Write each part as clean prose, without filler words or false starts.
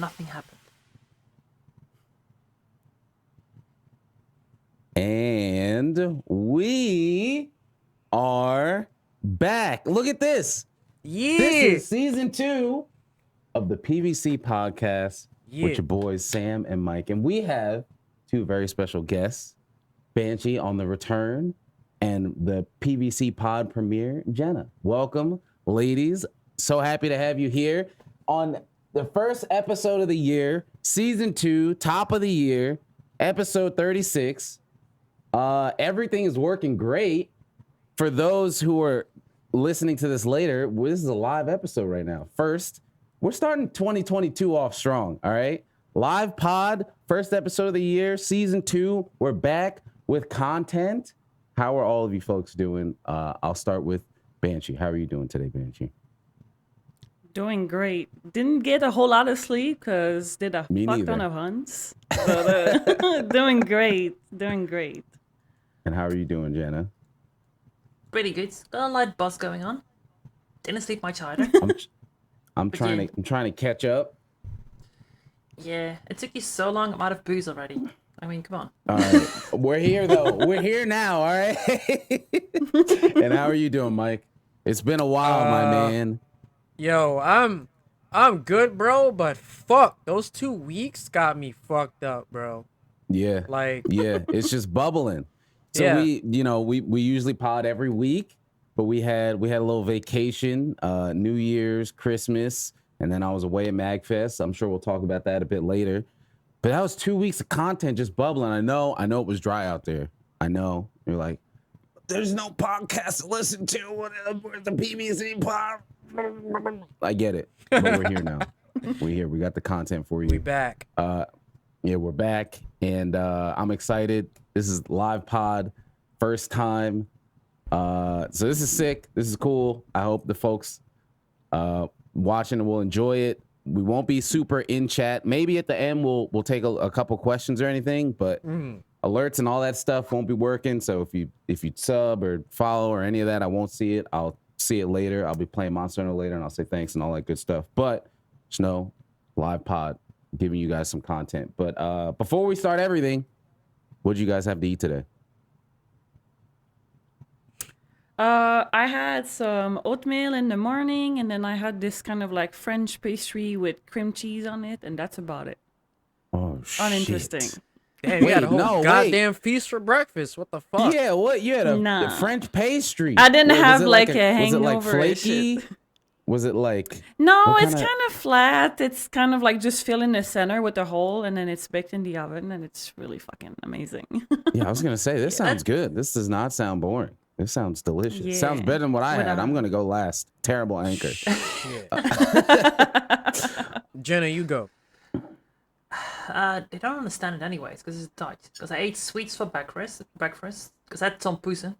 nothing happened. And we are back. Look at this. Yeah. This is season 2 of the PVC podcast with your boys Sam and Mike. And we have 2 very special guests, Banshee on the return and the PVC pod premiere, Jenna. Welcome, ladies. So happy to have you here on the first episode of the year, season 2, top of the year, episode 36. Everything is working great. For those who are listening to this later, this is a live episode right now. First, we're starting 2022 off strong, all right? Live pod, first episode of the year, season 2. We're back with content. How are all of you folks doing? I'll start with Banshee. How are you doing today, Banshee? Doing great. Didn't get a whole lot of sleep because did a fuck ton of hunts. But doing great. Doing great. And how are you doing, Jenna? Pretty good. Got a light buzz going on. Didn't sleep much either. I'm trying to catch up. Yeah, it took you so long. I'm out of booze already. I mean, come on. All right. We're here though. We're here now, all right? And how are you doing, Mike? It's been a while, my man. Yo, I'm good, bro, but fuck, those 2 weeks got me fucked up, bro. Yeah. Yeah, it's just bubbling. So we usually pod every week, but we had a little vacation, New Year's, Christmas, and then I was away at MAGfest. I'm sure we'll talk about that a bit later. But that was 2 weeks of content just bubbling. I know it was dry out there. I know. You're like, there's no podcast to listen to. Where's the PVC pod? I get it. But we're here now. We're here. We got the content for you. We back. Yeah, we're back. And I'm excited. This is live pod, first time. So this is sick. This is cool. I hope the folks watching will enjoy it. We won't be super in chat. Maybe at the end we'll take a couple questions or anything, but alerts and all that stuff won't be working. So if you sub or follow or any of that, I won't see it. I'll see it later. I'll be playing Monster Hunter later and I'll say thanks and all that good stuff. But just know, live pod, giving you guys some content. But before we start everything, what did you guys have to eat today? I had some oatmeal in the morning, and then I had this kind of like French pastry with cream cheese on it, and that's about it. Oh, shit. Uninteresting. Damn, you had a whole goddamn feast for breakfast. What the fuck? Yeah, what? You had a French pastry. I didn't have like a hangover. Was it like flaky? Was it like... No, it's kind of flat. It's kind of like just fill in the center with a hole, and then it's baked in the oven, and it's really fucking amazing. Yeah, I was going to say, this sounds good. This does not sound boring. This sounds delicious. Yeah. Sounds better than what I had. I'm going to go last. Terrible anchor. Jenna, you go. They don't understand it anyways, because it's Dutch. Because I ate sweets for breakfast, because I had tompoesen,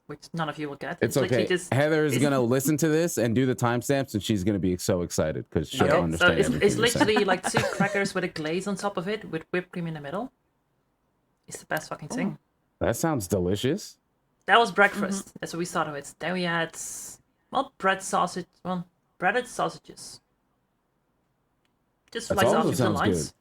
which none of you will get. It's okay. Heather is going to listen to this and do the timestamps, and she's going to be so excited because she'll understand so it's literally like 2 crackers with a glaze on top of it, with whipped cream in the middle. It's the best fucking thing. That sounds delicious. That was breakfast. That's what we started with. Then we had, breaded sausages. Just like sausages and lines. Good.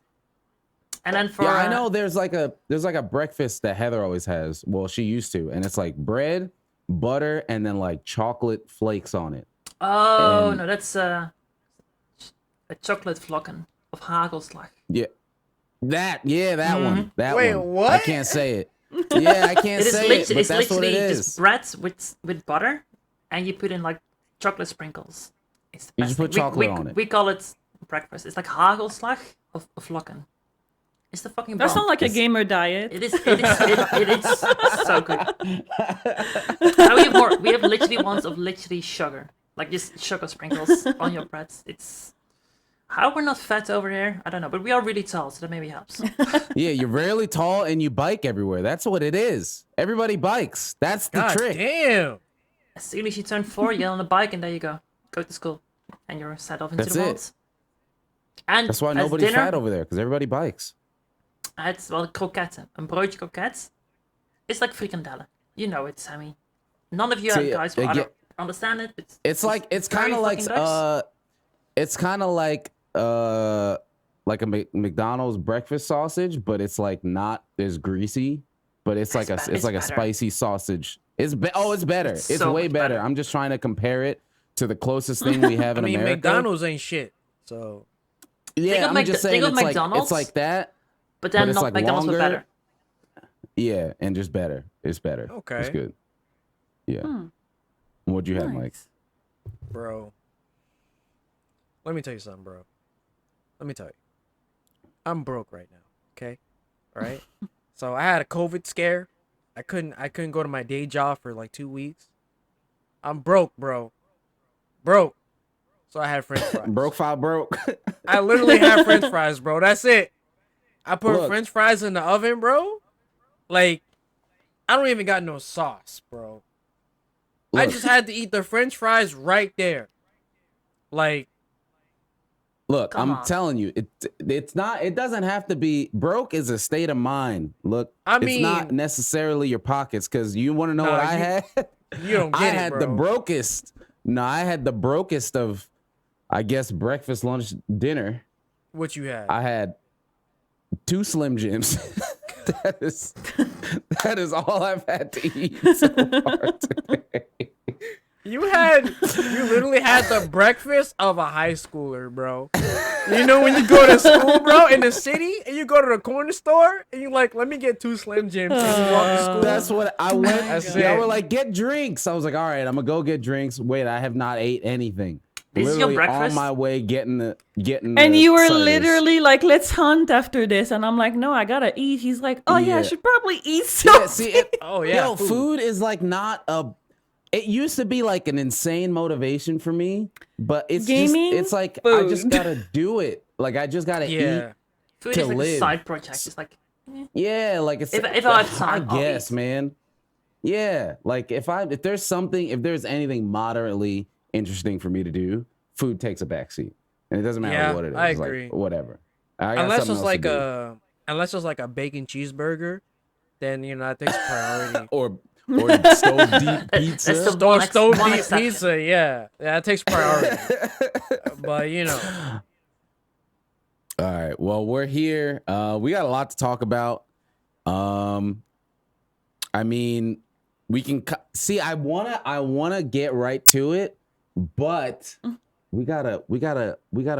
And then for I know there's like a breakfast that Heather always has. Well, she used to, and it's like bread, butter, and then like chocolate flakes on it. Oh no, that's a chocolate flocken of hagelslag. Yeah, that one. That Wait, one. what? I can't say it. Yeah, I can't say it, but that's what it is. Just bread with butter, and you put in like chocolate sprinkles. It's the best. You just put chocolate on it. We call it breakfast. It's like hagelslag of flocken. It's the fucking bomb. That sounds like a gamer diet. It is so good. And we have literally ones of literally sugar. Like just sugar sprinkles on your breads. It's... How we're not fat over here, I don't know, but we are really tall, so that maybe helps. Yeah, you're really tall and you bike everywhere. That's what it is. Everybody bikes. That's the trick. Damn. As soon as you turn 4, you get on a bike and there you go. Go to school. And you're set off into the world. And that's why nobody's fat over there, because everybody bikes. It's kroketten. Een broodje kroket. It's like frikandellen. You know it, Sammy. None of you guys will understand it. It's kind of like like a McDonald's breakfast sausage, but it's like not as greasy, but it's like a spicy sausage. It's better. It's so way much better. better. I'm just trying to compare it to the closest thing we have in America. McDonald's ain't shit. So yeah, I'm just saying it's like that. But then it's not like McDonald's, but better. Yeah, and just better. It's better. Okay. It's good. Yeah. What'd you have, Mike? Bro. Let me tell you something, bro. Let me tell you. I'm broke right now. Okay? All right? So I had a COVID scare. I couldn't go to my day job for like 2 weeks. I'm broke, bro. Broke. So I had French fries. Broke file broke. I literally had French fries, bro. That's it. I put French fries in the oven, bro. Like, I don't even got no sauce, bro. I just had to eat the French fries right there. Like, look, I'm telling you, it's not. It doesn't have to be. Broke is a state of mind. Look, it's not necessarily your pockets. Because you want to know what I had? You don't get I it, had bro. the brokest. No, I had the brokest of, I guess, breakfast, lunch, dinner. What you had? I had 2 Slim Jims. that is all I've had to eat so far today. You literally had the breakfast of a high schooler, bro. You know when you go to school, bro, in the city, and you go to the corner store, and you're like, let me get 2 Slim Jims, and you walk to school. That's what I went. They were like, get drinks. I was like, all right, I'm gonna go get drinks. Wait, I have not ate anything. This is your breakfast? On my way getting the. And you were literally like, let's hunt after this. And I'm like, no, I gotta eat. He's like, oh yeah, I should probably eat something. Yeah, food is like not a. It used to be like an insane motivation for me, but it's gaming, it's like food. I just gotta do it. Like I just gotta eat. Food to is like live. a side project. It's like like it's. If I have time, I guess, man. Yeah, like if there's anything moderately interesting for me to do, food takes a backseat, and it doesn't matter what it is. I agree. Like, whatever. Unless it's like a bacon cheeseburger, then that takes priority. or stove deep pizza. Stove deep pizza, yeah, that takes priority. But All right. Well, we're here. We got a lot to talk about. I mean, we can see. I wanna get right to it, but we gotta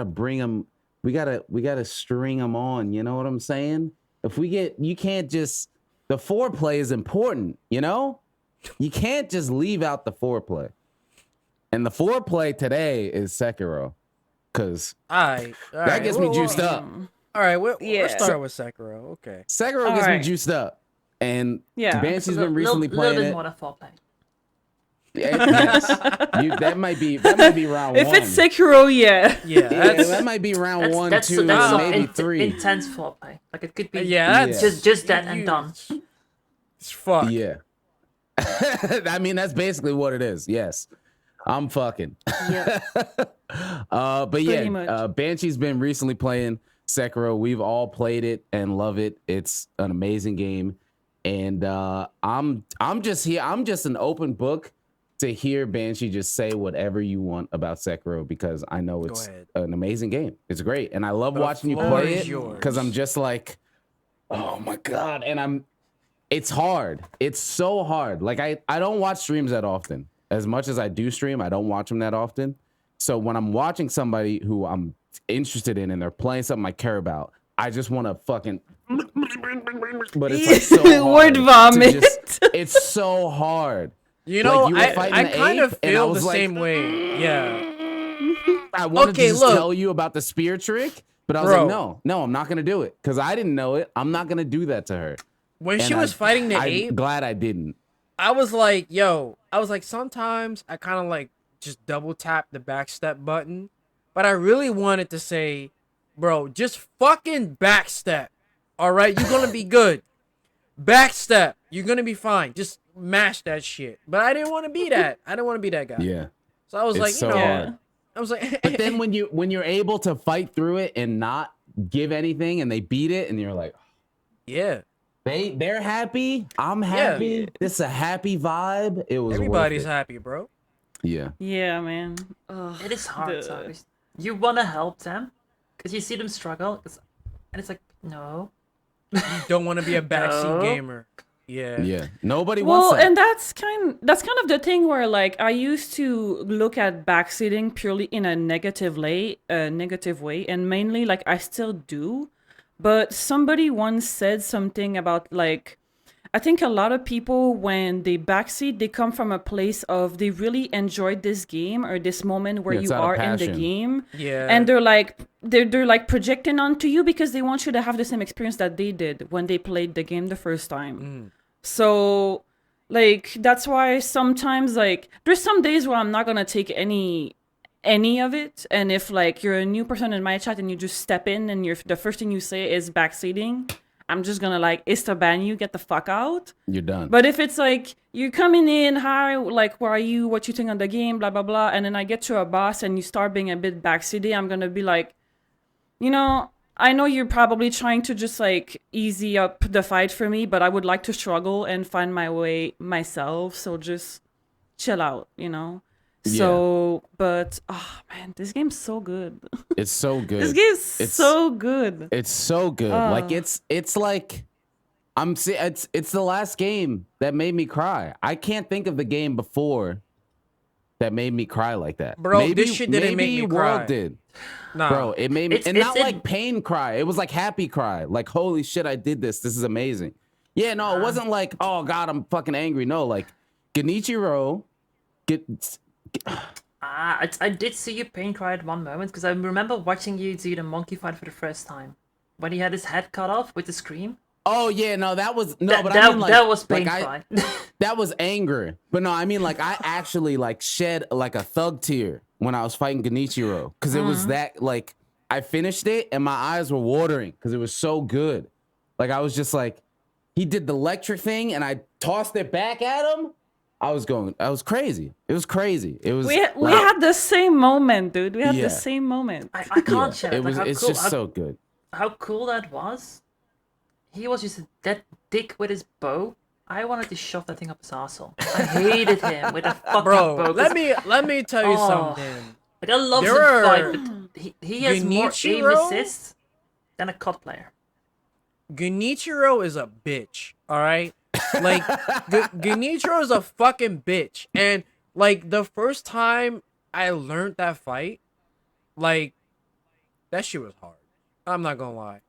bring them. We gotta string them on. You know what I'm saying? You can't just. The foreplay is important. You can't just leave out the foreplay. And the foreplay today is Sekiro, because that gets me juiced up. All right, we'll start with Sekiro. Okay, Sekiro gets me juiced up, and Banshee's been recently playing little bit it. more than foreplay. Yes, that might be round if one. If it's Sekiro, that might be round one, two, maybe three. Intense foreplay, like it could be. Just that and done. It's fuck. Yeah. I mean, that's basically what it is. Yes, I'm fucking. Yeah. But yeah, Banshee's been recently playing Sekiro. We've all played it and love it. It's an amazing game, and I'm just here. I'm just an open book to hear Banshee just say whatever you want about Sekiro, because I know it's an amazing game. It's great, and I love watching you play it because I'm just like, oh my god, and it's hard. It's so hard. Like I don't watch streams that often. As much as I do stream, I don't watch them that often. So when I'm watching somebody who I'm interested in and they're playing something I care about, I just want to fucking. But it's like so hard. Word vomit. It's so hard. I kind of feel the same way. Yeah. I wanted to just tell you about the spear trick, but I was like, no, I'm not gonna do it because I didn't know it. I'm not gonna do that to her. When she was fighting the ape, I'm glad I didn't. I was like, sometimes I kind of like just double tap the backstep button, but I really wanted to say, bro, just fucking backstep. All right, you're gonna be good. Backstep, you're gonna be fine. Just mash that shit. But I didn't want to be that. I didn't want to be that guy. Yeah. So I was like, hard. I was like, but then when you're able to fight through it and not give anything, and they beat it, and you're like, yeah. They're happy. I'm happy. Yeah. It's a happy vibe. It was. Everybody's happy, bro. Yeah. Yeah, man. It is hard. You wanna help them, Because you see them struggle, and it's like, no. You don't want to be a backseat No. gamer. Yeah. Yeah. Nobody wants Well, that. and that's kind of the thing where like I used to look at backseating purely in a negative way, and mainly like I still do. But somebody once said something about like I think a lot of people when they backseat, they come from a place of they really enjoyed this game or this moment where Yeah, it's you out of are in the passion. game. Yeah. And they're like projecting onto you because they want you to have the same experience that they did when they played the game the first time. So like that's why sometimes like there's some days where I'm not gonna take any of it, and if like you're a new person in my chat and you just step in and the first thing you say is backseating, I'm just gonna like insta ban you, get the fuck out. You're done. But if it's like you're coming in, hi, like where are you, what you think on the game, blah blah blah, and then I get to a boss and you start being a bit backseaty, I'm gonna be like, I know you're probably trying to just like easy up the fight for me, but I would like to struggle and find my way myself. So just chill out, So, but oh man, this game's so good. It's so good. This game's so good. It's so good. Like it's like it's the last game that made me cry. I can't think of the game before that made me cry like that. Bro, this shit didn't make me cry. World did. Nah. Bro, it made me It's not like pain cry. It was like happy cry. Like holy shit, I did this. This is amazing. Yeah, no, it wasn't like, oh god, I'm fucking angry. No, like Genichiro I did see you pain cry at one moment because I remember watching you do the monkey fight for the first time when he had his head cut off with the scream. Oh yeah, no, that was I mean, like, that was pain cry. That was anger. But no, I mean like I actually like shed like a thug tear when I was fighting Genichiro because it was that like I finished it and my eyes were watering because it was so good. Like I was just like, he did the electric thing and I tossed it back at him. I was crazy. It was crazy. It was. We had the same moment, dude. We had Yeah. the same moment. I can't share It was. like, It's just so good. How cool that was. He was just that dick with his bow. I wanted to shove that thing up his arsehole. I hated him with a fucking bow. Bro, 'cause- let me tell you Oh. something. Like I love There the are- fight, but he has more aim Genichiro? assist than a COD player. Genichiro is a bitch, all right? Like, Genichiro is a fucking bitch. And, like, the first time I learned that fight, like, that shit was hard. I'm not gonna lie.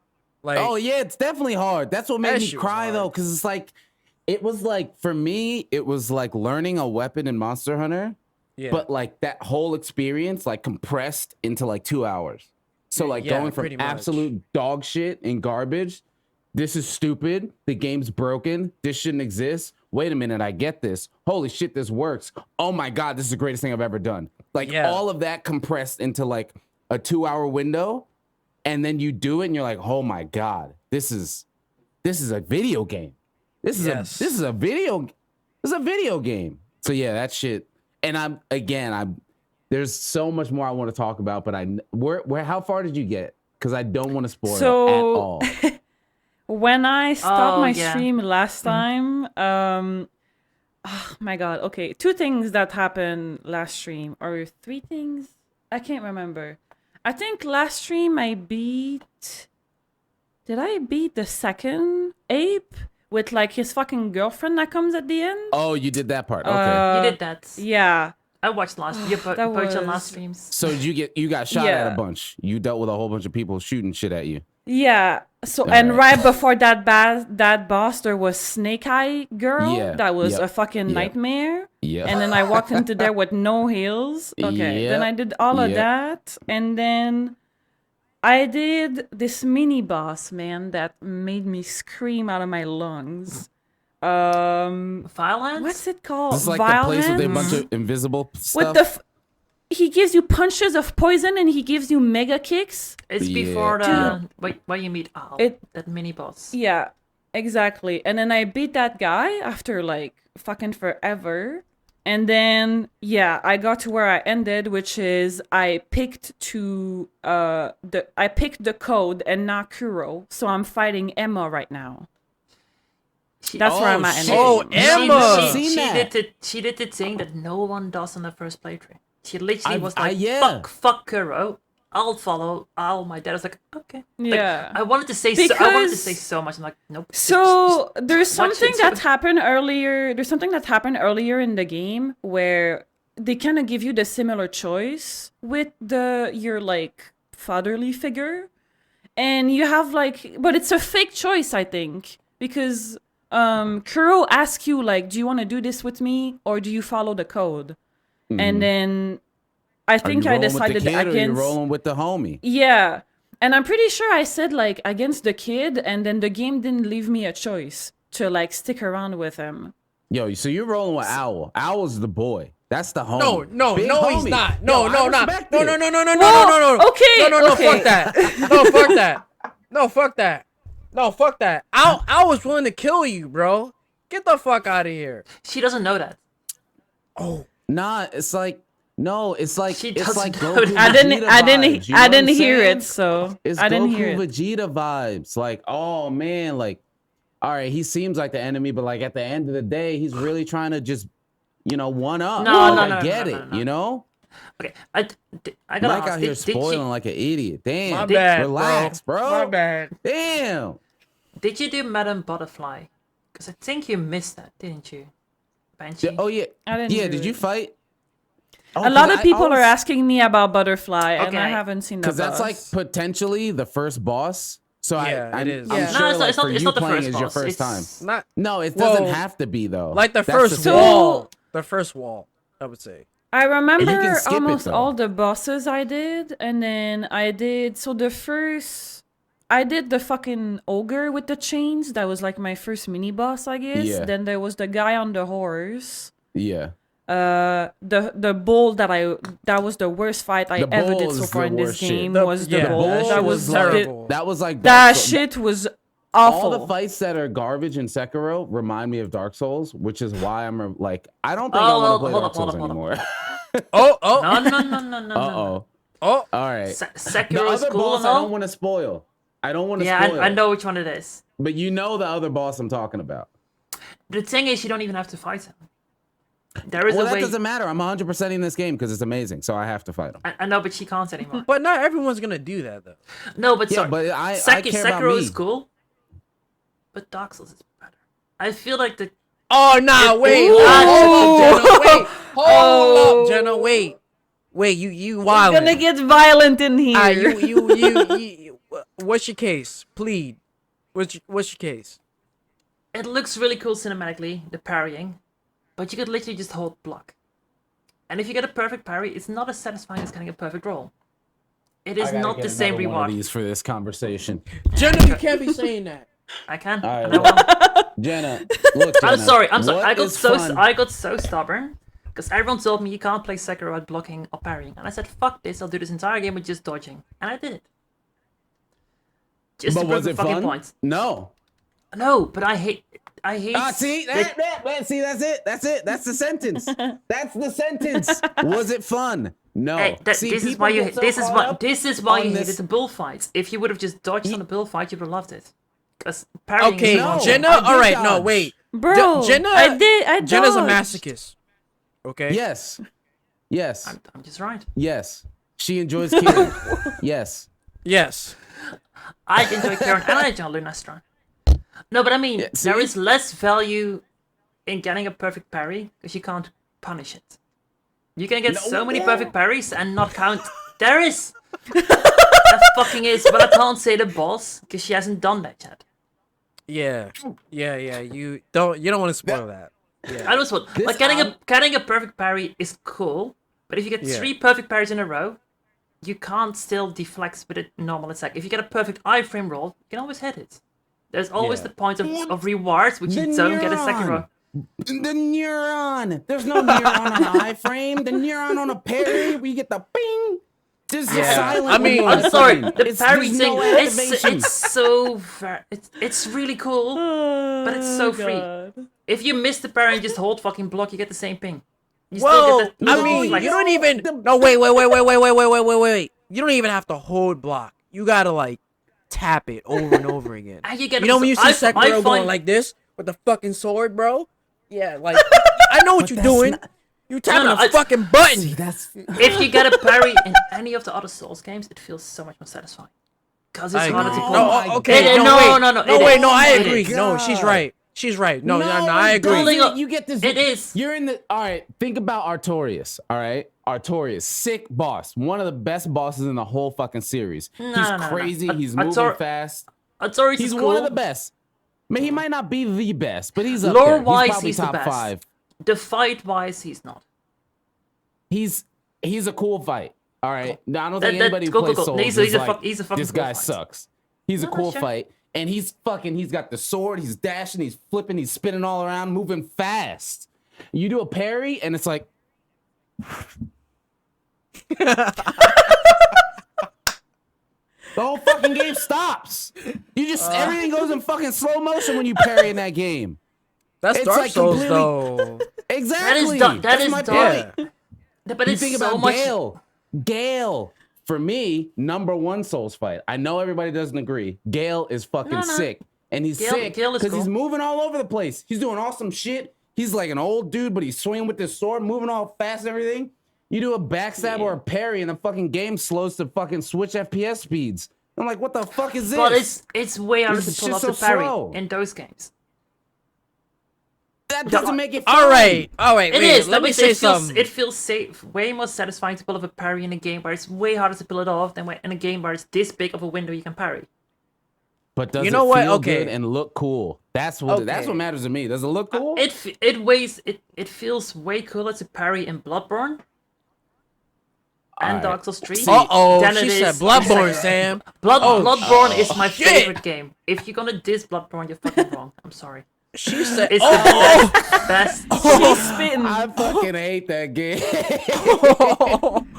Like, Oh yeah, it's definitely hard. That's what made That me shit was cry hard. though, because it's like, it was like for me, it was like learning a weapon in Monster Hunter, yeah. but like that whole experience like compressed into like 2 hours. So like Yeah, going from pretty much. absolute dog shit and garbage, this is stupid. The game's broken. This shouldn't exist. Wait a minute, I get this. Holy shit, this works. Oh my god, this is the greatest thing I've ever done. Like Yeah. all of that compressed into like a 2 hour window. And then you do it and you're like, oh my God, this is a video game. This is a video game. So yeah, that shit. And there's so much more I want to talk about, but how far did you get? Because I don't want to spoil at all. When I stopped my yeah. stream last time, oh my god, okay, 2 things that happened last stream, or 3 things? I can't remember. I think last stream did I beat the second ape with like his fucking girlfriend that comes at the end? Oh, you did that part. Okay. You did that. Yeah. I watched both your last streams. So you got shot Yeah. at a bunch. You dealt with a whole bunch of people shooting shit at you. Yeah. So All and right. right before that boss, there was Snake Eye Girl. Yeah, That was yep, a fucking yep. nightmare. Yeah. And then I walked into there with no heels. Okay. Then Yep, I did all of yep. that. And then I did this mini boss, man, that made me scream out of my lungs. Violence? What's it called? This is like the place with a bunch of invisible stuff. With he gives you punches of poison and he gives you mega kicks. It's Yeah. before the where you meet Al, that mini boss. Yeah, exactly. And then I beat that guy after like fucking forever. And then I got to where I ended, which is I picked the code and not Kuro. So I'm fighting Emma right now. That's where I'm at. shit. Oh, Emma! She did the thing that no one does on the first playthrough. She literally was like, yeah. fuck Kuro. I'll follow. My dad was like, okay. Yeah. Like, I wanted to say Because- so much. I'm like, nope. So there's Watch something it that too. happened earlier. There's something that happened earlier in the game where they kind of give you the similar choice with your like fatherly figure, and you have like, but it's a fake choice, I think, because Kuro asks you like, do you want to do this with me or do you follow the code? And then I think I decided Or you against. rolling with the homie? Yeah. And I'm pretty sure I said like against the kid, and then the game didn't leave me a choice to like stick around with him. Yo, so you're rolling with Owl. Owl's the boy. That's the homie. No, Big he's homie. not. Yo, No, I not. respect No, it. no. Okay, No, okay. fuck that. No, fuck that. No, fuck that. No, fuck that. I was willing to kill you, bro. Get the fuck out of here. She doesn't know that. Oh, Nah, it's like no, it's like She it's like doesn't know Goku that. Vegeta vibes, you know I what I'm didn't hear saying? it, so It's I didn't Goku hear it. Vegeta vibes. Like, oh man, like, all right, he seems like the enemy, but like at the end of the day, he's really trying to just, one up. No, Like, no, I no, get no, it, no, no. you know? Okay, I gotta Mike ask. out here Did spoiling like an idiot. Damn. my bad, Relax, bro. My bad. Damn. did you do Madame Butterfly? Because I think you missed that, didn't you, Banshee? Oh yeah. I didn't Yeah, do did it. you fight? A lot of people are asking me about Butterfly, and I Okay. haven't seen the Because that's like boss. potentially the first boss. So Yeah, I'm it is. I'm Yeah. sure No, it's not- like, it's not- for it's you not the playing first is your boss. first time. It's- Not No, it doesn't Well, have to be though. like the That's first thing. wall. The first wall, I would say. I you remember can skip it, almost though. all the bosses I did, and then I did. So I did the fucking ogre with the chains. That was like my first mini boss, I guess. Yeah. Then there was the guy on the horse. Yeah. The bull that was the worst fight I The ever bull did so is far the in this worst shit. game. The- Was the yeah, bull? that shit That was was terrible. That was like That Dark Souls. shit was All awful. the fights that are garbage in Sekiro remind me of Dark Souls, which is why I'm like, I don't think I Oh, want to play hold Dark up, hold Souls up, hold up. anymore. Oh. No, no, no, no, no, Uh no. oh. Oh, All right. The Sekiro is other cool boss, and I don't all. want to spoil. I don't want to Yeah, spoil. I know which one it is. But you know the other boss I'm talking about. The thing is, you don't even have to fight him. There is Well, a that way. doesn't matter. I'm 100% in this game because it's amazing, so I have to fight him. I know, but she can't anymore. but not everyone's gonna do that though. No, but Yeah, sorry. but I care about Sekiro me. is cool, but Dark Souls is better. I feel like the Oh nah, wait, Ooh. hold up, Jenna, wait, you It's wild. gonna get violent in here. You, what's your case? Plead. What's your case? it looks really cool cinematically, the parrying, but you could literally just hold block. And if you get a perfect parry, it's not as satisfying as getting a perfect roll. It is not the same One of reward. these for this conversation. Jenna, you can't be saying that. I can. All right, and I well, will. Jenna, look, Jenna, I'm sorry. I what got is fun? I got so stubborn because everyone told me you can't play Sekiro without blocking or parrying, and I said, "Fuck this! I'll do this entire game with just dodging," and I did it. Just But to prove was the it fucking fun? point. No. No, but I hate. See, the- see, that's it. That's the sentence. That's the sentence. Was it fun? No. Hey, See, this is people why you. get so This is caught why. up This is why on you this- hated the bullfights. If you would have just dodged on the bullfight, you would have loved it. Because parrying. Okay, is No, one Jenna. I did All right, no, dodge. wait. Bro, Jenna. I Jenna's a dodged. masochist. Okay. Yes. Yes. I'm just right. Yes. She enjoys killing. Yes. Yes. I enjoy Karen and I enjoy Lunastra. No, but I mean, Yeah, there see? is less value in getting a perfect parry because you can't punish it. You can get No, so many yeah. perfect parries and not count. There is. That fucking is, but I can't say the boss because she hasn't done that yet. Yeah. You don't want to spoil that. Yeah. I don't know what. This Like getting a perfect parry is cool, but if you get Yeah. 3 perfect parries in a row, you can't still deflect with a normal attack. If you get a perfect iframe roll, you can always hit it. There's always Yeah. the point of rewards which you The don't get a second neuron. row. The neuron. There's no neuron on an iframe. The neuron on a parry where you get the bing. Just Yeah. silent. I mean, when you I'm sorry, iframe. the parry there's thing, no it's activation. so it's really cool. But it's so free. God. If you miss the parry and just hold fucking block, you get the same ping. You Well, get the, I mean, like, you don't even. No, wait. You don't even have to hold block. You gotta like tap it over and over again. and you get. You know when you see I Sekiro going find- like this with the fucking sword, bro? Yeah, like I know what you're that's doing. not- You tapping no, a fucking button. See, that's If you get a parry in any of the other Souls games, it feels so much more satisfying. Because it's harder to pull. No, okay. It- No, no, wait. no, No, it wait. is. No, I It agree. is. No, she's right. She's right. No, I it agree. Building doesn't. up- You get this. It is. You're in the. All right. Think about Artorias. All right. Artorias, sick boss. One of the best bosses in the whole fucking series. He's no. crazy. He's Artor- moving fast. Artorias He's is cool. one of the best. I mean, he might not be the best, but he's up Lore there. He's wise, probably he's the top best. 5. The fight wise, he's not. He's a cool fight. All right. Now I don't That- think anybody go, who go, plays go. Souls He's is a like, fuck- he's a fucking this cool guy fight. sucks. He's a No, cool sure. fight, and he's got the sword. He's dashing. He's flipping. He's spinning all around, moving fast. You do a parry, and it's like. The whole fucking game stops. You just everything goes in fucking slow motion when you parry in that game. That's It's Dark like Souls, completely- though. Exactly. That That's is my dark. point. But You it's think so about much. Gale, for me, #1 Souls fight. I know everybody doesn't agree. Gale is fucking No. sick. And he's sick Gale is because he's cool. moving all over the place. He's doing awesome shit. He's like an old dude, but he's swinging with this sword, moving all fast and everything. You do a backstab or a parry, and the fucking game slows to fucking switch FPS speeds. I'm like, what the fuck is this? But it's way harder This to pull off shit's the so parry slow. in those games. That doesn't make it fun. All right. Wait. It is. Let me It say feels, something. It feels safe, way more satisfying to pull off a parry in a game where it's way harder to pull it off than in a game where it's this big of a window you can parry. But does You know it what? feel Okay. good and look cool? That's what Okay. matters to me. Does it look cool? It feels way cooler to parry in Bloodborne and Alright. Dark Souls 3. Uh-oh, she it said is in Bloodborne, Sekiro. Sam. Bloodborne is my shit. favorite game. If you're gonna diss Bloodborne, you're fucking wrong. I'm sorry. She said, It's oh, the best. She's spitting. I fucking hate that game.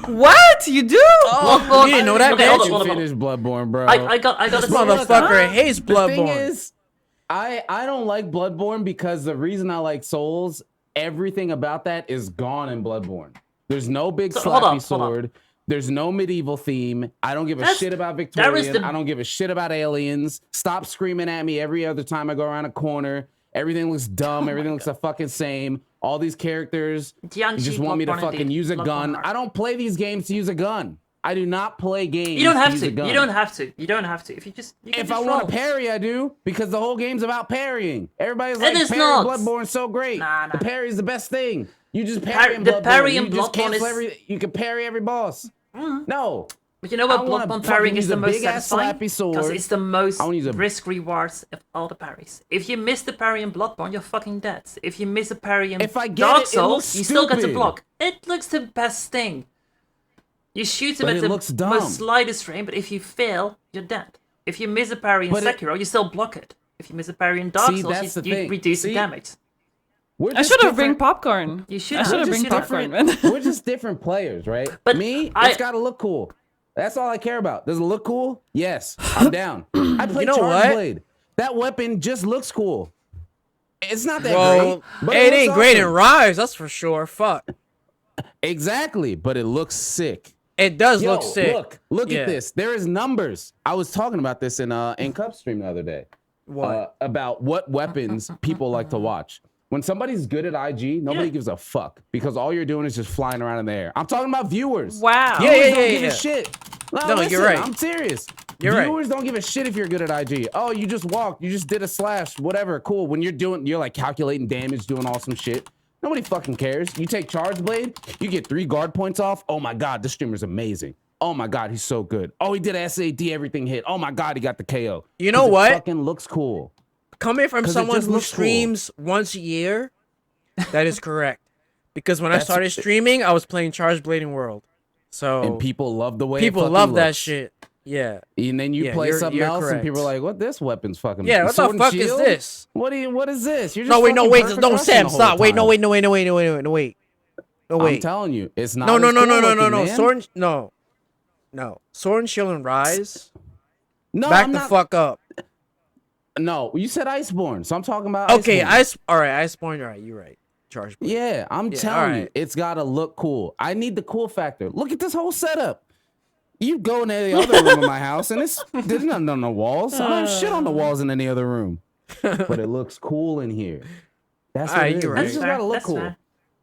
What? You do? Bloodborne, you didn't know that, okay, man? hold on, You hold on. finished Bloodborne, bro. I gotta this say motherfucker hates The thing Bloodborne. is, I don't like Bloodborne because the reason I like Souls, everything about that is gone in Bloodborne. There's no big So, hold slappy on. sword. There's no medieval theme. I don't give a That's- shit about that is Victorian. the- I don't give a shit about aliens. Stop screaming at me every other time I go around a corner. Everything looks dumb. Everything looks the fucking same. All these characters, you just want me to fucking use a gun. I don't play these games to use a gun. I do not play games. You don't have use to. a gun. You don't have to. You don't have to. If you just, you can If just I want roll. to parry, I do, because the whole game's about parrying. Everybody's like, is parry not. Bloodborne's so great. Nah. The parry's the best thing. You just parry in the Bloodborne. parry in You just Bloodborne cancel is- you can parry every boss. No. But you know what? I wanna Bloodborne fucking parrying use is the a most big-ass satisfying slappy because sword. it's the most I wanna use a- risk rewards of all the parries. If you miss the parry in Bloodborne, you're fucking dead. If you miss a parry in If I get Dark it, it Souls, looks you still get to stupid. block. It looks the best thing. You shoot him But at it the looks dumb. most slightest frame, but if you fail, you're dead. If you miss a parry in But it- Sekiro, you still block it. If you miss a parry in Dark See, Souls, that's the you thing. reduce the See? damage. We're I just should have bring different- popcorn. You should I should have have bring just popcorn, man. We're just different players, right? But Me, I- it's gotta look cool. That's all I care about. Does it look cool? Yes, I'm down. I play You know Charge what? Blade. That weapon just looks cool. It's not that Well, great, but it looks ain't great in awesome. Rise, that's for sure. Fuck. Exactly, but it looks sick. It does Yo, look sick. Look Yeah. at this. There is numbers. I was talking about this in Cup Stream the other day. What? About what weapons people like to watch. When somebody's good at IG, nobody Yeah. gives a fuck because all you're doing is just flying around in the air. I'm talking about viewers. Wow. Yeah, Viewers yeah, don't give yeah. a shit. No, No, listen, you're right. I'm serious. You're right. Viewers don't give a shit if you're good at IG. Oh, you just walked, you just did a slash, whatever, cool. When you're like calculating damage, doing awesome shit. Nobody fucking cares. You take Charge Blade, you get 3 guard points off. Oh my god, this streamer's amazing. Oh my god, he's so good. Oh, he did SAD, everything hit. Oh my god, he got the KO. You know 'Cause it what? fucking looks cool. Coming from 'Cause it someone just who looks cool. streams once a year, that is correct. Because when I That's- started streaming, I was playing Charge Blading World. So And people love the way it people fucking love that looks. shit. Yeah. And then you Yeah, play you're- something you're else, and correct. people are like, "What? This weapon's fucking Yeah, what the sword and fuck is shield? this? What is this? You're just No, wait, no, fucking wait, perfect no, Russian Sam, the whole stop. Wait, no, time." wait, no, wait, no, wait, no, wait, no, wait. No, I'm wait. telling you, it's not. No, no, as no, cool no, no, no, looking, no. man. Sword, no. No. Sword and Shield and Rise. No, Back I'm the not, fuck up. No, you said Iceborne, so I'm talking about. Okay, Iceborne. all right, Iceborne, all right, you're right. Charge Blade. Yeah, I'm Yeah, telling you, alright. it's gotta look cool. I need the cool factor. Look at this whole setup. You go in any other room in my house, and there's nothing on the walls. I don't have shit on the walls in any other room, but it looks cool in here. That's what Alright, it is. you're It's right. just Fair, gotta look that's cool. fair.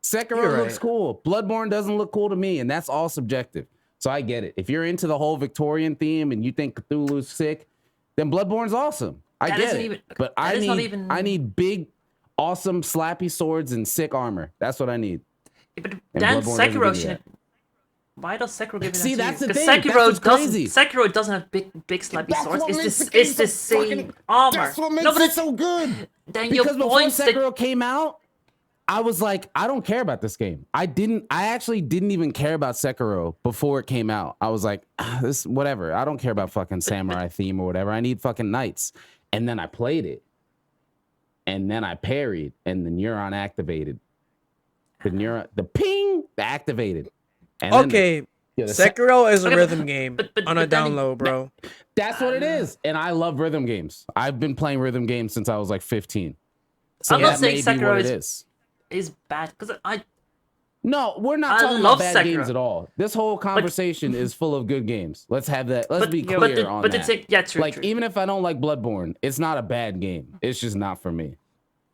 Sekiro looks cool. Bloodborne doesn't look cool to me, and that's all subjective. So I get it. If you're into the whole Victorian theme and you think Cthulhu's sick, then Bloodborne's awesome. I get it. But I need big, awesome, slappy swords and sick armor. That's what I need. But then Sekiro shouldn't. Why does Sekiro give it? See, that's the thing. Sekiro doesn't have big slappy swords. It's the same armor. That's what makes it so good. Then because before Sekiro came out, I was like, I don't care about this game. I actually didn't even care about Sekiro before it came out. I was like, this whatever. I don't care about fucking samurai theme or whatever. I need fucking knights. And then I played it. And then I parried, and the neuron activated. The ping activated. And okay, Sekiro is a rhythm game on a download, bro. That's what it is. And I love rhythm games. I've been playing rhythm games since I was like 15. So I'm not saying Sekiro is bad because No, we're not talking about bad games at all. This whole conversation is full of good games. Let's have that. Let's be clear on that. True. Even if I don't like Bloodborne, it's not a bad game. It's just not for me.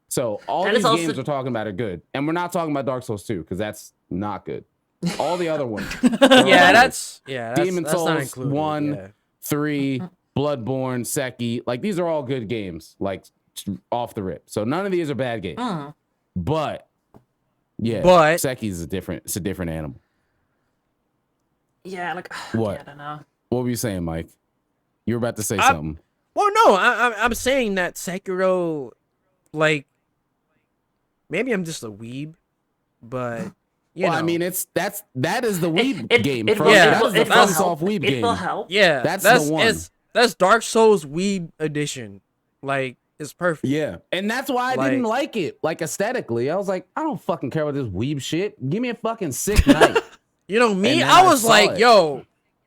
So all these games we're talking about are good, and we're not talking about Dark Souls 2 because that's not good. All the other ones, that's Demon's Souls not included, 1, 3, Bloodborne, Seki. Like these are all good games, like off the rip. So none of these are bad games. But Seki's a different animal. Yeah, like what? Yeah, I don't know. What were you saying, Mike? You were about to say something. Well, no, I'm saying that Sekiro, like, maybe I'm just a weeb, but you know. I mean, that is the weeb game. That is the FromSoft weeb game. It will help. Yeah, that's the one. That's Dark Souls weeb edition. Like, it's perfect. Yeah, and that's why I didn't like it. Like aesthetically, I was like, I don't fucking care about this weeb shit. Give me a fucking sick knight. You know me? I was like,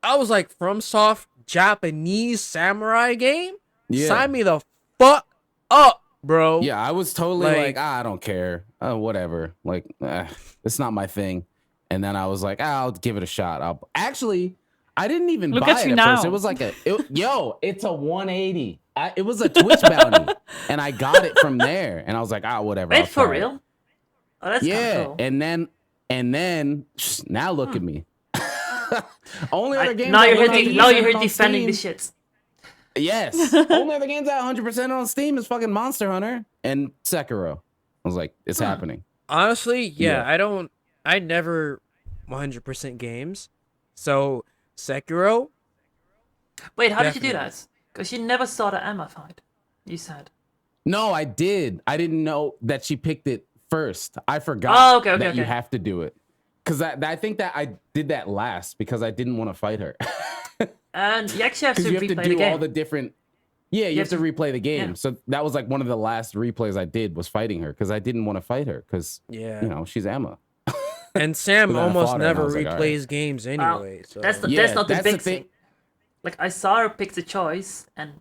FromSoft Japanese samurai game. Yeah. Sign me the fuck up, bro. Yeah, I was totally like I don't care. Whatever. Like, it's not my thing. And then I was like, I'll give it a shot. I didn't even buy it at first. It was like it's a 180. It was a Twitch bounty, and I got it from there. And I was like, whatever. Wait, for real? Oh, that's cool. And then now look at me. Only other games. Now you're here defending the shits. Yes. Only other games at 100% on Steam is fucking Monster Hunter and Sekiro. I was like, it's happening. Honestly, I never 100% games. So Sekiro. Wait, how did you do that? Because you never saw the Emma fight. You said. No, I did. I didn't know that she picked it first. I forgot that you have to do it. Because I think that I did that last because I didn't want to fight her. And you actually have to replay the game. You have to do all the different... Yeah, you have to replay the game. Yeah. So that was like one of the last replays I did was fighting her because I didn't want to fight her because, she's Emma. And Sam almost never replays games anyway. So. That's not the big thing. Like, I saw her pick the choice, and,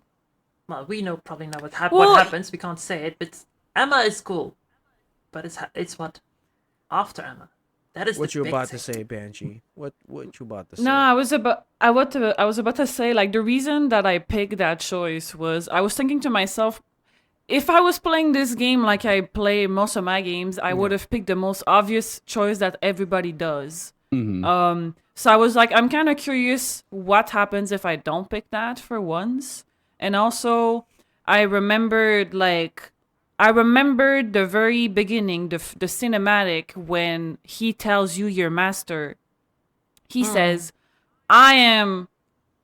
well, we probably know what happens. We can't say it, but Emma is cool. But it's what? After Emma. That is what you about to say, Banshee. What you about to say? No, I was about to say, like, the reason that I picked that choice was I was thinking to myself, if I was playing this game like I play most of my games, I would have picked the most obvious choice that everybody does. Mm-hmm. So I was like, I'm kind of curious what happens if I don't pick that for once. And also, I remembered the very beginning, the cinematic, when he tells you your master. He says, I am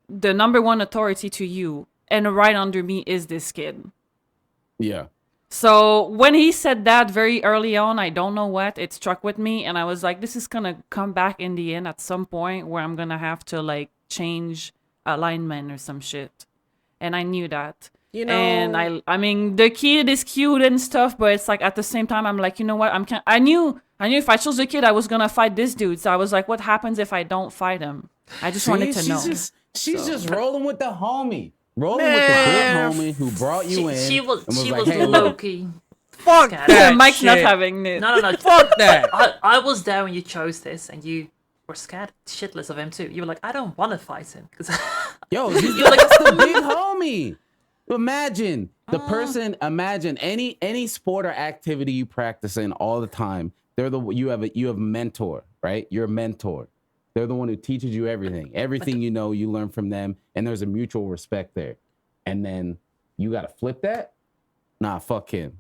the number one authority to you, and right under me is this kid. Yeah. So when he said that very early on, I don't know what, it struck with me, and I was like, this is gonna come back in the end at some point where I'm gonna have to like change alignment or some shit. And I knew that. You know, and I mean, the kid is cute and stuff, but it's like at the same time, I'm like, you know what? I knew if I chose the kid, I was gonna fight this dude. So I was like, what happens if I don't fight him? I just wanted to know. She's just rolling with the homie. Rolling with the good homie who brought you in. She was low-key. Fuck that Mike's shit. not having it. No. Fuck that. I was there when you chose this, and you were scared shitless of him too. You were like, I don't want to fight him. Yo, you're like, that's the big homie. Imagine the person, imagine any sport or activity you practice in all the time. You have a mentor, right? You're a mentor. They're the one who teaches you everything. Everything you know, you learn from them, and there's a mutual respect there. And then you gotta flip that. Nah, fuck him.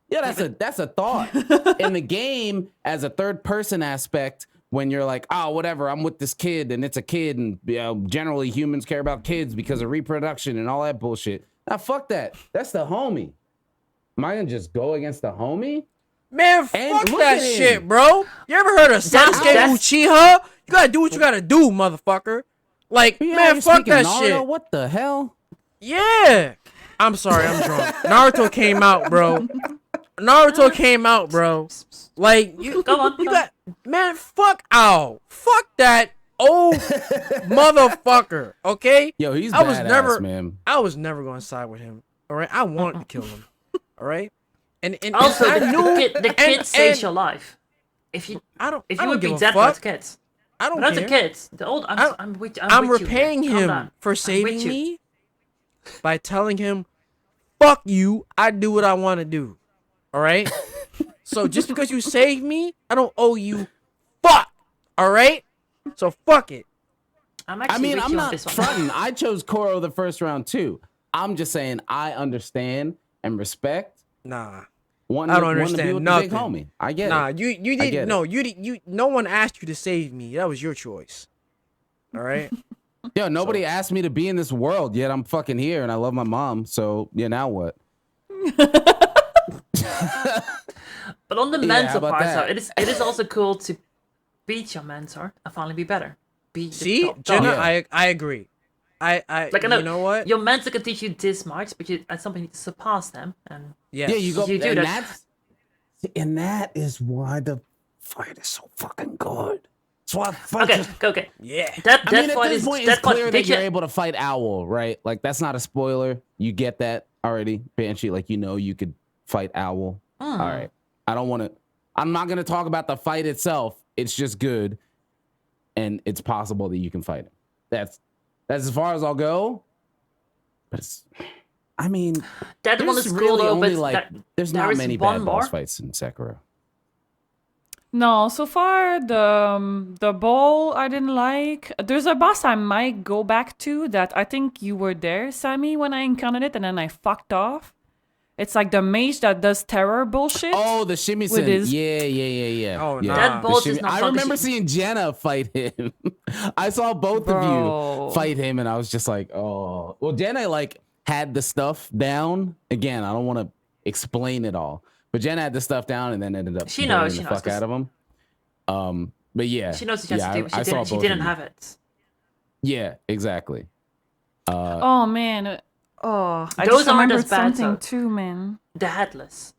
Yeah, that's a thought in the game as a third person aspect. When you're like, oh, whatever, I'm with this kid, and it's a kid, and generally humans care about kids because of reproduction and all that bullshit. Nah, fuck that. That's the homie. Am I gonna just go against the homie? Man, fuck that shit, bro. You ever heard of Sasuke Uchiha? You gotta do what you gotta do, motherfucker. Like, man, fuck that Naruto? shit. What the hell? Yeah. I'm sorry, I'm drunk. Naruto came out, bro. Naruto came out, bro. Like, you got, man, fuck that old motherfucker, okay? Yo, he's I was badass, man. I was never gonna side with him, all right? I wanted to kill him, all right? And Also, I knew the kid saves your life. If you would be dead for the kids. I don't Not care. the kids. The old. I'm with I'm with repaying you. Calm him down. for I'm saving with you. me by telling him, fuck you, I do what I want to do. All right? So just because you saved me, I don't owe you fuck. All right? So fuck it. I'm not fronting. I chose Koro the first round too. I'm just saying I understand and respect. Nah. I don't understand nothing. Big homie. I get it. You didn't. No, no one asked you to save me. That was your choice. All right. Yo, nobody asked me to be in this world, yet I'm fucking here, and I love my mom. So yeah, now what? But on the mentor part, so it is also cool to beat your mentor and finally be better. See, Jenna, I agree. I like, you know what? Your mentor can teach you this much, but at some point you need to surpass them. And yes. Yeah, you go. You do and that. And that is why the fight is so fucking good. So okay. Yeah. At this point, it's clear that you're able to fight Owl, right? Like, that's not a spoiler. You get that already, Banshee. Like, you could fight Owl. All right. I'm not going to talk about the fight itself. It's just good. And it's possible that you can fight him. That's as far as I'll go. But that one is cool, though, but there's not many bad boss fights in Sekiro. No, so far the bowl I didn't like. There's a boss I might go back to that I think you were there, Sammy, when I encountered it, and then I fucked off. It's like the mage that does terror bullshit. Oh, the Shimmy-san. Yeah. Oh, yeah. nah. That boss is not I remember seeing Jenna fight him. I saw both of you fight him, and I was just like, oh. Well, Jenna, had the stuff down. Again, I don't want to explain it all. But Jenna had the stuff down and then ended up she knows, the fuck out of him. But yeah. She knows what she has to do. She didn't have it. Yeah, exactly. Oh, man. Oh, I those just aren't remembered as bad, something too, man. The headless.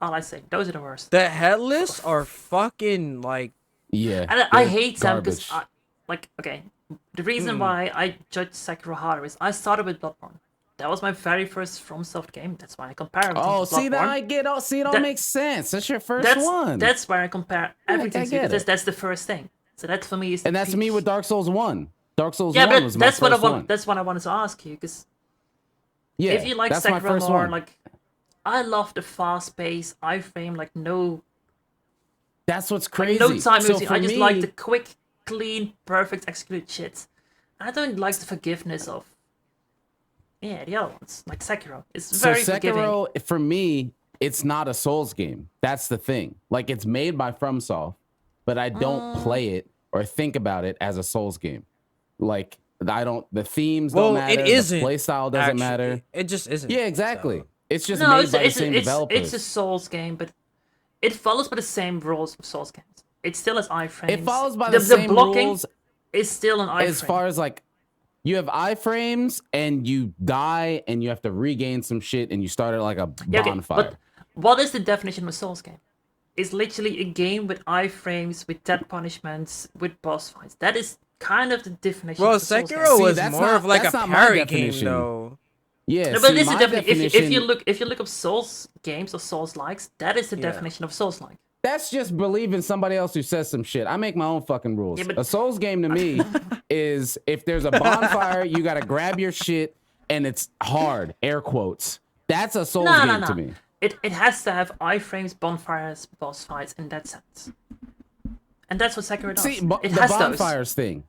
All I say. Those are the worst. The headless are fucking like. Yeah. And I hate them garbage. because, the reason why I judge Sekiro harder is I started with Bloodborne. That was my very first FromSoft game. That's why I compare everything to Bloodborne. See that I get. See, it all makes sense. That's your first one. That's where I compare everything to, because that's the first thing. So that for me is. And that's me with Dark Souls 1. Dark Souls 1 but was my that's first what one. That's what I wanted to ask you, because if you like Sekiro more, I love the fast pace, iframe, no. That's what's crazy. No time so music. I just like the quick, clean, perfect executed shit. I don't like the forgiveness of. Yeah, the other ones, like Sekiro. It's very forgiving. Sekiro, for me, it's not a Souls game. That's the thing. It's made by FromSoft, but I don't play it or think about it as a Souls game. The themes don't matter. It isn't. The playstyle doesn't matter. It just isn't. Yeah, exactly. So. It's just made by the same developers. It's a Souls game, but it follows by the same rules of Souls games. It still has iframes. It follows by the same blocking rules. Is still an iframe. As far as you have iframes and you die and you have to regain some shit and you start at a bonfire. But what is the definition of a Souls game? It's literally a game with iframes, with death punishments, with boss fights. That is kind of the definition. Well, of Souls Sekiro was that's more not, of a parry game, though. Yeah, no, but this is my definitely definition, if you look up Souls games or Souls likes, that is the definition of Souls like. That's just believing somebody else who says some shit. I make my own fucking rules. Yeah, a Souls game to me is if there's a bonfire, you gotta grab your shit and it's hard, air quotes. That's a Souls game to me. it has to have iframes, bonfires, boss fights in that sense. And that's what Sekiro does. See, it the has bonfires thing.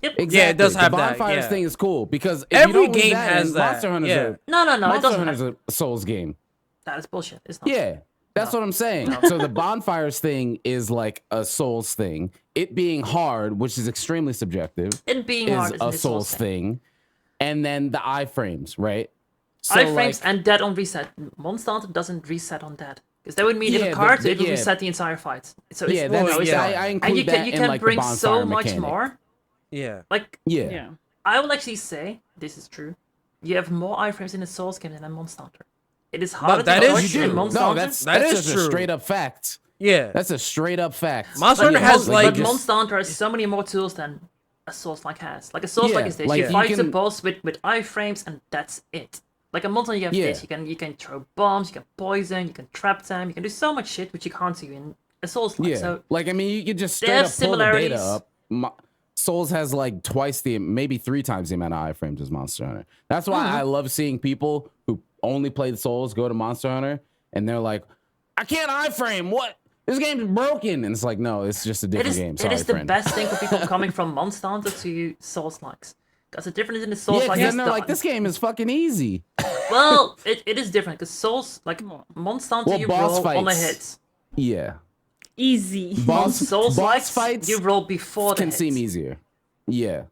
Yep. Exactly. Yeah, it does have the that, bonfires yeah. thing is cool because if Every you don't leave game that has in, that, Monster Hunter's yeah. a No, it Monster doesn't. Hunter's a Souls game. That is bullshit. It's not. Yeah, that's what I'm saying. So the bonfires thing is like a Souls thing. It being hard, which is extremely subjective, It being is hard a isn't a Souls thing. And then the iframes, right? So iframes and dead on reset. Monster Hunter doesn't reset on dead. Because that would mean if Yeah, it cards, but- it would yeah. reset the entire fight. So yeah, it's, that's, no, it's yeah, not. I include And you that can in like bring the so bonfire much mechanic. more. Yeah. Like, Yeah. Yeah. I will actually say, this is true. You have more iframes in a Souls game than in Monster Hunter. It is harder that to is dodge true. in Monster No, Hunter. that's That is just a true. straight up fact. Yeah. That's a straight up fact. Monster But, Hunter has like, like but Monster Hunter has so many more tools than a Souls-like has. Like a Souls-like Yeah, is this: like, you you fight the can- boss with iframes, and that's it. Like a Monster Hunter, you have Yeah. this: you can throw bombs, you can poison, you can trap them, you can do so much shit which you can't do in a Souls-like. Yeah, So like I mean, you could just they straight have up pull the data similarities. up. Souls has like twice the, maybe 3 times the amount of iframes as Monster Hunter. That's why I love seeing people who only play the Souls go to Monster Hunter and they're like, I can't iframe. What? This game's broken. And it's like, no, it's just a different game. it Sorry, is the friend. best thing for people coming from Monster Hunter to Souls-likes. Because the difference in the Yeah, Souls-like because is then they're like, this game is fucking easy. well, it is different because Souls, like Monster Hunter, Well, you boss roll on a fights. hit. Yeah. Easy. Boss Souls-likes, fights you roll before the can hit. seem easier. Yeah.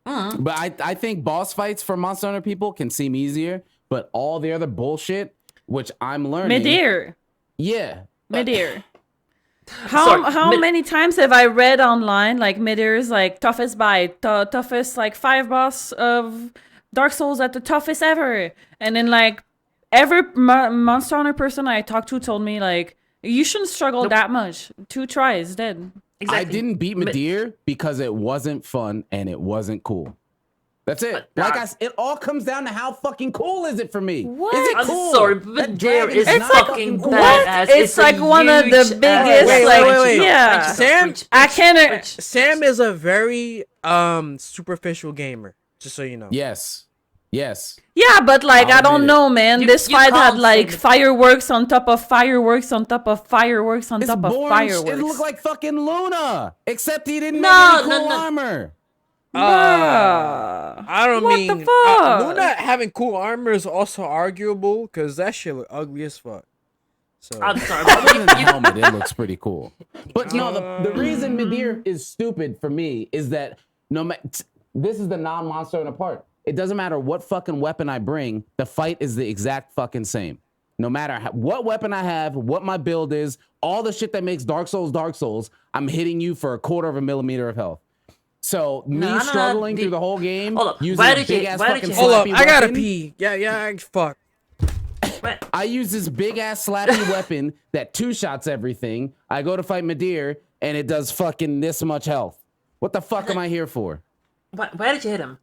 But I think boss fights for Monster Hunter people can seem easier, but all the other bullshit, which I'm learning. Midair. Yeah. Midair. Sorry, How many times have I read online like Midair is like toughest toughest like 5 boss of Dark Souls at the toughest ever, and then like every Monster Hunter person I talked to told me like you shouldn't struggle that much. 2 tries dead. Exactly. I didn't beat Midair because it wasn't fun and it wasn't cool. That's it. But, Like it all comes down to how fucking cool is it for me? What? Is it I'm cool? sorry, but That there dragon is not fucking cool. badass. It's a like one of the huge biggest, ass- like, wait. Yeah. Sam- I can't. Preach. Sam is a very superficial gamer, just so you know. Yes. Yes. Yeah, but like I I'll don't admit know, man. You- This you fight had can't like say that- fireworks on top of fireworks on top of fireworks on It's top of boring. fireworks. It looked like fucking Luna, except he didn't No, make any no, cool no. armor. Bruh. I don't What mean the fuck? Luna having cool armor is also arguable because that shit look ugly as fuck. So I'm sorry, Other but than the helmet, it looks pretty cool. But no, the reason Midair is stupid for me is that this is the non-Monster Hunter part. It doesn't matter what fucking weapon I bring, the fight is the exact fucking same. No matter what weapon I have, what my build is, all the shit that makes Dark Souls, I'm hitting you for 1/4 millimeter of health. So No, struggling through the whole game Hold up. using Why a did you- big ass why did fucking you- hold up, slappy I gotta weapon, pee. Yeah, fuck. But I use this big ass slappy weapon that 2-shots everything. I go to fight Midair and it does fucking this much health. What the fuck am I here for? where did you hit him?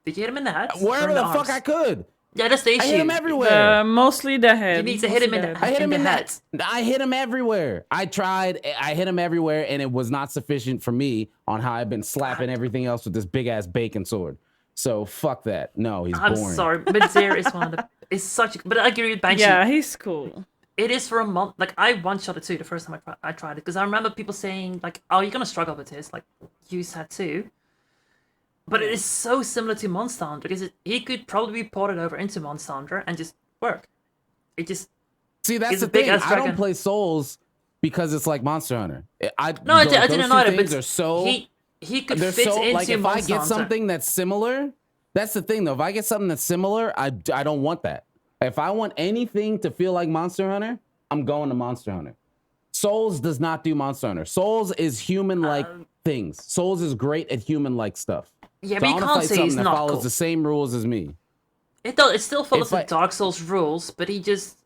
Did you hit him in the head? or Wherever in the the fuck arms? I could. Yeah, that's the issue. I hit him everywhere. Mostly the head. You need to hit him in Mostly the head. I hit him in head. I hit him everywhere. I tried. I hit him everywhere, and it was not sufficient for me on how I've been slapping everything else with this big ass bacon sword. So fuck that. No, he's I'm boring. sorry, but Zero is one of the. It's such. But I agree with Banshee. Yeah, he's cool. It is for a month. Like I one-shot it too the first time I tried it because I remember people saying like, "Oh, you're gonna struggle with this." Like you said too. But it is so similar to Monster Hunter because he could probably be ported over into Monster Hunter and just work. It just See, that's He's a the thing. big-ass I don't dragon. play Souls because it's like Monster Hunter. I I didn't know that. Things But are so. he could They're fit so into like if Monster I get Hunter. something that's similar, that's the thing though. If I get something that's similar, I don't want that. If I want anything to feel like Monster Hunter, I'm going to Monster Hunter. Souls does not do Monster Hunter. Souls is human-like things. Souls is great at human-like stuff. Yeah, So but I you wanna can't fight say something he's that not follows cool. the same rules as me. It still follows If the I- Dark Souls rules, but he just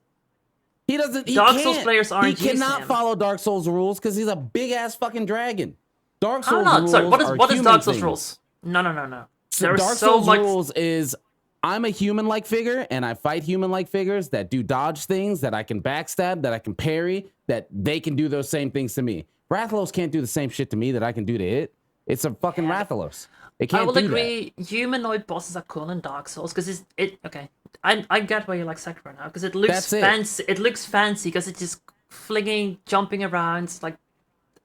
He doesn't. He Dark can't. Souls players aren't He used to cannot him. follow Dark Souls rules because he's a big ass fucking dragon. Dark I'm Souls not rules sorry. What are is human Dark Souls things. rules? No. So There is Dark so Souls much. rules is I'm a human-like figure and I fight human-like figures that do dodge things, that I can backstab, that I can parry, that they can do those same things to me. Rathalos can't do the same shit to me that I can do to it. It's a fucking Rathalos. It I can't will do agree. Humanoid bosses are cool in Dark Souls because it. Okay, I get why you like Sekiro now because it looks That's it. fancy. It looks fancy because it's just flinging, jumping around, it's like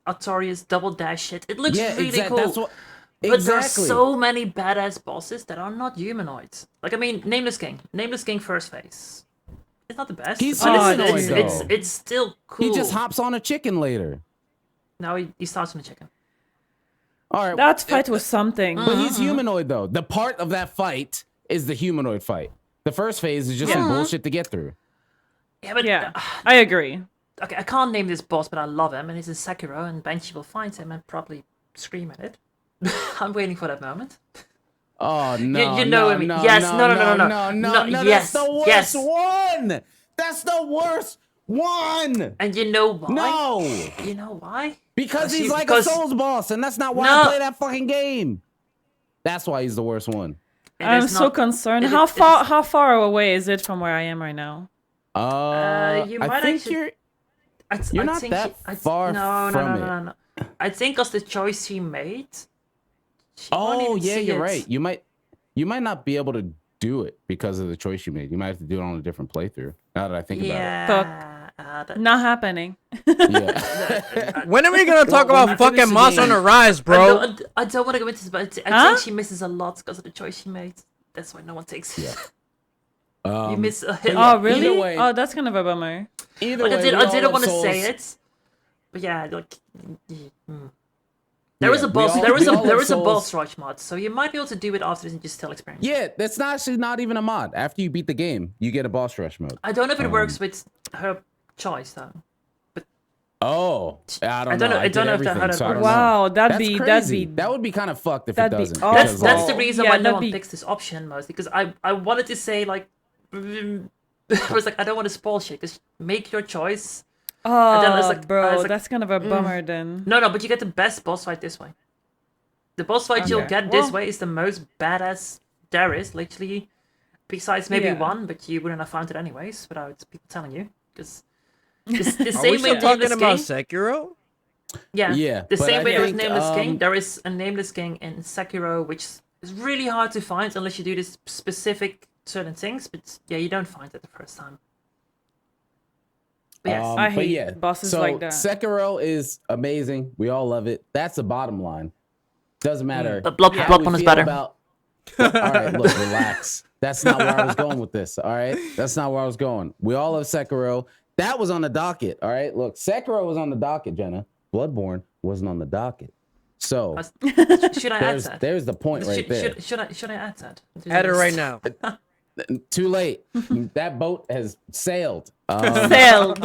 Artorias double dash shit. It looks really cool. That's what. But there are so many badass bosses that are not humanoids. Like, I mean, Nameless King. Nameless King first phase. It's not the best. He's but humanoid, it's still cool. He just hops on a chicken later. No, he starts on a chicken. All right. That fight was something. But he's humanoid, though. The part of that fight is the humanoid fight. The first phase is just some bullshit to get through. Yeah, but... Yeah, I agree. Okay, I can't name this boss, but I love him, and he's in Sekiro, and Banshee will find him and probably scream at it. I'm waiting for that moment. Oh no! You know him. Yes, no. Yes, that's the worst one. That's the worst one. And you know why? No. You know why? Because he's like a Souls boss, and that's not why I play that fucking game. That's why he's the worst one. I'm so concerned. How far away is it from where I am right now? You might I think actually... you're not that far from it. No. I think because the choice he made. Oh yeah, you're right. You might not be able to do it because of the choice you made. You might have to do it on a different playthrough. Now that I think about it. Not happening. Yeah. When are we gonna talk about fucking Monster Hunter Rise, bro? I don't want to go into this, but I think she misses a lot because of the choice she made. That's why no one takes it. Yeah. You miss a Oh really? Way, oh, that's kind of a bummer. Either like, way, I didn't want to say it, but yeah, like. There was a boss rush mod, so you might be able to do it after this and just still experience. Yeah, that's actually not even a mod. After you beat the game, you get a boss rush mode. I don't know if it works with her choice though. But I don't know. I don't know if that works. Wow, that would be kind of fucked if it doesn't. That's the reason why no one picks this option mostly, because I wanted to say like, I was like I don't want to spoil shit. Just make your choice. Oh, bro, that's kind of a bummer then. No, but you get the best boss fight this way. The boss fight you'll get this way is the most badass there is, literally. Besides maybe one, but you wouldn't have found it anyways without people telling you. Because the same way talking about Sekiro? Yeah. The same way there is Nameless King, there is a Nameless King in Sekiro, which is really hard to find unless you do this specific certain things. But yeah, you don't find it the first time. Yes. I hate bosses like that. Sekiro is amazing. We all love it. That's the bottom line. Doesn't matter. The Bloodborne is better. All right, look, relax. That's not where I was going with this. All right, that's not where I was going. We all love Sekiro. That was on the docket. All right, look, Sekiro was on the docket, Jenna. Bloodborne wasn't on the docket. So should I add that? There's the point right there. Should I add that? Add it right now. Too late. That boat has sailed. Sailed.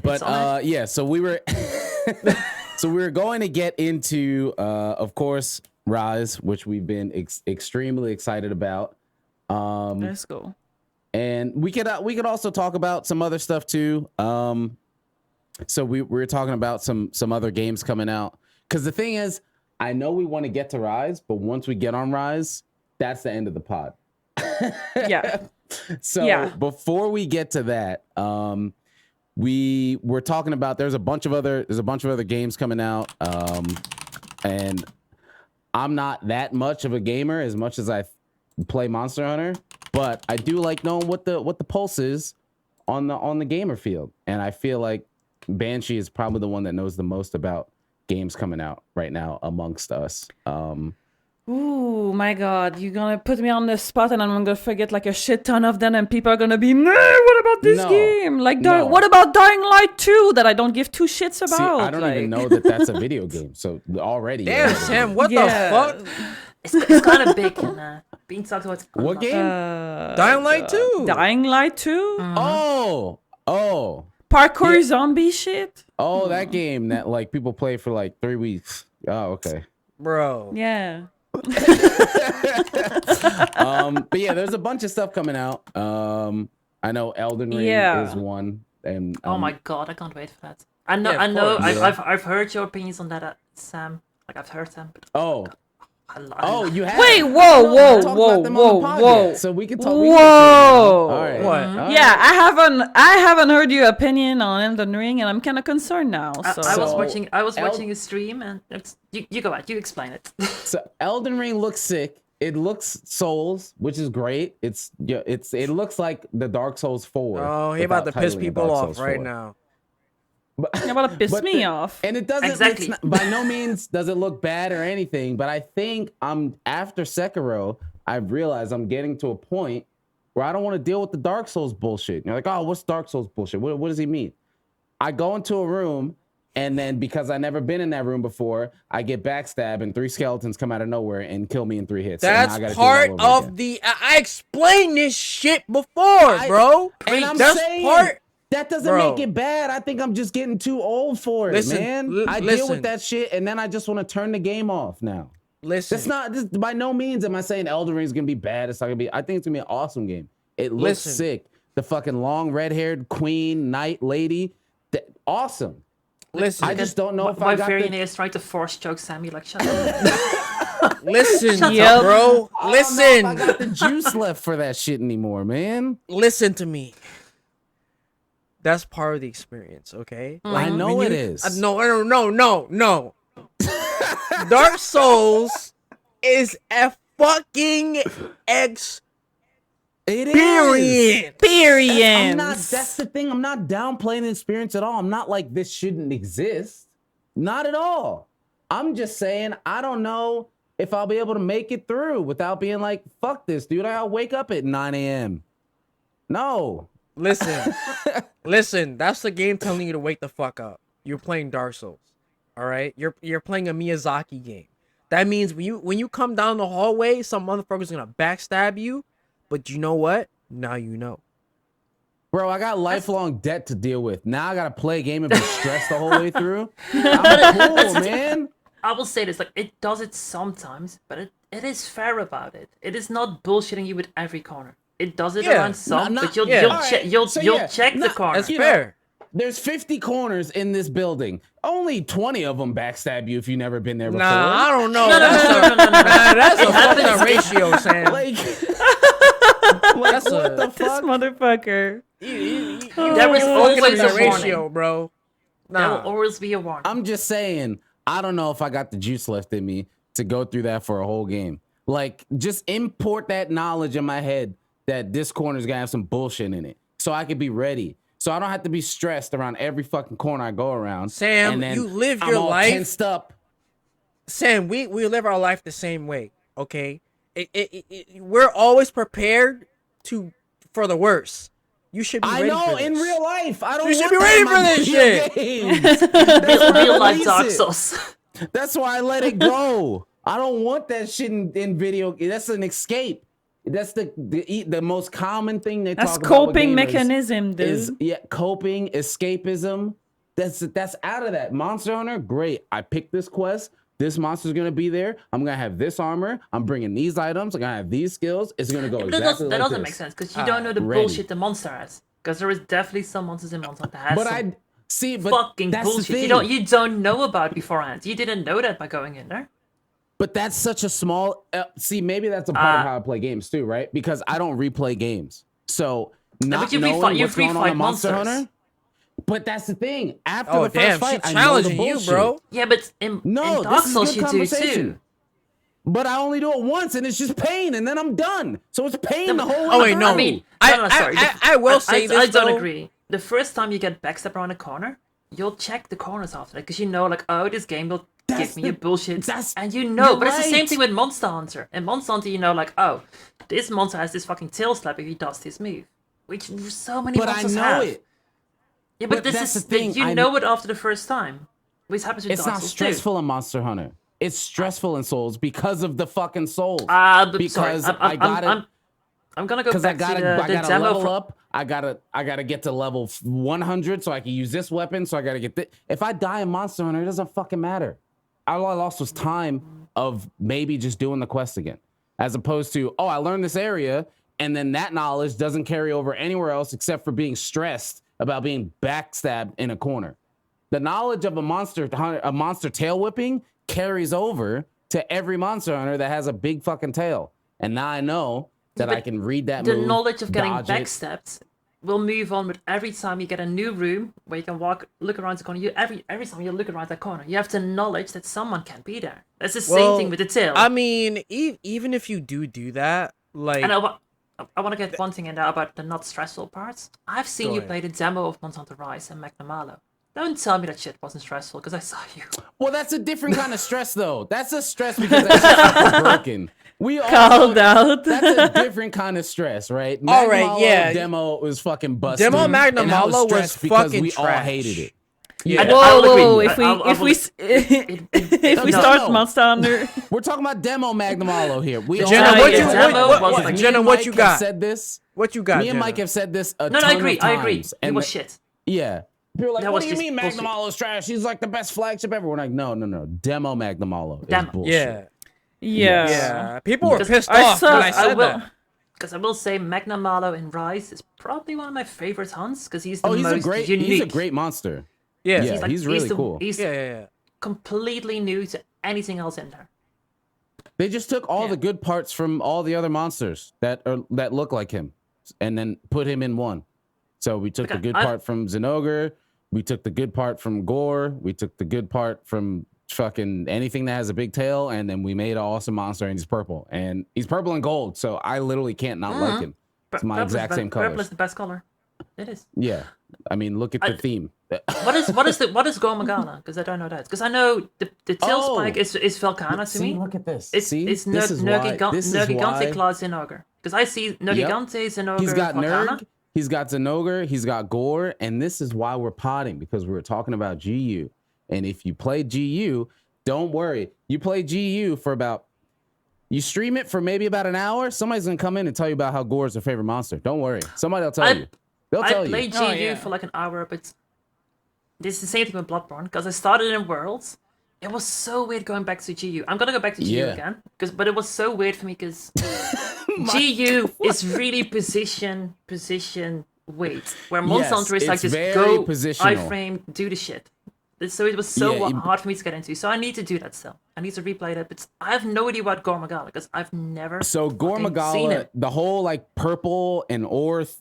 But yeah, so we were going to get into of course Rise, which we've been extremely excited about. Let's go. And we could also talk about some other stuff too. So we were talking about some other games coming out, because the thing is, I know we want to get to Rise, but once we get on Rise, that's the end of the pod. Yeah. So before we get to that, we were talking about there's a bunch of other games coming out, and I'm not that much of a gamer as much as I play Monster Hunter, but I do like knowing what the pulse is on the gamer field, and I feel like Banshee is probably the one that knows the most about games coming out right now amongst us. Ooh, my God. You're going to put me on the spot and I'm going to forget like a shit ton of them and people are going to be, nah, what about this game? Like, what about Dying Light 2 that I don't give two shits about? See, I don't even know that that's a video game. So already. Damn, Sam, what the fuck? It's kind of big and being talked about. What game? Dying Light 2. Dying Light 2? Oh. Parkour zombie shit? Oh, that game that like people play for like 3 weeks. Oh, okay. Bro. Yeah. But yeah, there's a bunch of stuff coming out. I know Elden Ring is one, and oh my God, I can't wait for that. I know. I've heard your opinions on that, Sam. Like I've heard them. But you have. Wait, whoa. So we can talk. Whoa. All right. What? Yeah, I haven't heard your opinion on Elden Ring, and I'm kind of concerned now. So. I was watching a stream, and you go out. You explain it. So Elden Ring looks sick. it looks Souls, which is great. It looks like the Dark Souls 4. Oh, he about to without piss titling it people Dark off Souls right 4. now. But, You're about to piss but me off. And it doesn't Exactly. by no means does it look bad or anything, but I think after Sekiro, I've realized I'm getting to a point where I don't want to deal with the Dark Souls bullshit. You're like, oh, what's Dark Souls bullshit? What does he mean? I go into a room, and then because I've never been in that room before, I get backstabbed and 3 skeletons come out of nowhere and kill me in 3 hits. That's and I gotta part do it all over of again. the. I explained this shit before, bro. And I'm That's saying part. that doesn't Bro. make it bad. I think I'm just getting too old for it, Listen, man. I deal listen. with that shit, and then I just want to turn the game off now. Listen, That's not this, by no means am I saying Elden Ring is gonna be bad. It's not gonna be. I think it's gonna be an awesome game. It looks Listen. sick. The fucking long red-haired queen knight lady, awesome. listen. I just don't know if My I got variant the. is trying to force choke Sammy like shut up. Listen, up. bro. I don't know Listen. if I got the juice left for that shit anymore, man. Listen to me. That's part of the experience, okay? I know when it you- is. No. Dark Souls is a fucking experience. It is. Experience. I'm not. That's the thing. I'm not downplaying the experience at all. I'm not like this shouldn't exist. Not at all. I'm just saying I don't know if I'll be able to make it through without being like, fuck this, dude. I gotta wake up at 9 a.m. No. Listen. That's the game telling you to wake the fuck up. You're playing Dark Souls, all right? You're playing a Miyazaki game. That means when you come down the hallway, some motherfucker's gonna backstab you. But you know what? Now you know. Bro, I got lifelong debt to deal with. Now I gotta play a game and be stressed the whole way through. I'm cool, man. I will say this, like it does it sometimes, but it is fair about it. It is not bullshitting you with every corner. It does it Yeah, around some, not- but you'll yeah. you'll Alright, check you'll so you'll yeah, check the not- corner. That's You know, fair. There's 50 corners in this building. Only 20 of them backstab you if you've never been there before. Nah, I don't know. No, Nah, that's It a fucked happens- up ratio, Sam. Like, That's what a- the This fuck? motherfucker. There was fucking always up a that warning. ratio, bro. There will Nah. always be a warning. I'm just saying, I don't know if I got the juice left in me to go through that for a whole game. Like, just import that knowledge in my head that this corner's gonna have some bullshit in it, so I could be ready. So I don't have to be stressed around every fucking corner I go around. Sam, and then you live I'm your all life- tensed up. Sam, we live our life the same way, okay? We're always prepared for the worst. You should be I ready know for in this. real life, I don't. You should want be ready that in for my this video shit. games. That's why I Real life release Dark it. Souls. That's why I let it go. I don't want that shit in video. That's an escape. That's the most common thing they That's talk about with coping gamers mechanism, dude. is coping, escapism. That's out of that. Monster Hunter, great. I picked this quest. This monster's gonna be there. I'm gonna have this armor. I'm bringing these items. I'm gonna have these skills. It's gonna go But exactly that like doesn't this. make sense because you don't know the ready. bullshit the monster has. Because there is definitely some monsters in Monster Hunter that has But some I see. But fucking that's the bullshit. thing. You don't know about beforehand. You didn't know that by going in there. But that's such a small. See, maybe that's a part of how I play games too, right? Because I don't replay games, so not but you knowing refight- you what's going on refight in Monster monsters. Hunter. But that's the thing. After Oh the first damn, fight, she I know the challenging you, bullshit. bro. Yeah, but in No, Dark this is Souls good you do conversation. too. But I only do it once, and it's just pain, and then I'm done. So it's pain the whole way. Oh, wait, no. through. I mean, I- sorry. I will say this, I don't though. agree. The first time you get backstab around a corner, you'll check the corners after that because you know, like, oh, this game will That's give me a the- bullshit, that's- and you know. you're But it's the same right. thing with Monster Hunter. In Monster Hunter, you know, like, oh, this monster has this fucking tail slap if he does this move, which so many But I monsters know have. it. Yeah, but But this that's is the thing, you know it after the first time. Which happens with It's Dark not Souls stressful in Monster Hunter. It's stressful in Souls because of the fucking souls. too. But because sorry, I gotta. I'm gonna go Because I back to gotta, the I gotta demo level from. up. I gotta get to level 100 so I can use this weapon. So I gotta get this. If I die in Monster Hunter, it doesn't fucking matter. All I lost was time of maybe just doing the quest again, as opposed to I learned this area, and then that knowledge doesn't carry over anywhere else except for being stressed about being backstabbed in a corner. The knowledge of a monster tail whipping carries over to every Monster Hunter that has a big fucking tail, and now I know that But I can read that the move, knowledge of getting dodge it. backstabbed we'll move on with every time you get a new room where you can look around the corner. Every time you look around that corner, you have to acknowledge that someone can be there. That's the same thing with the tail. I mean, even if you do that, like, and I want to get one thing in there about the not stressful parts. I've seen you play the demo of Monsanto Rise and McNamara. Don't tell me that shit wasn't stressful, because I saw you. Well, that's a different kind of stress, though. That's a stress because that shit was broken. We all Called out. That's a different kind of stress, right? All right, Magnamalo yeah. Demo was fucking busted. Demo and I Magnamalo was stressed because fucking we all trash. hated it. Yeah. Yeah. Whoa! agree. If we start no. Monster Hunter, We're talking about Demo Magnamalo here. We all Jenna, hated what it. you Demo what, was what, like- Jenna, Me and what Mike you have got? said this. What you got? Me and Jenna? Mike have said this a No, ton I agree. of times. I agree. It And was shit. yeah. People are like, That what was do you just mean bullshit. Magnamalo's trash? He's like the best flagship ever. We're like, no. Demo Magnamalo is Demo. bullshit. yeah. Yeah, people were Because pissed I off saw- when I I said will- that. Because I will say McNamara in Rise is probably one of my favorite hunts, because he's the Oh, most unique. he's a great monster. Yeah, Yeah. He's really cool. He's yeah. completely new to anything else in there. They just took all the good parts from all the other monsters that look like him, and then put him in one. So we took the good part from Zinogre, we took the good part from Gore, we took the good part from fucking anything that has a big tail, and then we made an awesome monster, and he's purple and gold. So I literally can't not like him. It's my exact same Purple colors. is the best color. It is. Yeah, I mean, look at the theme. What is Gormagala? Because I don't know that. Because I know the tail spike is Velcana to See, me. look at this. It's See, it's this is why. This is Nergigante why. Claws Zinogre. Because I see Nergigante, Zinogre, He's got Velcana. Nerg, he's got Zinogre, he's got Gore, and this is why we're potting, because we were talking about GU. And if you play GU, don't worry. You play GU for you stream it for maybe about an hour, somebody's gonna come in and tell you about how Gore is their favorite monster. Don't worry. Somebody'll tell you. They'll tell I you. played GU Oh, yeah. for like an hour, but this is the same thing with Bloodborne, because I started in Worlds. It was so weird going back to GU. I'm gonna go back to GU again, but it was so weird for me because GU is really position weight, where Monster Hunter is like it's just very go positional. iframe, do the shit. So it was so Yeah, hard for me to get into. So I need to do that still. I need to replay that, but I have no idea about Gormagala because I've never So seen Gormagala, it. the whole like purple and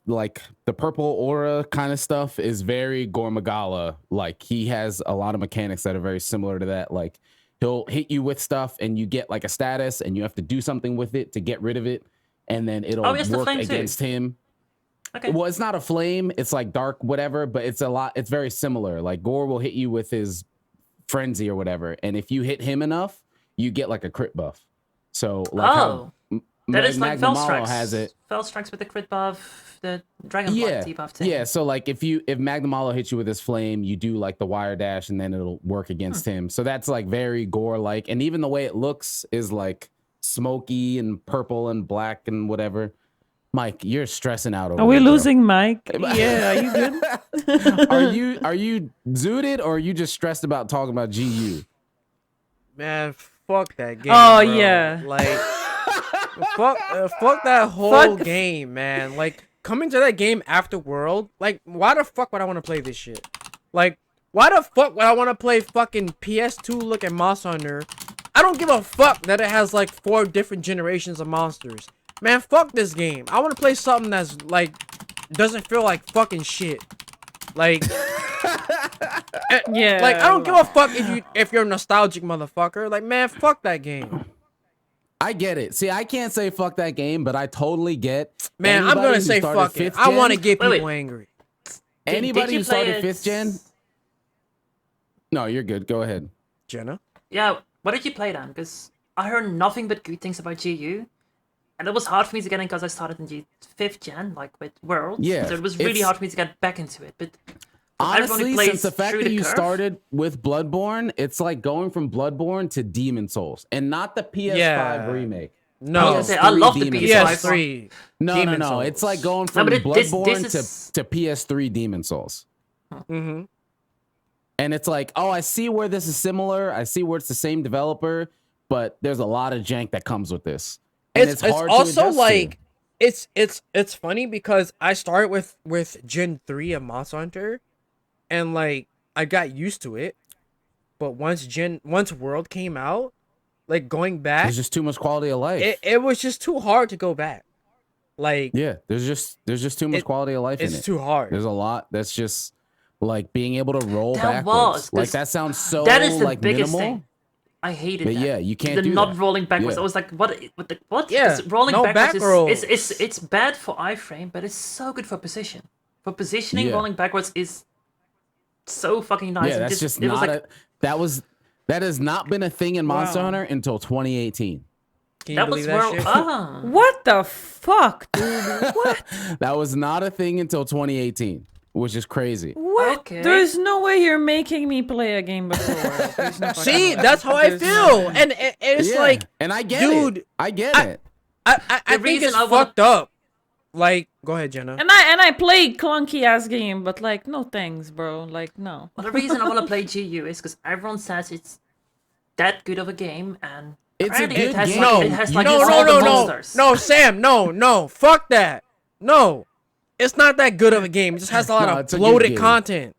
like the purple aura kind of stuff is very Gormagala. Like he has a lot of mechanics that are very similar to that. Like he'll hit you with stuff and you get like a status and you have to do something with it to get rid of it, and then it'll he has the work flame too. against him. Okay. Well, it's not a flame, it's like dark whatever, but it's very similar. Like Gore will hit you with his frenzy or whatever, and if you hit him enough, you get like a crit buff. So like how that is like Fell Magnamalo Strikes. has it. Fell Strikes with the crit buff, the Dragonball Z buff thing. Yeah, so like if Magnamalo hits you with his flame, you do like the wire dash and then it'll work against him. So that's like very Gore like, and even the way it looks is like smoky and purple and black and whatever. Mike, you're stressing out over Are we there, bro. losing Mike? Yeah, are you good? Are you zooted or are you just stressed about talking about GU? Man, fuck that game. Oh, bro. yeah. Like, fuck that whole game, man. Like, coming to that game after World, like, why the fuck would I want to play this shit? Like, why the fuck would I want to play fucking PS2 looking Monster Hunter? I don't give a fuck that it has like 4 different generations of monsters. Man, fuck this game. I want to play something that's like doesn't feel like fucking shit. Like, Yeah. like I don't give a fuck if you're a nostalgic motherfucker. Like, man, fuck that game. I get it. See, I can't say fuck that game, but I totally get. Man, I'm anybody gonna who say started fuck it. 5th I want to gen- get Wait, people wait. angry. Anybody you who play started it? 5th gen. No, you're good. Go ahead. Jenna? Yeah, what did you play then? Because I heard nothing but good things about GU. And it was hard for me to get in because I started in the 5th gen, like with Worlds. Yeah, So it was really it's- hard for me to get back into it. But everyone who Honestly, plays since the fact through that the you curve- started with Bloodborne, it's like going from Bloodborne to Demon Souls, and not the PS5 Yeah. remake. No. say, I love the Demon PS5 Souls. PS3. No, Demon no. Souls. It's like going from but this Bloodborne is- to PS3 Demon Souls. Mm-hmm. And it's like, oh, I see where this is similar. I see where it's the same developer, but there's a lot of jank that comes with this. And It's hard to also adjust to. like it's funny because I started with Gen 3 of Monster Hunter, and like I got used to it, but once World came out, like going back, There's just too much quality of life. it was just too hard to go back. Like, Yeah, there's just too much quality of life in it. it's too hard. There's a lot that's just like being able to roll That backwards. was, Like 'cause that sounds so that is the like biggest minimal. thing. I hated But that. yeah, you can't the do not that. rolling backwards. Yeah. I was like, what? What? Yeah, 'Cause rolling no backwards back rolls. it's bad for iframe, but it's so good for position. For positioning, Yeah. rolling backwards is so fucking nice. Yeah, and that's just it was not like, that has not been a thing in Monster Wow. Hunter until 2018. Can you that believe was that where. shit? What the fuck, dude? What? That was not a thing until 2018, which is crazy. What? Okay. There's no way you're making me play a game before. There's no fucking See, way. that's how I There's no feel, way. and it's Yeah, like, and I get dude, it. I get it. I think reason it's I wanna- fucked up. Like, go ahead, Jenna. And I played clunky ass game, but like no thanks, bro. Like no. Well, the reason I want to play GU is because everyone says it's that good of a game, and It's a apparently good it has game. like, it has like no, all the no, monsters. no, Sam, no, fuck that. No, it's not that good of a game. It just has a lot No, of it's a good bloated game. content.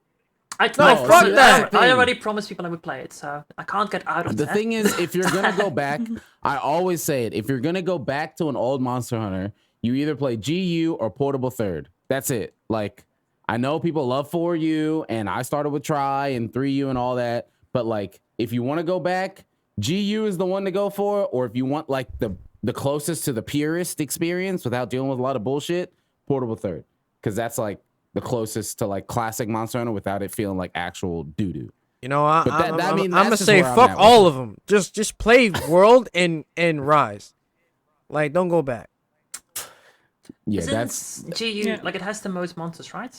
I fuck promised- that. I already promised people I would play it, so I can't get out of The that. thing is, if you're gonna go back, I always say it. If you're gonna go back to an old Monster Hunter, you either play GU or Portable Third. That's it. Like, I know people love 4U, and I started with Try and 3U and all that. But like, if you want to go back, GU is the one to go for. Or if you want like the closest to the purest experience without dealing with a lot of bullshit, Portable Third, because that's like the closest to like classic Monster Hunter without it feeling like actual doo doo. You know, I I'm mean, gonna that's just say where I'm fuck at with all it. of them. Just play World and Rise. Like, don't go back. Yeah, Isn't that's GU Yeah. like it has the most monsters, right?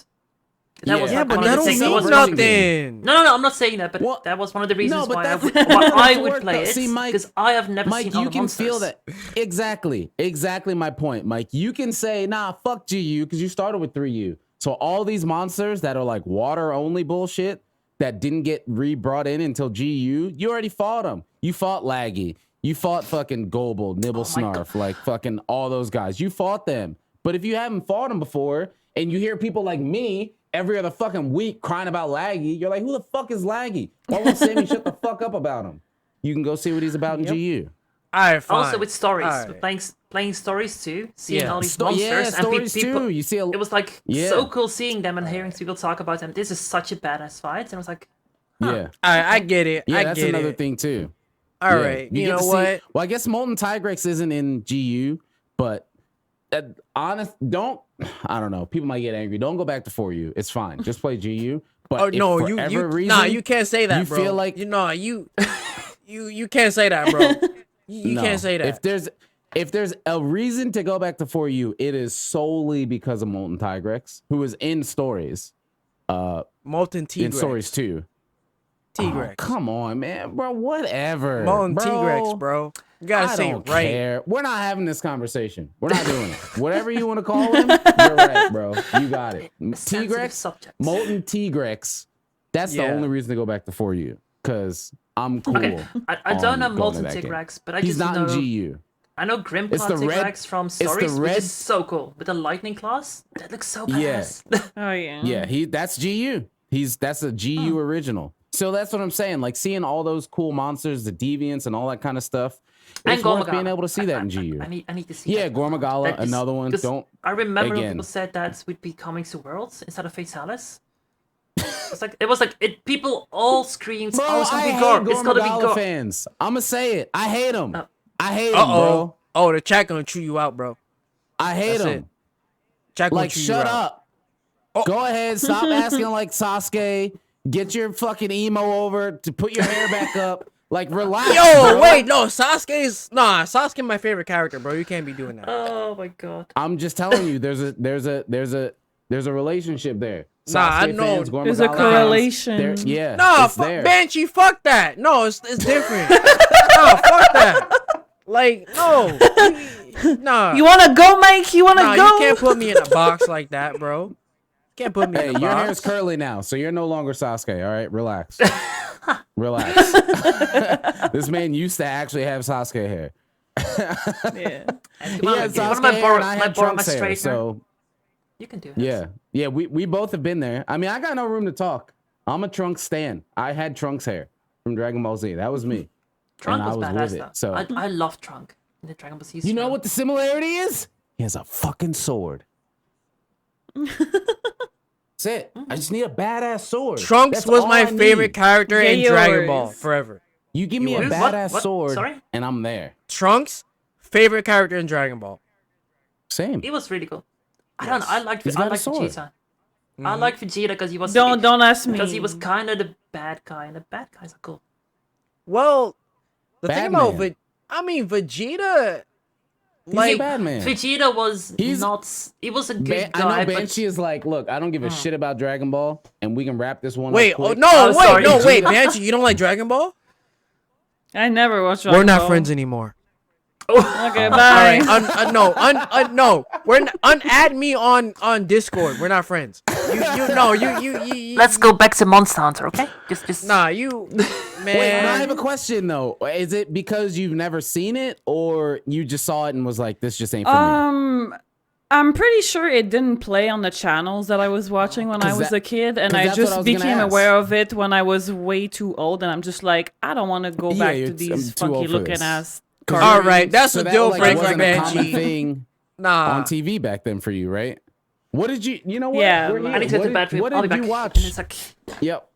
Yeah. was Yeah, like but one of that the don't things- mean was one of the- nothing. No, I'm not saying that, but Well, that was one of the reasons but why that's- why I that's would work, play though. it. See, Mike- Because I have never Mike, seen all you the can monsters. feel that. Exactly my point, Mike. You can say, nah, fuck GU, because you started with 3U. So all these monsters that are like water only bullshit that didn't get re-brought in until GU, you already fought them. You fought Laggy. You fought fucking Gobble, Nibble Oh my Snarf, like fucking all those guys. You fought them. But if you haven't fought them before, and you hear people like me every other fucking week crying about Laggy, you're like, who the fuck is Laggy? Why won't Sammy shut the fuck up about him? You can go see what he's about in GU. All right, fine. Also with stories, All right. playing stories too, seeing Yeah. all these Yeah, monsters and stories people. too. You see, It was like Yeah. so cool seeing them and hearing people talk about them. This is such a badass fight, and I was like, yeah, All right, I get it. yeah. I That's get another it. thing too. All Yeah. right, you get know to see- what? Well, I guess Molten Tigrex isn't in GU, but I don't know. People might get angry. Don't go back to 4U. It's fine. Just play GU. But Oh if no, for you whatever reason, nah, you can't say that, you bro. feel like- you know you can't say that, bro. You No. can't say that. If there's a reason to go back to 4U, it is solely because of Molten Tigrex, who is in stories. Molten In Tigrex. stories too. Tigrex. Oh, come on, man, bro. Whatever. Molten bro. Tigrex, bro. You gotta I say don't it right. care. We're not having this conversation. We're not doing it. Whatever you want to call him, you're right, bro. You got it. sensitive Tigrex, subject. Molten Tigrex. That's the Yeah. only reason to go back to 4U, because I'm cool. okay, I don't know on going Molten to that game. Tigrex, but I He's just not know in GU. I know Grimclaw It's the red- Tigrex from it's the stories, which red- is so cool with the lightning claws. That looks so Yeah. badass. Oh yeah. Yeah, that's GU. That's a GU original. So that's what I'm saying. Like seeing all those cool monsters, the deviants, and all that kind of stuff. It's And worth being Gormagala. able to see that in GU. I need to see. Yeah, that. Gormagala, That is- another one. 'cause Don't. I remember when again. people said that would be coming to Worlds instead of Fatalis. It was like people all screamed, Bro, "Oh, it's I gonna be hate Gore! It's gonna be Gormagala Gore!" fans. I'ma say it. I hate them. I hate Uh them, oh. bro. Oh, the chat gonna chew you out, bro. I hate That's them. it. Chat gonna Like, chew shut you out. up. Go ahead. Stop asking like Sasuke. Get your fucking emo over to put your hair back up. Like, relax. Yo, bro. wait, no, Sasuke's my favorite character, bro. You can't be doing that. Oh my god! I'm just telling you, there's a relationship there. Nah, I Sasuke know. fans, There's a Gormagala fans, correlation. they're- yeah, No, it's there. Banshee, fuck that. No, it's different. No, fuck that. Like, no. Nah. You wanna go, Mike? You wanna Nah, go? you can't put me in a box like that, bro. You can't put me Hey, in a your box. hair's curly now, so you're no longer Sasuke. All right, relax. Relax. This man used to actually have Sasuke hair. Yeah. He had One of Sasuke my hair, bor- and I my had bor- Trunks my hair. straight So You can do it. yeah, we both have been there. I mean, I got no room to talk. I'm a Trunks stan. I had Trunks hair from Dragon Ball Z. That was me. Trunk and I was was badass with it, though. so- I love Trunk in the Dragon Ball Z. You know what the similarity is? He has a fucking sword. That's it. I just need a badass sword. Trunks That's was all my I favorite need. character in Get Dragon yours. Ball forever. You give me a What? badass What? sword, Sorry? and I'm there. Trunks, favorite character in Dragon Ball. Same. He was really cool. I don't know. I liked He's got a sword. Vegeta. I like Vegeta because he was Don't ask me. because he was kind of the bad guy, and the bad guys are cool. Well, the thing about Batman. Vegeta, He's a like, bad man. Vegeta was He's- not. He was a good I guy, know but Banshee is like, look, I don't give a shit about Dragon Ball, and we can wrap this one wait, up oh quick. no, Oh, wait, sorry. no, wait, Banshee, you don't like Dragon Ball? I never watched We're Dragon not Ball. friends anymore. Okay, All bye. right, no, unadd me on Discord. We're not friends. You let's go back to Monster Hunter, okay? Just Nah, you, man. Wait, I have a question though. Is it because you've never seen it, or you just saw it and was like, "This just ain't for me"? I'm pretty sure it didn't play on the channels that I was watching when I 'Cause was that- a kid, and 'cause I that's what I just was gonna became ask. aware of it when I was way too old, and I'm just like, I don't want to go Yeah, back you're to I'm these too old funky for looking this. ass. 'Cause All you're- right, that's so a that, deal like, breaker, wasn't a common Banshee. thing Nah. on TV back then for you, right? What did you? You know what? Yeah, We're man. here. I need to hit What the did- battery. What I'll be did back. you And watch? it's like, Yep.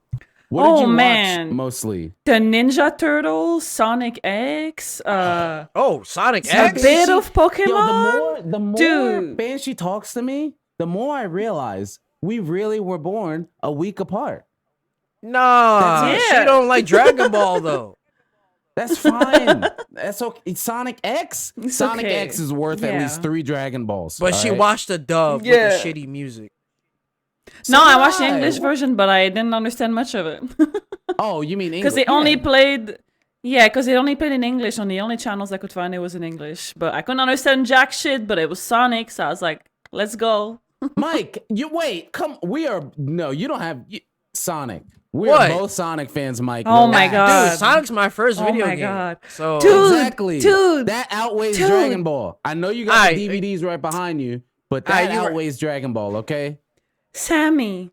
What did Oh, you watch man. mostly? The Ninja Turtles, Sonic X, Oh, Sonic a X. bit of Yo, Pokemon. the more Dude. Banshee talks to me, the more I realize we really were born a week apart. Nah, That's it. she don't like Dragon Ball though. That's fine. That's okay. Sonic X? It's Sonic okay. X is worth at Yeah. least 3 Dragon Balls. But all she right? watched the dub Yeah. with the shitty music. So No, I did watched the English version, but I didn't understand much of it. Oh, you mean English? Because they only Yeah. played, because they only played in English on the only channels I could find. It was in English, but I couldn't understand jack shit. But it was Sonic, so I was like, "Let's go." Mike, you wait. Come, we are no. You don't have Sonic. We What? are both Sonic fans, Mike. Oh my Relax. God. Dude, Sonic's my first Oh video my game. God. So Dude. Exactly. Dude. That outweighs Dude. Dragon Ball. I know you got Aight. the DVDs right behind you, but Aight, that you right. outweighs Dragon Ball. Okay. Sammy,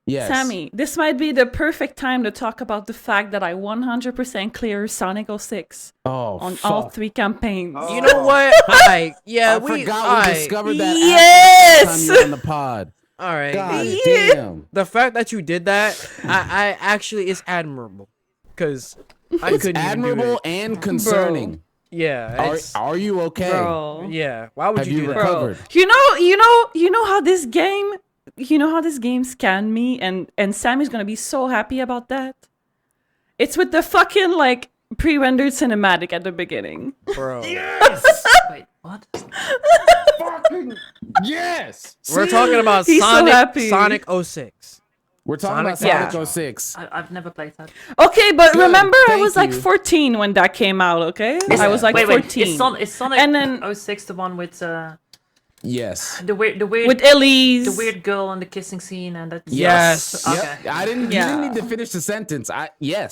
Yes. Sammy, this might be the perfect time to talk about the fact that I 100% clear Sonic 06 Oh, on fuck. all 3 campaigns. you know what? I we forgot we discovered that Yes! after the time you were on the pod. All right. God Yeah. damn. The fact that you did that, I actually is admirable, because I It's couldn't even do admirable it. and concerning. Yeah. it's- Are you okay? Bro. Yeah. Why would Have you you do that? recovered? Bro, you know how this game, scanned me, and Sammy's gonna be so happy about that. It's with the fucking like pre-rendered cinematic at the beginning. Bro. wait, what? Fucking yes. We're See? talking about He's so happy. Sonic 06. We're talking about Sonic- Sonic Yeah. 06. I've never played that. Okay, but Good, remember I thank was like you. 14 when that came out. Okay, I was like wait, 14. Is Sonic And then- 06 the one with Yes. the weird with Elise. the weird girl and the kissing scene and that? Yes. Okay. Yep. I didn't. Yeah. You didn't need to finish the sentence. Yeah.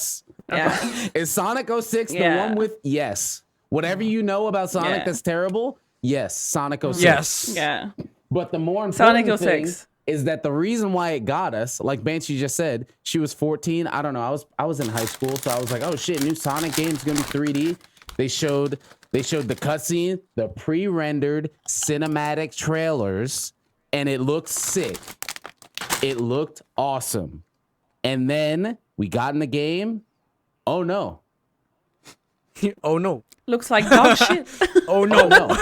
Is Sonic 06 the Yeah. one with yes? Whatever you know about Sonic Yeah. that's terrible. Yes, Sonic 06. Yes. Yeah. But the more important Sonic thing 06. is that the reason why it got us, like Banshee just said, she was 14. I don't know. I was in high school, so I was like, oh shit, new Sonic game's gonna be 3D. They showed the cutscene, the pre-rendered cinematic trailers, and it looked sick. It looked awesome. And then we got in the game. Oh no. Oh no. Looks like dog shit. Oh Oh no. no.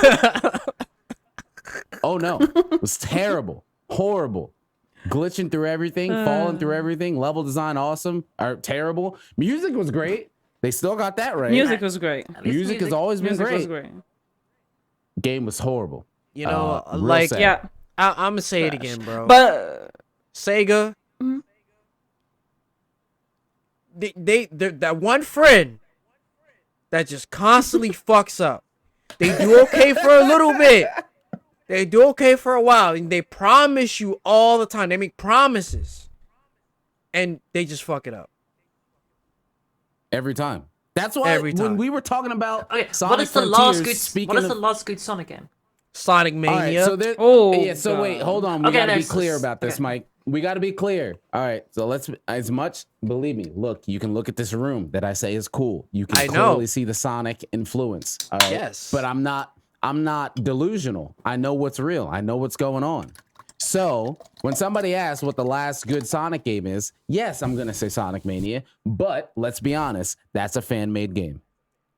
Oh no. It was terrible. Horrible. Glitching through everything, falling through everything, level design awesome, or terrible. Music was great. They still got that right. Music was great. At least Music has always been Music was great. great. Game was horrible. You know, Real like sad. Yeah, I'm gonna say it again, bro. but Sega, Mhm. they're that one friend that just constantly fucks up. They do okay for a little bit. They do okay for a while, and they promise you all the time. They make promises, and they just fuck it up. Every time. That's why Every when time. we were talking about Okay, Sonic what is the Frontiers, last good? speaking What is of, the last good Sonic game? Sonic all right, Mania. so there, Oh, yeah, so wait, God. hold on. We Okay, gotta be next. clear about this, Okay. Mike. We gotta be clear. All right, so let's as much believe me. Look, you can look at this room that I say is cool. You can I know. clearly see the Sonic influence. All right, Yes. but I'm not I'm not delusional. I know what's real. I know what's going on. So when somebody asks what the last good Sonic game is, yes, I'm gonna say Sonic Mania. But let's be honest, that's a fan-made game.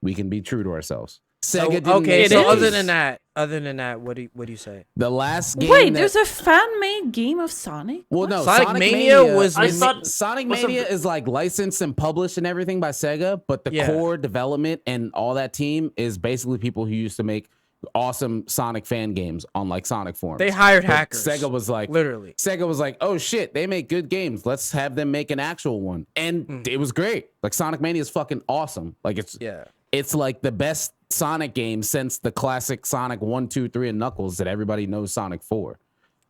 We can be true to ourselves. Sega didn't okay, make so those. other than that, what do you say? The last game. Wait, there's a fan-made game of Sonic? Well, no, Sonic Mania was- I thought Sonic was Mania is like licensed and published and everything by Sega, but the core development and all that team is basically people who used to make awesome Sonic fan games on like Sonic forums. They hired But hackers. Sega was like, literally. Sega was like, oh shit, they make good games. Let's have them make an actual one, and it was great. Like Sonic Mania is fucking awesome. Like it's like the best Sonic game since the classic Sonic 1, 2, 3, and Knuckles that everybody knows Sonic for.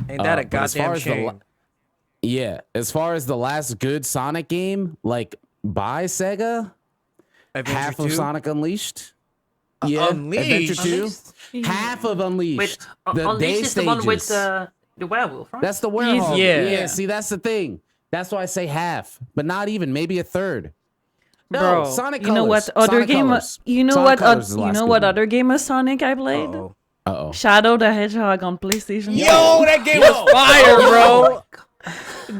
Ain't that a But as far goddamn as shame? as far as the last good Sonic game, like by Sega, Adventure half of 2? Sonic Unleashed. Yeah, Unleashed? Adventure 2. Half of Unleashed. Wait, the Unleashed day is the one with stages. the werewolf, right? That's the werewolf. Yeah. See, that's the thing. That's why I say half, but not even, maybe a third. No, Bro, Sonic you know Colors. what other Sonic game? Colors. You know Sonic what? Colors is the You last know good what one. other game of Sonic I played? Uh-oh. Uh-oh. Shadow the Hedgehog on PlayStation. Yo, that game was fire, bro.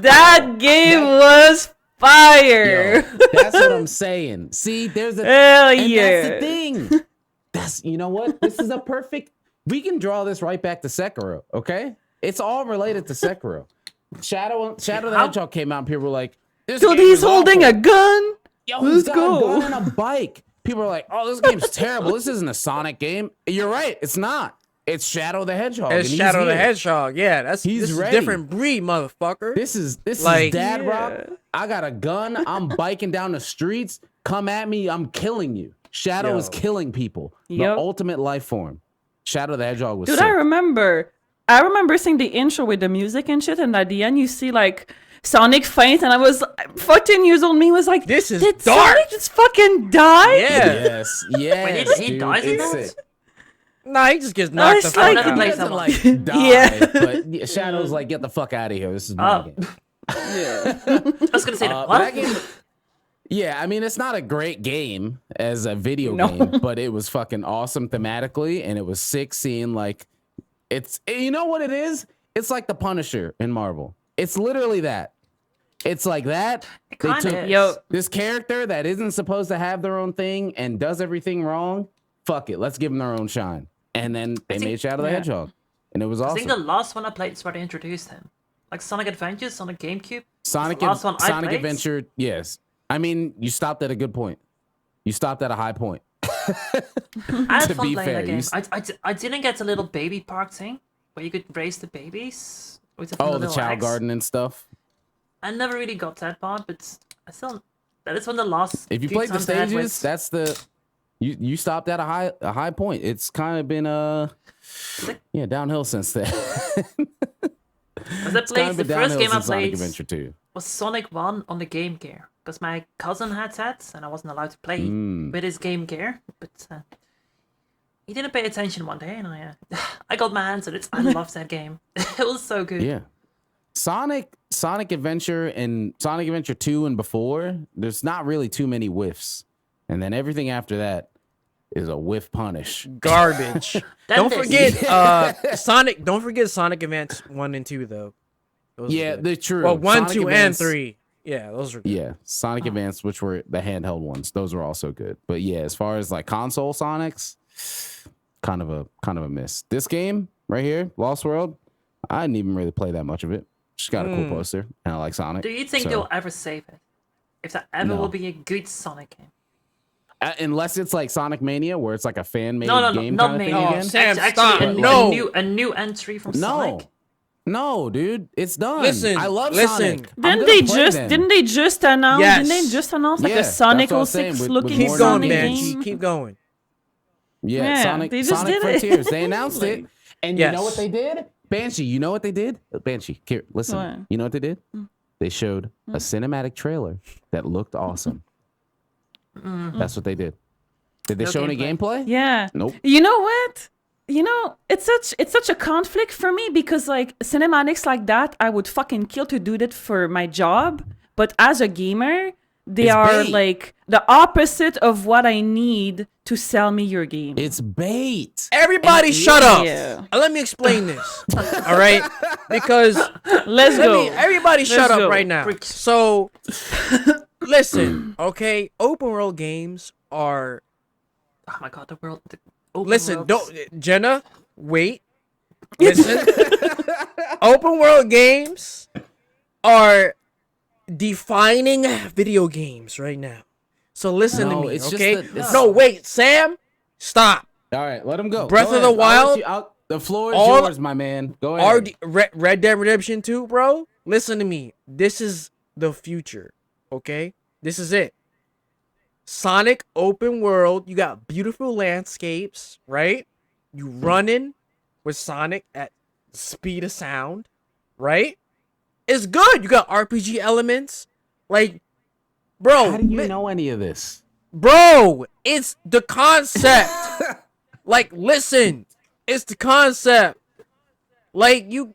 That game was fire. Yo, that's what I'm saying. See, there's a Hell and yeah. that's the thing. That's you know what? This is a perfect. We can draw this right back to Sekiro. Okay, it's all related to Sekiro. Shadow the Hedgehog came out, and people were like, "This Dude, game he's is holding awful. a gun. Yo, Let's he's got go." a gun and a bike." People are like, "Oh, this game's terrible. This isn't a Sonic game." You're right. It's not. It's Shadow the Hedgehog. It's and he's Shadow the here. Hedgehog. Yeah, this is ready. different breed, motherfucker. This is Like- Dad Yeah. Rock. I got a gun. I'm biking down the streets. Come at me. I'm killing you. Shadow is killing people. The Yep. ultimate life form. Shadow the Hedgehog was Dude, sick. I remember seeing the intro with the music and shit, and at the end you see like Sonic faint, and I was 14 years old. Me was like, This is did dark. Sonic just fucking die? Yeah. Yes, yes. Wait, he dude, dies in it's that? sick. Nah, he just gets knocked the it's fuck like- Never out. played He that doesn't one. like die, Yeah. but Shadow's like, get the fuck out of here. This is my game. I was gonna say that. But What? that game, yeah, I mean, it's not a great game as a video No. game, but it was fucking awesome thematically, and it was sick seeing like it's. You know what it is? It's like the Punisher in Marvel. It's literally that. It's like that. It They kinda took is. Yo, this character that isn't supposed to have their own thing and does everything wrong. Fuck it, let's give them their own shine. And then they think- made Shadow the yeah. Hedgehog, and it was I think the awesome. last one I played is where they introduced him. Like Sonic Adventures on the GameCube. Sonic, the last one I Sonic played. Adventure, yes. I mean, you stopped at a good point. You stopped at a high point. I had To fun be playing fair, that you game. I didn't get the little baby park thing where you could raise the babies with the Oh, the little child eggs. garden and stuff. I never really got that part, but I still. That is one of the last. If you few played the times I had stages, with- that's the you stopped at a high point. It's kind of been downhill since then. Because I It's played kind the of been first downhill game I since Sonic played Adventure 2. was Sonic 1 on the Game Gear. Because my cousin had that, and I wasn't allowed to play Mm. with his Game Gear. But he didn't pay attention one day, and I got my hands on it. I loved that game. It was so good. Yeah. Sonic Adventure and Sonic Adventure 2 and before, there's not really too many whiffs. And then everything after that is a whiff punish. Garbage. That Don't is- forget Sonic. Don't forget Sonic Advance 1 and 2 though. Those Yeah, were good. they're true. Well, 1, Sonic 2, and Advance- 3. Yeah, those are good. Yeah, Sonic Advance, which were the handheld ones, those were also good. But yeah, as far as like console Sonics, kind of a miss. This game right here, Lost World, I didn't even really play that much of it. Just got a cool poster, and I like Sonic. Do you think so- they'll ever save it? If that ever No. will be a good Sonic game? Unless it's like Sonic Mania, where it's like a fan-made No, game not kind of thing Mania. again. Sam, Actually, stop. No. a new entry from No, Sonic. no, dude, it's done. Listen, I love listen. Sonic. I'm Didn't gonna they play just them. didn't they just announce Yes. didn't they just announce like Yeah, a Sonic that's what I was saying, 06 with looking Keep more going, Sonic Sonic Banshee. game? Keep going. Yeah, Yeah, Sonic, they just Sonic did it. Frontiers. They announced it. And you know Yes. what they did? Banshee, you know what they did? Banshee, here, listen. What? You know what they did? They showed a cinematic trailer that looked awesome. That's what they did. Did they No show any gameplay? Yeah. Nope. You know what? You know, it's such a conflict for me because like cinematics like that, I would fucking kill to do that for my job. But as a gamer, They It's are bait. like the opposite of what I need to sell me your game. It's bait. Everybody shut up. Yeah. Let me explain this. All right? Because Let's go. everybody shut Let's up go. right now. So listen, okay? Open world games are Oh my god, the open listen, worlds. don't Jenna, wait. Listen. Open world games are defining video games right now. So listen to No, me, it's just okay? that it's- No, wait, Sam, stop. All right, let him go. Breath Go of the ahead. I'll let Wild, you- the floor is all- yours, my man. Go ahead. Red Dead Redemption 2, bro. Listen to me. This is the future, okay? This is it. Sonic open world. You got beautiful landscapes, right? You running with Sonic at speed of sound, right? It's good. You got RPG elements. Like, bro. How do you know any of this? Bro, it's the concept. Like, listen. It's the concept. Like, you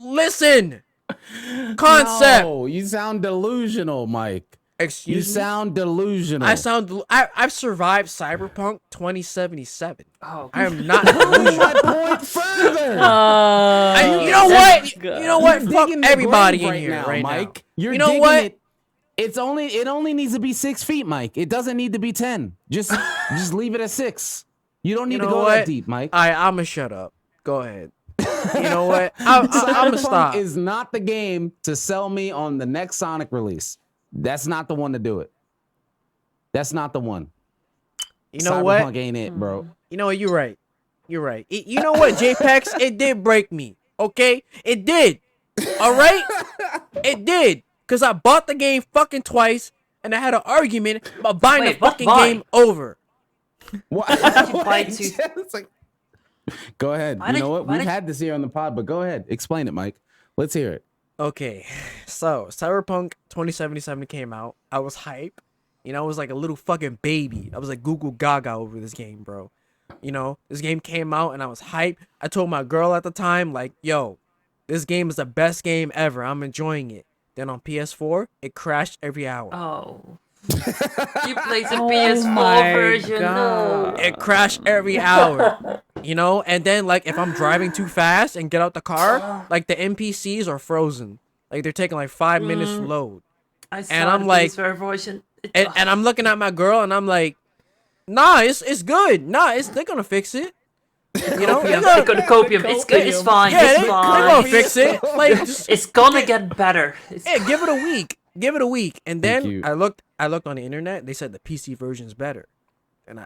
listen. Concept. No, you sound delusional, Mike. Excuse You me. sound delusional. I've survived Cyberpunk 2077. Oh, I am not delusional. my point further. You know what? God. You know what? You're Fuck digging the everybody grave in here now, right Mike. now. You're You know digging what? it. It only needs to be 6 feet, Mike. It doesn't need to be 10. Just leave it at 6. You don't need You to know go what? that deep, Mike. I'ma shut up. Go ahead. You know what? I'm gonna Cyberpunk stop. is not the game to sell me on the next Sonic release. That's not the one to do it. That's not the one. You know Cyberpunk what? ain't it, bro. You know what? You're right. You're right. You know what, JPEX? It did break me. Okay? It did. All right? It did. Because I bought the game fucking twice, and I had an argument about buying Wait, the but fucking why? game over. What? did you buy two- It's like- Go ahead. Why You did- know what? why We've did- had this here on the pod, but go ahead. Explain it, Mike. Let's hear it. Okay, so Cyberpunk 2077 came out. I was hype. You know, I was like a little fucking baby. I was like Google Gaga over this game, bro. You know, this game came out and I was hype. I told my girl at the time, like, yo, this game is the best game ever. I'm enjoying it. Then on PS4, it crashed every hour. Oh. You played the Oh PS4 my version. No. God. It crashed every hour. You know, and then like if I'm driving too fast and get out the car, like the NPCs are frozen. Like they're taking like 5 minutes to load. I saw and I'm the like- PS4 version. And I'm looking at my girl and I'm like, nah, it's good. Nah, they're gonna fix it. You know, Copium. They're gonna copium. It's good. It's fine. yeah, it's they're fine. gonna fix it. Like, just, It's gonna get better. It's, yeah, give it a week. Give it a week. And Thank then you. I looked on the internet. They said the PC version's better. And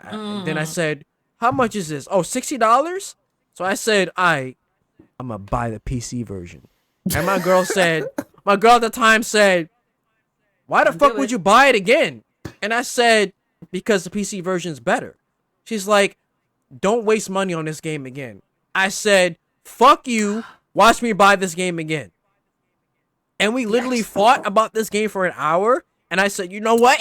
then I said, how much is this? Oh, $60? So I said, I'm gonna buy the PC version. And my girl at the time said, why the fuck Do would it. you buy it again? And I said, because the PC version's better. She's like, don't waste money on this game again. I said, fuck you. Watch me buy this game again. And we literally fought about this game for an hour. And I said, you know what?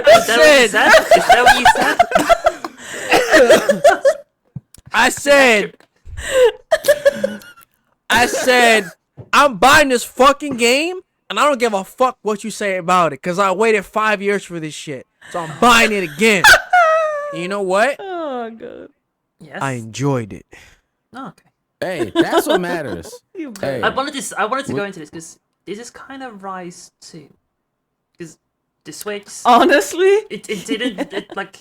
is that what you said? I said, I'm buying this fucking game, and I don't give a fuck what you say about it, because I waited 5 years for this shit. So I'm buying it again. And you know what? Oh god. Yes. I enjoyed it. Oh, okay. Hey, that's what matters. You Hey. I wanted to go into this because this is kind of Rise 2. Because the Switch, Honestly, it didn't, like,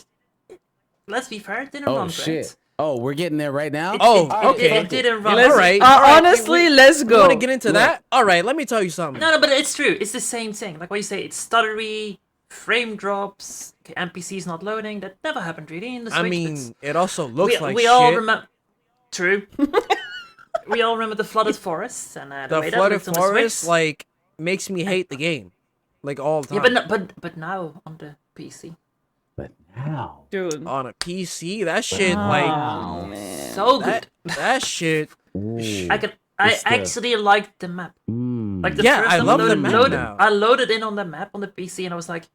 let's be fair, it didn't Oh run shit. great. Oh, we're getting there right now. Oh, okay. It didn't run Let's- great. All right, honestly, let's You go. want to get into that? All right, let me tell you something. No, but it's true. It's the same thing. Like what you say, it's stuttery, frame drops, okay, NPCs not loading. That never happened really in the Switch. I but mean, it also looks like we shit. all remember. True. We all remember the flooded forests and the The way flooded that looked on the forest, Switch. like, makes me hate the game. Like, all the time. Yeah, but now on the PC, But now. Dude. On a PC, that shit, like, Oh man. so good. that shit. Ooh. I It's the- actually liked the map. Mm. Like the Yeah, first I time love the loaded, map loaded, now. I loaded in on the map on the PC and I was like,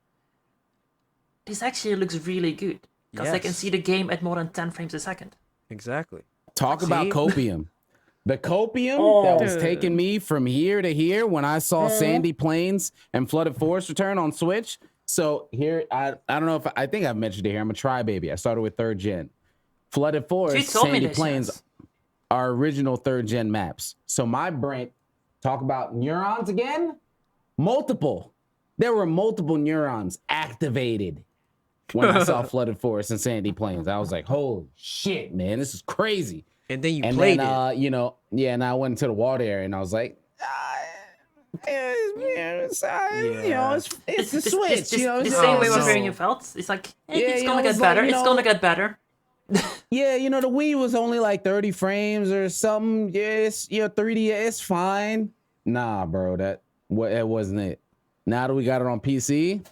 this actually looks really good because I can Yes. see the game at more than 10 frames a second. Exactly. Talk about See? copium. The copium Oh. that was Dude. taking me from here to here when I saw Sandy Plains and Flooded Forest return on Switch. So here, I don't know if I think I've mentioned it here. I'm a try baby. I started with 3rd gen. Flooded You Forest, told me Sandy this, Plains yes. are original 3rd gen maps. So my brain, talk about neurons again? Multiple. There were multiple neurons activated when I saw Flooded Forest and Sandy Plains. I was like, holy shit, man, this is crazy. And then you And played then, it. you know, yeah, and I went into the water area and I was like, you know, it's the Switch, you know. the it's same Oh, way no. what you felt. It's like, Yeah, it's you gonna know, get it's like, better. you It's know- gonna get better. Yeah, you know, the Wii was only like 30 frames or something. Yes, yeah, 3D, it's fine. Nah, bro, that wasn't it. Now that we got it on PC,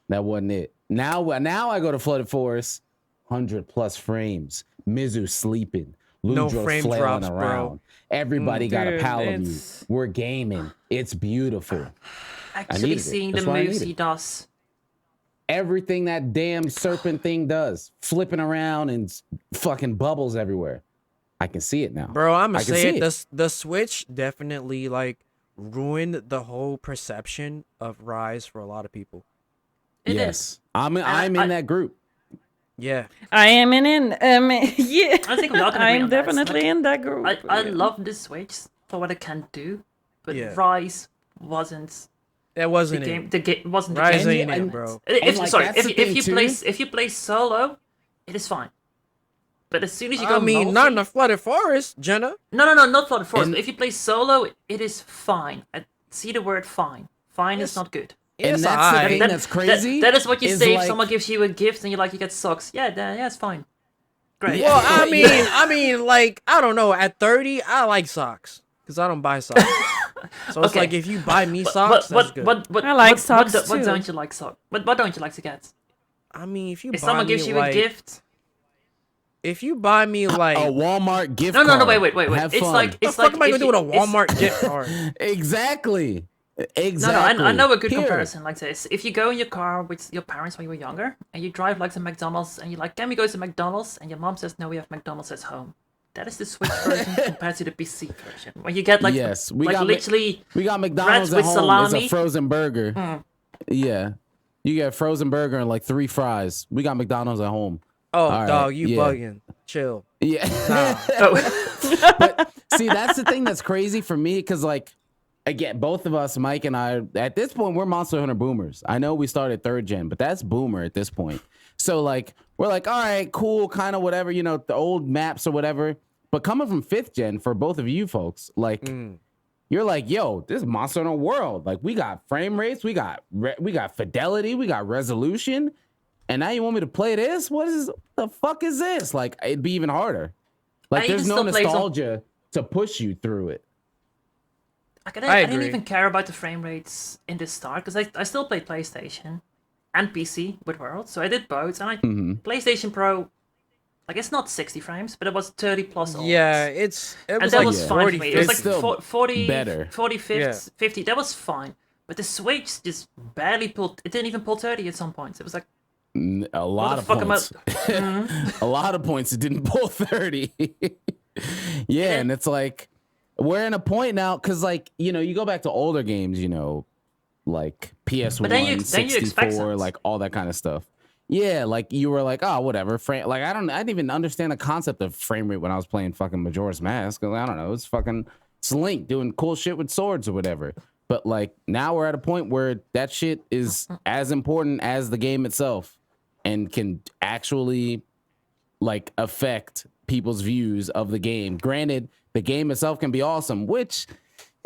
that wasn't it. Now I go to Flooded Forest, 100+ frames. Mizu sleeping. No Ludro's frame flailing drops, bro. around. Everybody got a Dude, pal of you. it's- We're gaming. It's beautiful. Actually needed it. seeing the That's why I moves needed he it. does. Everything that damn serpent thing does, flipping around and fucking bubbles everywhere. I can see it now. Bro, I'm I gonna can say see it. it. The Switch definitely like ruined the whole perception of Rise for a lot of people. It yes, is. I'm I- in that group. Yeah. I am yeah. I think we all can agree I'm on that. definitely Like, in that group. I yeah. love the Switch for what it can do, but Yeah. Rise wasn't That the wasn't game. it. The game wasn't the Rise game. ain't it, and- bro. If, like, sorry, that's if, the if thing, you too. play solo, it is fine. But as soon as you go I mean, multi, not in the Flooded Forest, Jenna. no, not Flooded Forest. And- But if you play solo, it is fine. I see the word fine. Fine is It's- not good. And It's that's the alright. thing that's crazy. That is what you is say if like- someone gives you a gift and you're like, you get socks. Yeah, yeah, it's fine. Great. Yeah. Well, I mean, Yeah. I mean, like, I don't know. At 30, I like socks because I don't buy socks. So it's Okay. like if you buy me socks, that's good. What, I like what, socks what too. don't you like socks? What don't you like to get? I mean, if you If buy someone me gives you like, a gift, if you buy me like, a Walmart gift no, card. wait. Have It's fun. like what it's the fuck like am I if gonna do with a you- it's- Walmart gift card? Exactly. No, Exactly. I know a good Here. comparison like this. If you go in your car with your parents when you were younger, and you drive like to McDonald's, and you're like, "Can we go to McDonald's?" and your mom says, "No, we have McDonald's at home." That is the Switch version compared to the PC version, when you get like, Yes, we like got literally. We got McDonald's at with home. salami. It's a frozen burger. Yeah. You get a frozen burger and like 3 fries. We got McDonald's at home. Oh, right, dog, you yeah. bugging. Chill. Yeah. Oh, See, that's the thing that's crazy for me because, like, again, both of us, Mike and I, at this point, we're Monster Hunter boomers. I know we started 3rd gen, but that's boomer at this point. So, like, we're like, all right, cool, kind of whatever, you know, the old maps or whatever. But coming from 5th gen, for both of you folks, like, you're like, yo, this is Monster Hunter World. Like, we got frame rates, we got fidelity, we got resolution. And now you want me to play this? The fuck is this? Like, it'd be even harder. Like, I there's even no still play some- nostalgia to push you through it. I I didn't agree. even care about the frame rates in this start because I still played PlayStation and PC with World, so I did both. And Mm-hmm. PlayStation Pro, like it's not 60 frames, but it was 30 plus. always. Yeah, it and was that like was Yeah. fine 40, for me. It was It's like still 40, better. 40, 50, Yeah. 50. That was fine. But the Switch just barely pulled. It didn't even pull 30 at some points. It was like, A lot the of fuck am I- points. A lot of points. It didn't pull 30. Yeah, and it's like we're in a point now because, like, you know, you go back to older games, you know, like PS1, But then you expect 64, something. like all that kind of stuff. Yeah, like you were like, oh, whatever. Like I didn't even understand the concept of frame rate when I was playing fucking Majora's Mask. Because I don't know, it's Link doing cool shit with swords or whatever. But like now we're at a point where that shit is as important as the game itself and can actually like affect people's views of the game. Granted, the game itself can be awesome, which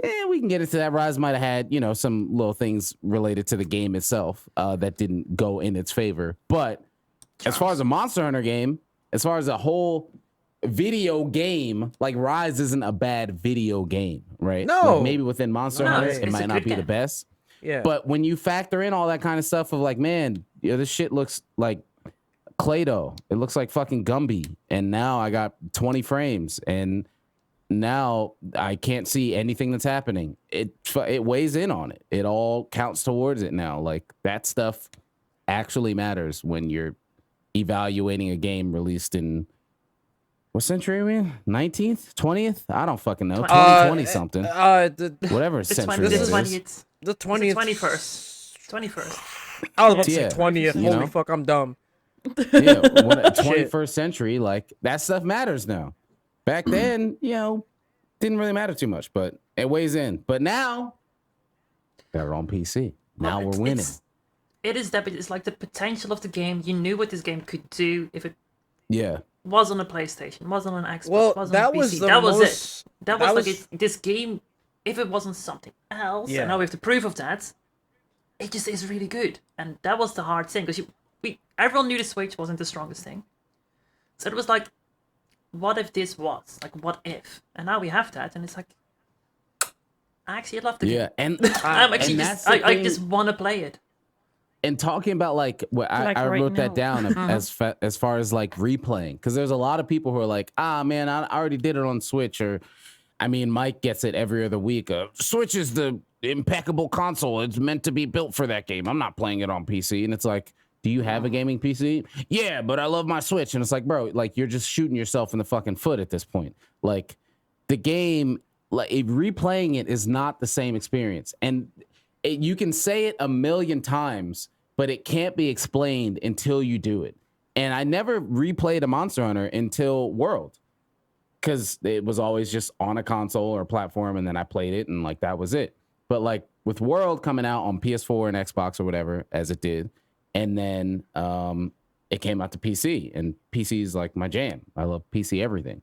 we can get into that. Rise might have had, you know, some little things related to the game itself that didn't go in its favor. But as far as a Monster Hunter game, as far as a whole video game, like Rise isn't a bad video game, right? No. Like maybe within Monster No, Hunter, it's it a might good not be the game. best. Yeah. But when you factor in all that kind of stuff of like, man, you know, this shit looks like Play-Doh. It looks like fucking Gumby. And now I got 20 frames and now I can't see anything that's happening. It weighs in on it. It all counts towards it now. Like that stuff actually matters when you're evaluating a game released in What century are we in? 19th, 20th? I don't fucking know. 20th. 2020 something. The Whatever century This that is is. 20th. 21st. 21st. I was about to say Yeah. 20th. You Holy know? fuck, I'm dumb. Yeah, 21st century, like that stuff matters now. Back then, didn't really matter too much, but it weighs in. But now, got it on PC. Now we're winning. It's like the potential of the game. You knew what this game could do if it Yeah. was on a PlayStation, was on an Xbox, Well, was on that a PC. was the that was most- it. That was like this game. If it wasn't something else, Yeah. and now we have the proof of that. It just is really good, and that was the hard thing because everyone knew the Switch wasn't the strongest thing, so it was like, what if this was like, what if? And now we have that, and it's like, I actually love the game. Yeah, and I'm actually and just, that's the I thing. just want to play it. And talking about like what Like I right wrote that now. down as far as like replaying, because there's a lot of people who are like, man, I already did it on Switch, or I mean, Mike gets it every other week. Switch is the impeccable console. It's meant to be built for that game. I'm not playing it on PC. And it's like, do you have a gaming PC? Yeah, but I love my Switch. And it's like, bro, like you're just shooting yourself in the fucking foot at this point. Like the game, like replaying it is not the same experience. And you can say it a million times, but it can't be explained until you do it. And I never replayed a Monster Hunter until World, because it was always just on a console or platform, and then I played it, and like that was it. But like with World coming out on PS4 and Xbox or whatever, as it did, and then it came out to PC, and PC is like my jam. I love PC everything.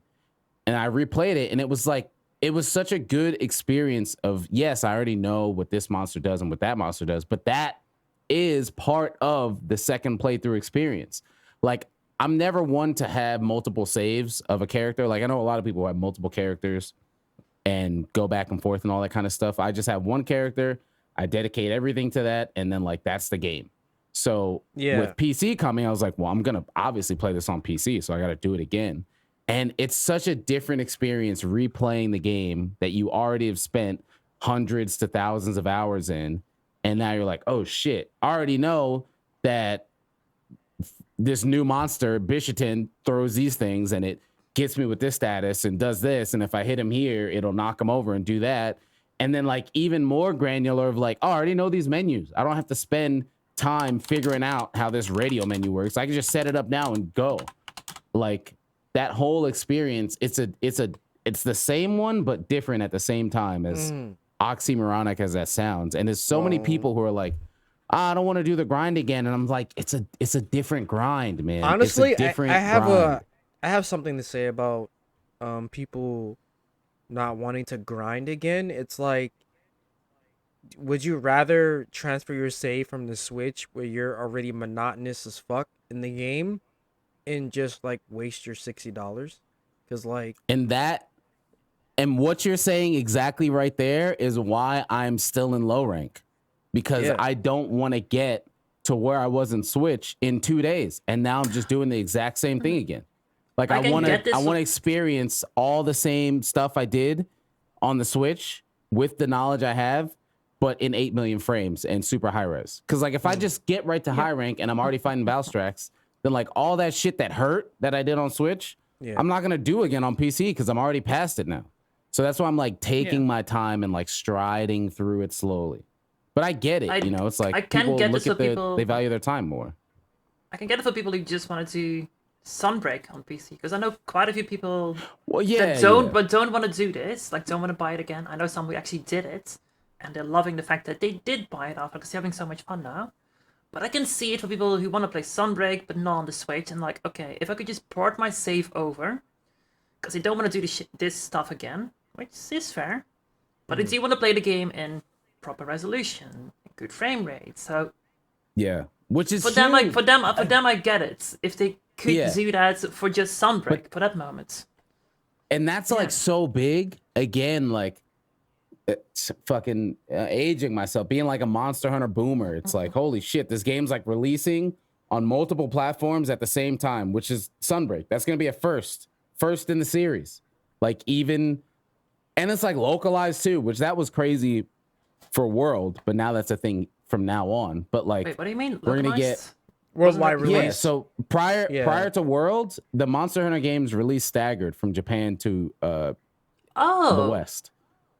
And I replayed it, and it was like, it was such a good experience of, yes, I already know what this monster does and what that monster does, but that is part of the second playthrough experience. Like, I'm never one to have multiple saves of a character. Like, I know a lot of people have multiple characters and go back and forth and all that kind of stuff. I just have one character. I dedicate everything to that, and then like that's the game. So with PC coming, I was like, well, I'm gonna obviously play this on PC, so I got to do it again. And it's such a different experience replaying the game that you already have spent hundreds to thousands of hours in, and now you're like, oh shit, I already know that this new monster, Bishatin, throws these things and it gets me with this status and does this, and if I hit him here, it'll knock him over and do that. And then like even more granular of like, oh, I already know these menus. I don't have to spend time figuring out how this radio menu works. I can just set it up now and go. Like that whole experience, it's the same one but different at the same time, as oxymoronic as that sounds. And there's so many people who are like, I don't want to do the grind again, and I'm like, it's a different grind, man. Honestly, it's a different I have something to say about people not wanting to grind again. It's like, would you rather transfer your save from the Switch, where you're already monotonous as fuck in the game, and just like waste your $60? Because like, and what you're saying exactly right there is why I'm still in low rank, because I don't want to get to where I was in Switch in 2 days, and now I'm just doing the exact same thing again. Like I want to experience all the same stuff I did on the Switch with the knowledge I have, but in 8 million frames and super high res. Because like if I just get right to high rank and I'm already fighting Valstrax, then like all that shit that hurt that I did on Switch, I'm not gonna do again on PC because I'm already past it now. So that's why I'm like taking my time and like striding through it slowly. But I get it, it's like people look at they value their time more. I can get it for people who just want to do Sunbreak on PC, because I know quite a few people that don't want to do this, like don't want to buy it again. I know some who actually did it, and they're loving the fact that they did buy it after because they're having so much fun now. But I can see it for people who want to play Sunbreak but not on the Switch, and like, okay, if I could just port my save over, because they don't want to do this stuff again, which is fair, but I do want to play the game in proper resolution, good frame rate. So which is for them, I get it. If they could do that for just Sunbreak for that moment, and that's like so big again, like it's fucking aging myself, being like a Monster Hunter boomer. It's like, holy shit, this game's like releasing on multiple platforms at the same time, which is Sunbreak. That's gonna be a first in the series, like even, and it's like localized too, which that was crazy for World, but now that's a thing from now on. But like, wait, what do you mean? We're gonna get Worldwide Wasn't it- Yeah, release. so prior Yeah. prior to Worlds, the Monster Hunter games released staggered from Japan to the Oh, West.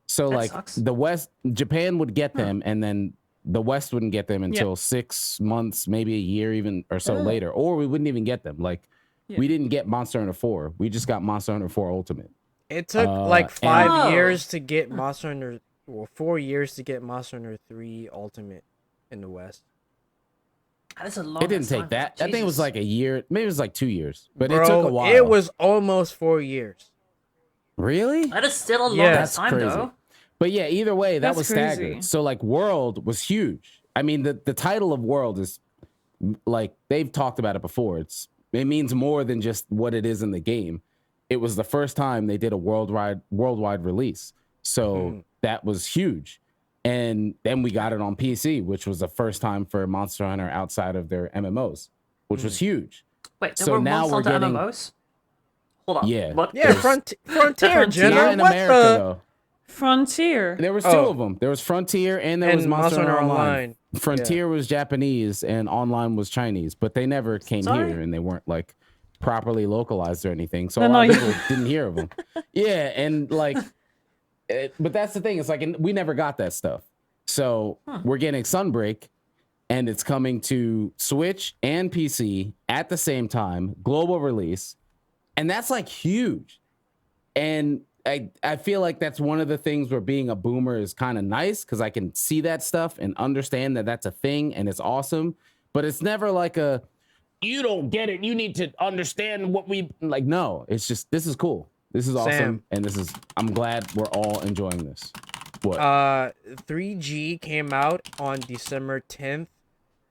So that like sucks. the West, Japan would get them, and then the West wouldn't get them until 6 months, maybe a year, even or so later, or we wouldn't even get them. Like we didn't get Monster Hunter 4. We just got Monster Hunter 4 Ultimate. It took like 5 Oh. years to get Monster Hunter, well, 4 years to get Monster Hunter 3 Ultimate in the West. That's a long. It didn't take that. I think it was like a year, maybe it was like 2 years, but Bro, it took a while. it was almost 4 years. Really? That is still a long Yeah. That's time crazy. though. But yeah, either way, that That's was crazy. staggered. So like World was huge. I mean, the title of World is like they've talked about it before. It means more than just what it is in the game. It was the first time they did a worldwide release. So that was huge. And then we got it on PC, which was the first time for Monster Hunter outside of their MMOs, which was huge. Wait, there So were now Monster we're Hunter getting- MMOs. Hold on. Yeah. What? Yeah, Frontier, Frontier. Jenna. Not in What America the? though. Frontier. There was two Oh. of them. There was Frontier and there was And Monster Hunter Online. Online. Frontier was Japanese and Online was Chinese, but they never came Sorry? here and they weren't like properly localized or anything. So No, a no, lot of you- people didn't hear of them. Yeah, and like, but that's the thing. It's like we never got that stuff. So we're getting Sunbreak, and it's coming to Switch and PC at the same time, global release, and that's like huge. And I feel like that's one of the things where being a boomer is kind of nice because I can see that stuff and understand that that's a thing and it's awesome. But it's never like a, you don't get it. You need to understand what we like. No, it's just, this is cool. This is awesome. Sam. And I'm glad we're all enjoying this. What? 3G came out on December 10th,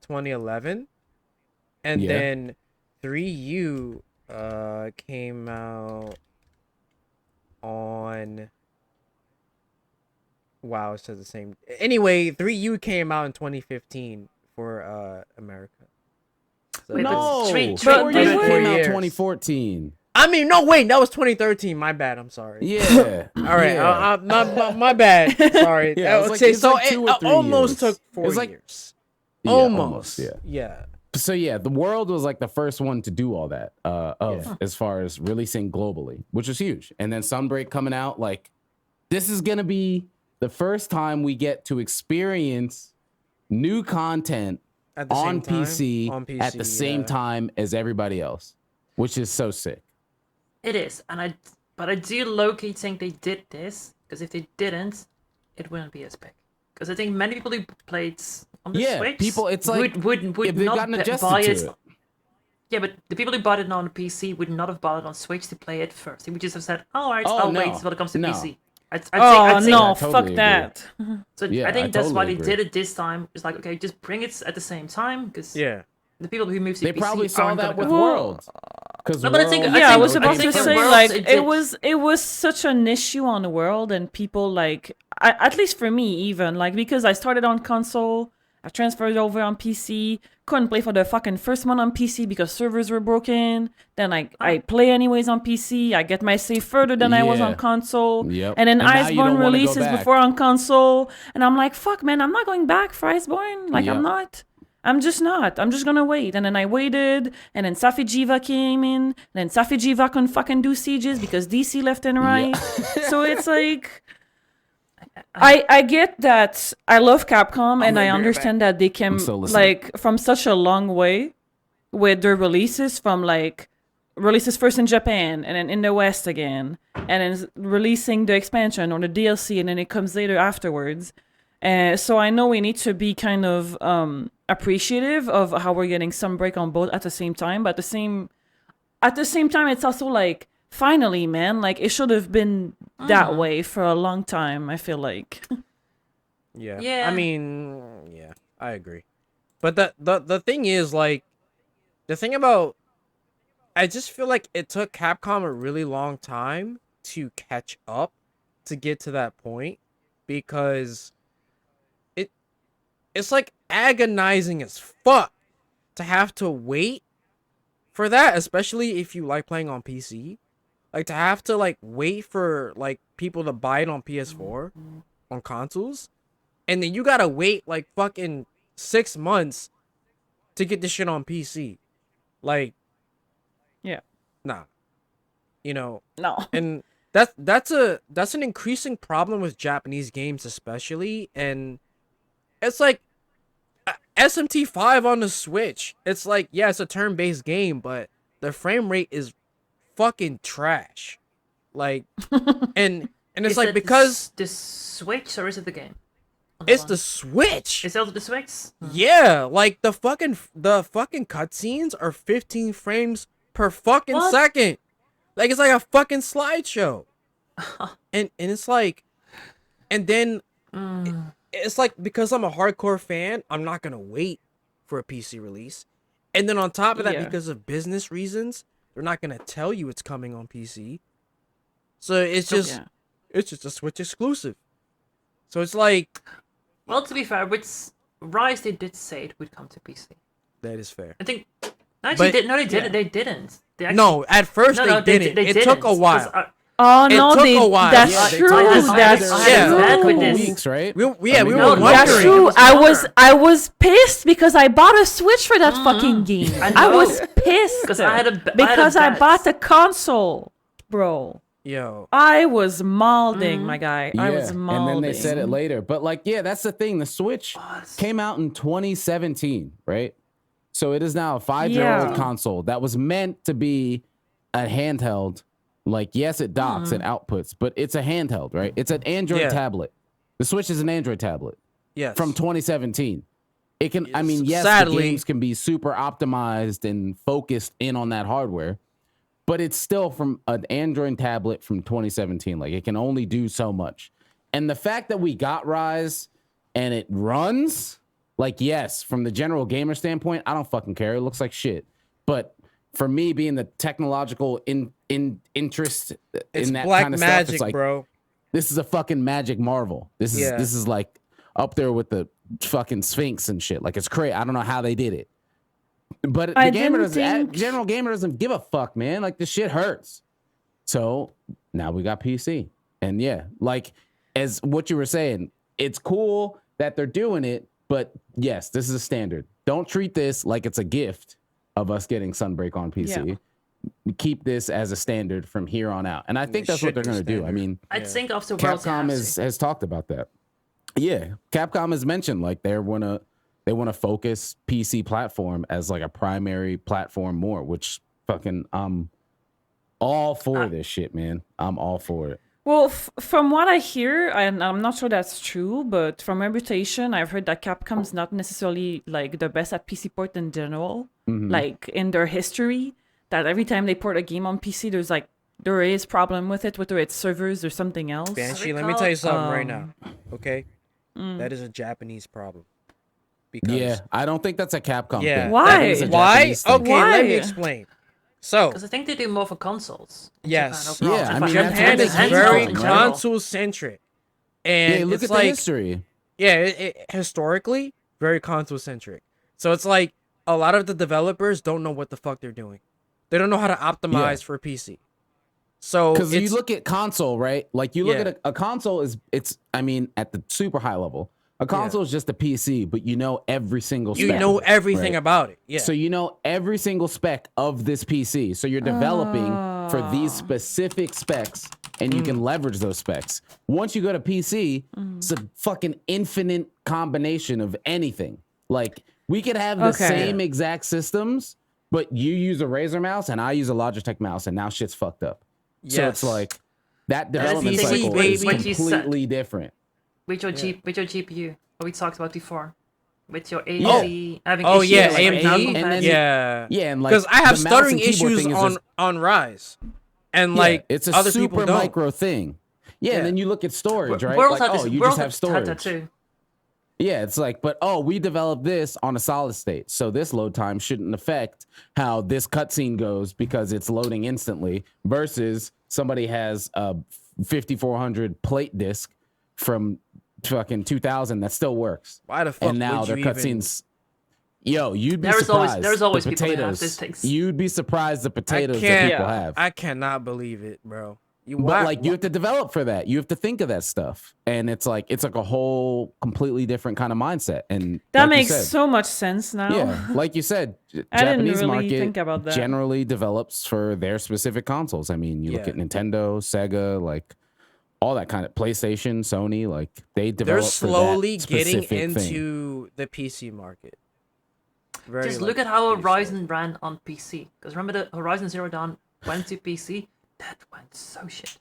2011. And Yeah. then 3U came out on, wow, it says the same. Anyway, 3U came out in 2015 for America. So Wait, this- no. Street- But Four they years were- came out years. 2014. I mean, no, wait, that was 2013. My bad. I'm sorry. Yeah. All right, Yeah. my bad. Sorry. Yeah, it's like- Okay, it's so like 2 or it 3 almost years. took 4 It's like- years. Yeah, Almost. yeah. Yeah. So yeah, the World was like the first one to do all that Yeah. as far as releasing globally, which was huge. And then Sunbreak coming out, like this is gonna be the first time we get to experience new content At the on same time? PC, On PC at the same yeah. time as everybody else, which is so sick. It is, but I do low-key think they did this because if they didn't, it wouldn't be as big. Because I think many people who played on the Yeah, Switch people, it's like would if they've not gotten adjusted buy to it. it. Yeah, but the people who bought it on the PC would not have bought it on Switch to play it first. They would just have said, "All right, Oh, I'll no. wait until it comes to No. PC." Oh I'd say- no, I totally fuck agree. that. So Yeah, I think I that's why totally they agree. did it this time. It's like, okay, just bring it at the same time because Yeah. the people who moved to They PC probably saw aren't that gonna with go- World. Because No, but I think- Yeah, I was I about think to in say Worlds like it it was such an issue on the world and people like at least for me even like because I started on console, I transferred over on PC, couldn't play for the fucking first month on PC because servers were broken. Then I play anyways on PC. I get my save further than I was Yeah. on console. Yep. And then And now you Iceborne don't wanna go releases back. before on console, and I'm like, fuck, man, I'm not going back for Iceborne. Like Yep. I'm not. I'm just not. I'm just gonna wait. And then I waited, and then Safi Jiva came in, and then Safi Jiva couldn't fucking do sieges because DC left and right. So it's like, I get that I love Capcom, and I understand that they came I'm still listening. like from such a long way with their releases from like releases first in Japan and then in the West again, and then releasing the expansion or the DLC, and then it comes later afterwards. So I know we need to be kind of appreciative of how we're getting some break on both at the same time, but at the same time, it's also like finally, man, like it should have been that way for a long time. I feel like. Yeah. Yeah. I mean, yeah, I agree. But the thing is, like, the thing about, I just feel like it took Capcom a really long time to catch up to get to that point because it's like agonizing as fuck to have to wait for that, especially if you like playing on PC. Like to have to like wait for like people to buy it on PS4 on consoles, and then you gotta wait like fucking 6 months to get this shit on PC. Like, Yeah. nah, you know, No. and that's an increasing problem with Japanese games, especially, and it's like SMT5 on the Switch. It's like, yeah, it's a turn-based game, but the frame rate is fucking trash. Like, and it's Is like it because the Switch or is it the game? it's the Switch. Is it the Switch? Yeah, like the fucking cutscenes are 15 frames per fucking What? second. Like it's like a fucking slideshow. and it's like, and then it's like because I'm a hardcore fan, I'm not gonna wait for a PC release. And then on top of that, Yeah. because of business reasons, they're not gonna tell you it's coming on PC. So it's just Yeah. it's just a Switch exclusive. So it's like Well, to be fair, with Rise, they did say it would come to PC. that is fair. I think. Actually, But- no, they didn't. yeah. They didn't. They actually, No, at first no, they di- didn't. they It took a didn't, 'cause while. Oh It no, took they. a while. That's Yeah, they true. told us That's I had true. bad with Couple this. weeks, right? We I were mean, no, wondering. yeah, That's It true. was longer. I was pissed because I bought a Switch for that fucking game. I I know. was pissed Because I had a because I bet. bought the console, bro. Yo, I was malding, my guy. I was and malding. then they said it later. But like, yeah, that's the thing. The Switch came out in 2017, right? So it is now a 5-year-old Yeah. console that was meant to be a handheld. Like, yes, it docks and outputs, but it's a handheld, right? It's an Android Yeah. tablet. The Switch is an Android tablet yes. from 2017. It can, I mean, yes, Sadly- the games can be super optimized and focused in on that hardware, but it's still from an Android tablet from 2017. Like, it can only do so much. And the fact that we got Rise and it runs, like, yes, from the general gamer standpoint, I don't fucking care. It looks like shit. But for me, being the technological interest it's in that black kind of magic, stuff, it's like, bro. this is a fucking magic marvel. This is like up there with the fucking Sphinx and shit. Like, it's crazy. I don't know how they did it. But the I gamer didn't doesn't, think- general gamer doesn't give a fuck, man. Like, the shit hurts. So now we got PC. And yeah, like, as what you were saying, it's cool that they're doing it, but yes, this is a standard. Don't treat this like it's a gift of us getting Sunbreak on PC. Keep this as a standard from here on out. And I think it that's what should they're be going to do. I standard. mean, I think after Worlds, Capcom they has talked about that. Yeah, Capcom has mentioned like they want to focus PC platform as like a primary platform more, which fucking I'm all for this shit, man. I'm all for it. Well, from what I hear, and I'm not sure that's true, but from reputation, I've heard that Capcom's not necessarily like the best at PC port in general. Like in their history, that every time they port a game on PC, there is problem with it, whether it's servers or something else. Banshee, let me tell you something right now. Okay, that is a Japanese problem. Because Yeah, I don't think that's a Capcom yeah, thing. Why? That is a Why? Japanese thing. Okay, let me Why? explain. So Because I think they do more for consoles. in Yes. Japan overall. Yeah, I In mean, fact, that's Japan what they is handheld, very right? console centric, and Yeah, look it's at like the history. yeah, historically very console centric. So it's like a lot of the developers don't know what the fuck they're doing. They don't know how to optimize for PC. So Because you it's look at console, right? Like you look Yeah. at a console it's I mean at the super high level, a console is just a PC, but you know every single you spec, know everything right? about it. Yeah. So you know every single spec of this PC. So you're developing for these specific specs, and you can leverage those specs. Once you go to PC, it's a fucking infinite combination of anything. Like we could have the Okay. same exact systems, but you use a Razer mouse and I use a Logitech mouse, and now shit's fucked up. So Yes. it's like that That's development the thing, cycle baby. is What you said. completely different. with your GPU, what we talked about before, with your Yeah. AMD having Oh issues, yeah, like AMD. non-compatible. and then- Yeah. Yeah, and like Because I have the mouse stuttering and keyboard issues thing is on just- on Rise, and yeah, like it's a other super people don't. micro thing. Yeah, Yeah. and then you look at storage, right? Worlds Like, had this. oh, you Worlds just have had that storage. too. Yeah, it's like, but oh, we developed this on a solid state, so this load time shouldn't affect how this cutscene goes because it's loading instantly. Versus somebody has a 5400 plate disc from fucking 2000 that still works, Why the fuck and now would their you even- cutscenes. Yo, you'd be There's always- surprised. there's always the people that have potatoes. these things. You'd be surprised the I potatoes that can't. people have. I cannot believe it, bro. But like you have to develop for that. You have to think of that stuff, and it's like a whole completely different kind of mindset. And That like you makes said, so much sense now. yeah, like you said, I didn't Japanese really market think about that. generally develops for their specific consoles. I mean, you look at Nintendo, Sega, like all that kind of PlayStation, Sony, like they develop. They're slowly for that getting specific thing. into the PC market. Just look at how Horizon ran on PC. Because remember the Horizon Zero Dawn went to PC? That went so shit.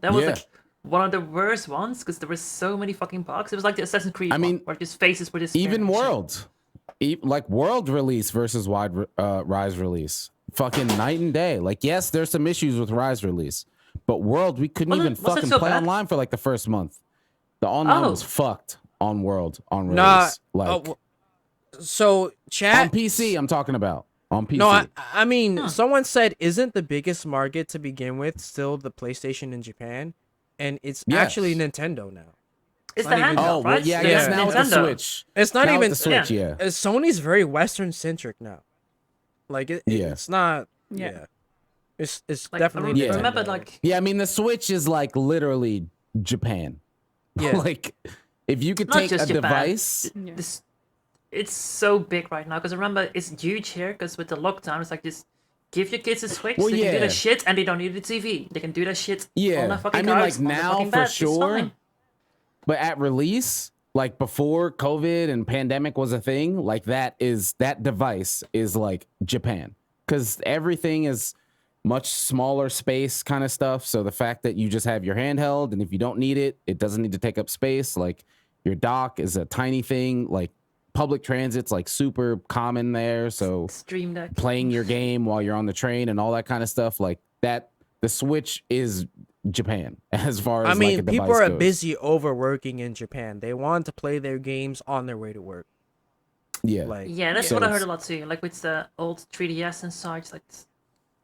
That was like one of the worst ones because there were so many fucking bugs. It was like the Assassin's Creed one, where just faces were just even World. Like World release versus Rise release. Fucking night and day. Like, yes, there's some issues with Rise release. But World, we couldn't even fucking play online for like the first month. The online was fucked on World on release. So chat on PC, I'm talking about on PC. No, I mean, someone said, isn't the biggest market to begin with still the PlayStation in Japan, and it's actually Nintendo now. It's the handheld, right? Yeah, I guess now it's the Switch. It's not even the Switch. Yeah, Sony's very Western centric now. Like it's not. Yeah, it's like, definitely. Remember, like I mean, the Switch is like literally Japan. Yeah, like if you could take a device. It's so big right now because remember it's huge here because with the lockdown it's like just give your kids a Switch, they can do that shit and they don't need a TV. They can do that shit. On the fucking couch, like now for sure. But at release, like before COVID and pandemic was a thing, like that device is like Japan because everything is much smaller space kind of stuff. So the fact that you just have your handheld and if you don't need it, it doesn't need to take up space. Like your dock is a tiny thing, like. Public transit's like super common there, so Stream Deck. Playing your game while you're on the train and all that kind of stuff like that. The Switch is Japan as far as like, people are busy overworking in Japan. They want to play their games on their way to work. Yeah, that's what I heard a lot too. Like with the old 3DS and such, like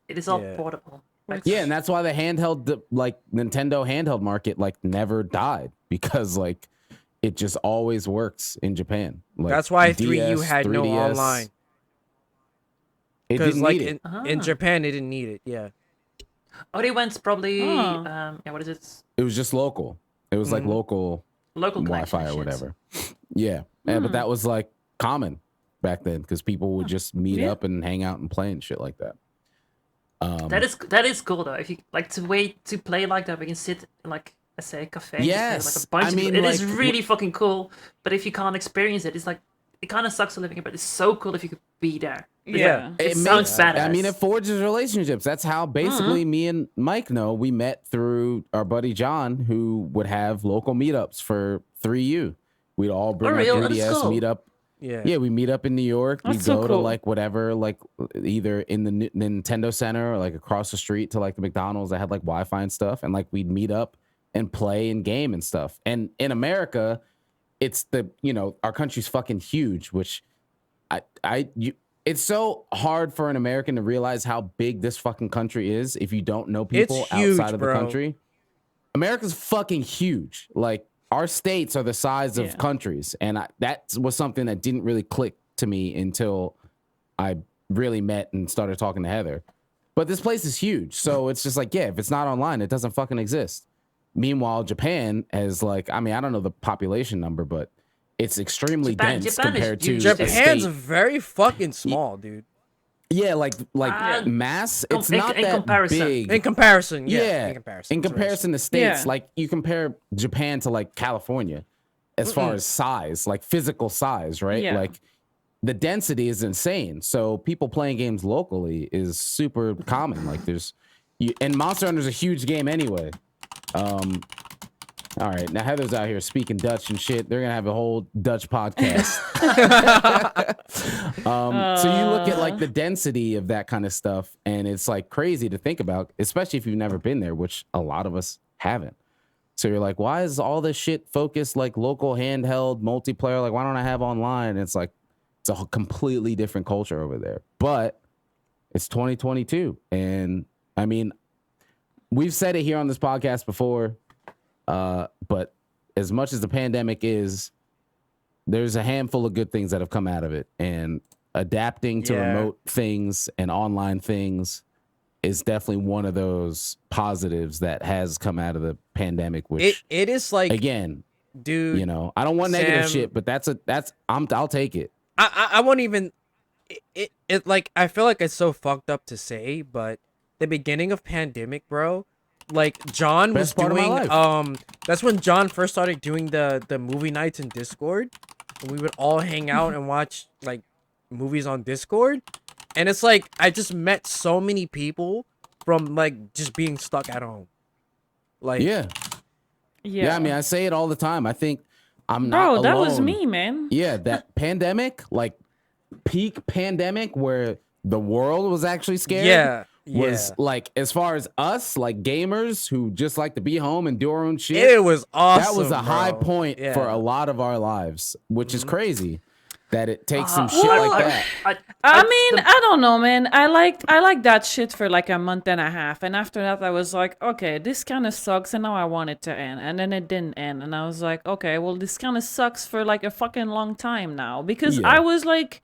it is all portable. Like, and that's why the handheld, like Nintendo handheld market, like never died because like. It just always works in Japan. Like that's why 3U had 3DS, no online. Because like in Japan, they didn't need it. Yeah. Oh, they went probably. What is it? It was just local. It was like local Wi-Fi or whatever. Yeah, but that was like common back then because people would just meet up and hang out and play and shit like that. That is cool though. If you like to play like that, we can sit like. Say a cafe, yes, like a bunch of it is really fucking cool. But if you can't experience it, it's like it kind of sucks for living it. But it's so cool if you could be there. Yeah, it sounds badass. I mean, it forges relationships. That's how basically me and Mike know. We met through our buddy John, who would have local meetups for 3U. We'd all bring our 3DS meet up. Yeah, we meet up in New York. We go to like whatever, like either in the Nintendo Center or like across the street to like the McDonald's that had like Wi-Fi and stuff, and like we'd meet up. And play and game and stuff. And in America, it's our country's fucking huge, which it's so hard for an American to realize how big this fucking country is if you don't know people outside of the country. America's fucking huge. Like our states are the size of countries. And that was something that didn't really click to me until I really met and started talking to Heather. But this place is huge. So it's just like, if it's not online, it doesn't fucking exist. Meanwhile, Japan has like, I mean, I don't know the population number, but it's extremely dense compared to Japan's very fucking small, dude. Yeah, like mass. It's not that big. In comparison, in comparison to states, like you compare Japan to like California, as far as size, like physical size, right? Yeah. Like the density is insane. So people playing games locally is super common. Like and Monster Hunter's a huge game anyway. All right, now Heather's out here speaking Dutch and shit. They're gonna have a whole Dutch podcast. So you look at like the density of that kind of stuff, and it's like crazy to think about, especially if you've never been there, which a lot of us haven't. So you're like, why is all this shit focused like local handheld multiplayer? Like, why don't I have online? And it's like it's a completely different culture over there. But it's 2022, and I mean. We've said it here on this podcast before, but as much as the pandemic is, there's a handful of good things that have come out of it. And adapting to remote things and online things is definitely one of those positives that has come out of the pandemic, which it is like, again, dude, you know, I don't want negative Sam, shit, but I'll take it. I won't even it like, I feel like it's so fucked up to say, but the beginning of pandemic, bro, like John was Best part of my doing life. that's when John first started doing the movie nights in Discord, and we would all hang out and watch like movies on Discord. And it's like, I just met so many people from like just being stuck at home. Like, Yeah. I mean, I say it all the time. I think I'm not Bro, alone. that was me, man. Yeah, that pandemic, like peak pandemic, where the world was actually scared. Was like, as far as us, like gamers who just like to be home and do our own shit. it was awesome. That was a high bro. point Yeah. for a lot of our lives, which is crazy that it takes some shit like that. I mean, I don't know, man. I liked that shit for like a month and a half, and after that, I was like, okay, this kind of sucks, and now I want it to end, and then it didn't end, and I was like, okay, well, this kind of sucks for like a fucking long time now, because Yeah. I was like,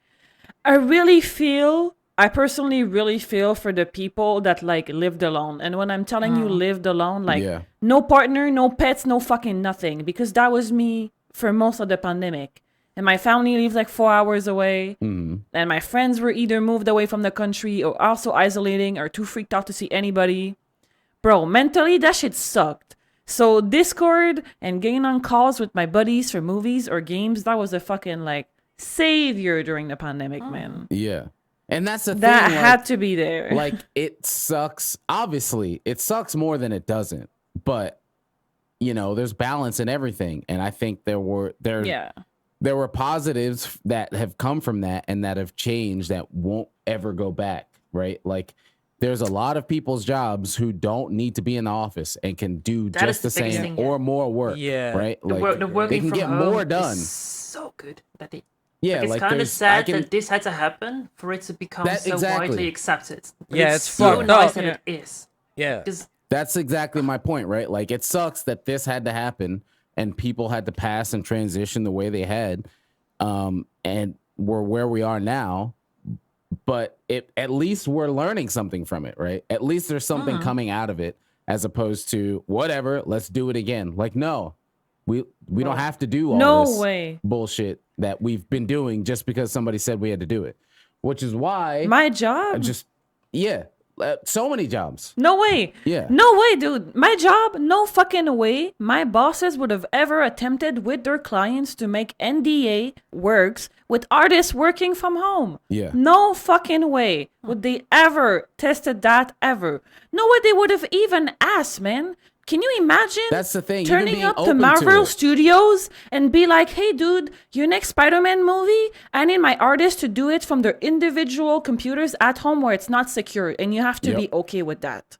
I personally really feel for the people that like lived alone, and when I'm telling you lived alone, like Yeah. no partner, no pets, no fucking nothing, because that was me for most of the pandemic. And my family lives like 4 hours away. And my friends were either moved away from the country or also isolating or too freaked out to see anybody. Bro, mentally, that shit sucked. So Discord and getting on calls with my buddies for movies or games, that was a fucking like savior during the pandemic, man. Yeah. And that's the thing. That like, had to be there. like, it sucks. Obviously, it sucks more than it doesn't. But, you know, there's balance in everything. And I think there were positives that have come from that and that have changed that won't ever go back, right? Like, there's a lot of people's jobs who don't need to be in the office and can do That just is the the biggest same thing, or more work, Yeah. right? The, Like, the they working can from get home more done. is so good that it. Yeah, It's like kind of there's- sad I can- that this had to happen for it to become That- so exactly. widely accepted. But Yeah, it's it's so fucked nice up. that Yeah. it is. Yeah. Because That's exactly my point, right? Like, it sucks that this had to happen and people had to pass and transition the way they had, and we're where we are now. But at least we're learning something from it, right? At least there's something coming out of it, as opposed to whatever, let's do it again. Like, no, we don't have to do all No this way. bullshit that we've been doing just because somebody said we had to do it. Which is why My job? so many jobs. No way. Yeah. No way, dude. My job, no fucking way. My bosses would have ever attempted with their clients to make NDA works with artists working from home. Yeah. No fucking way would they ever tested that ever. No way they would have even asked, man. Can you imagine That's the thing. Even turning being up to open to Marvel it. Studios and be like, hey, dude, your next Spider-Man movie, I need my artists to do it from their individual computers at home where it's not secure, and you have to Yep. be okay with that.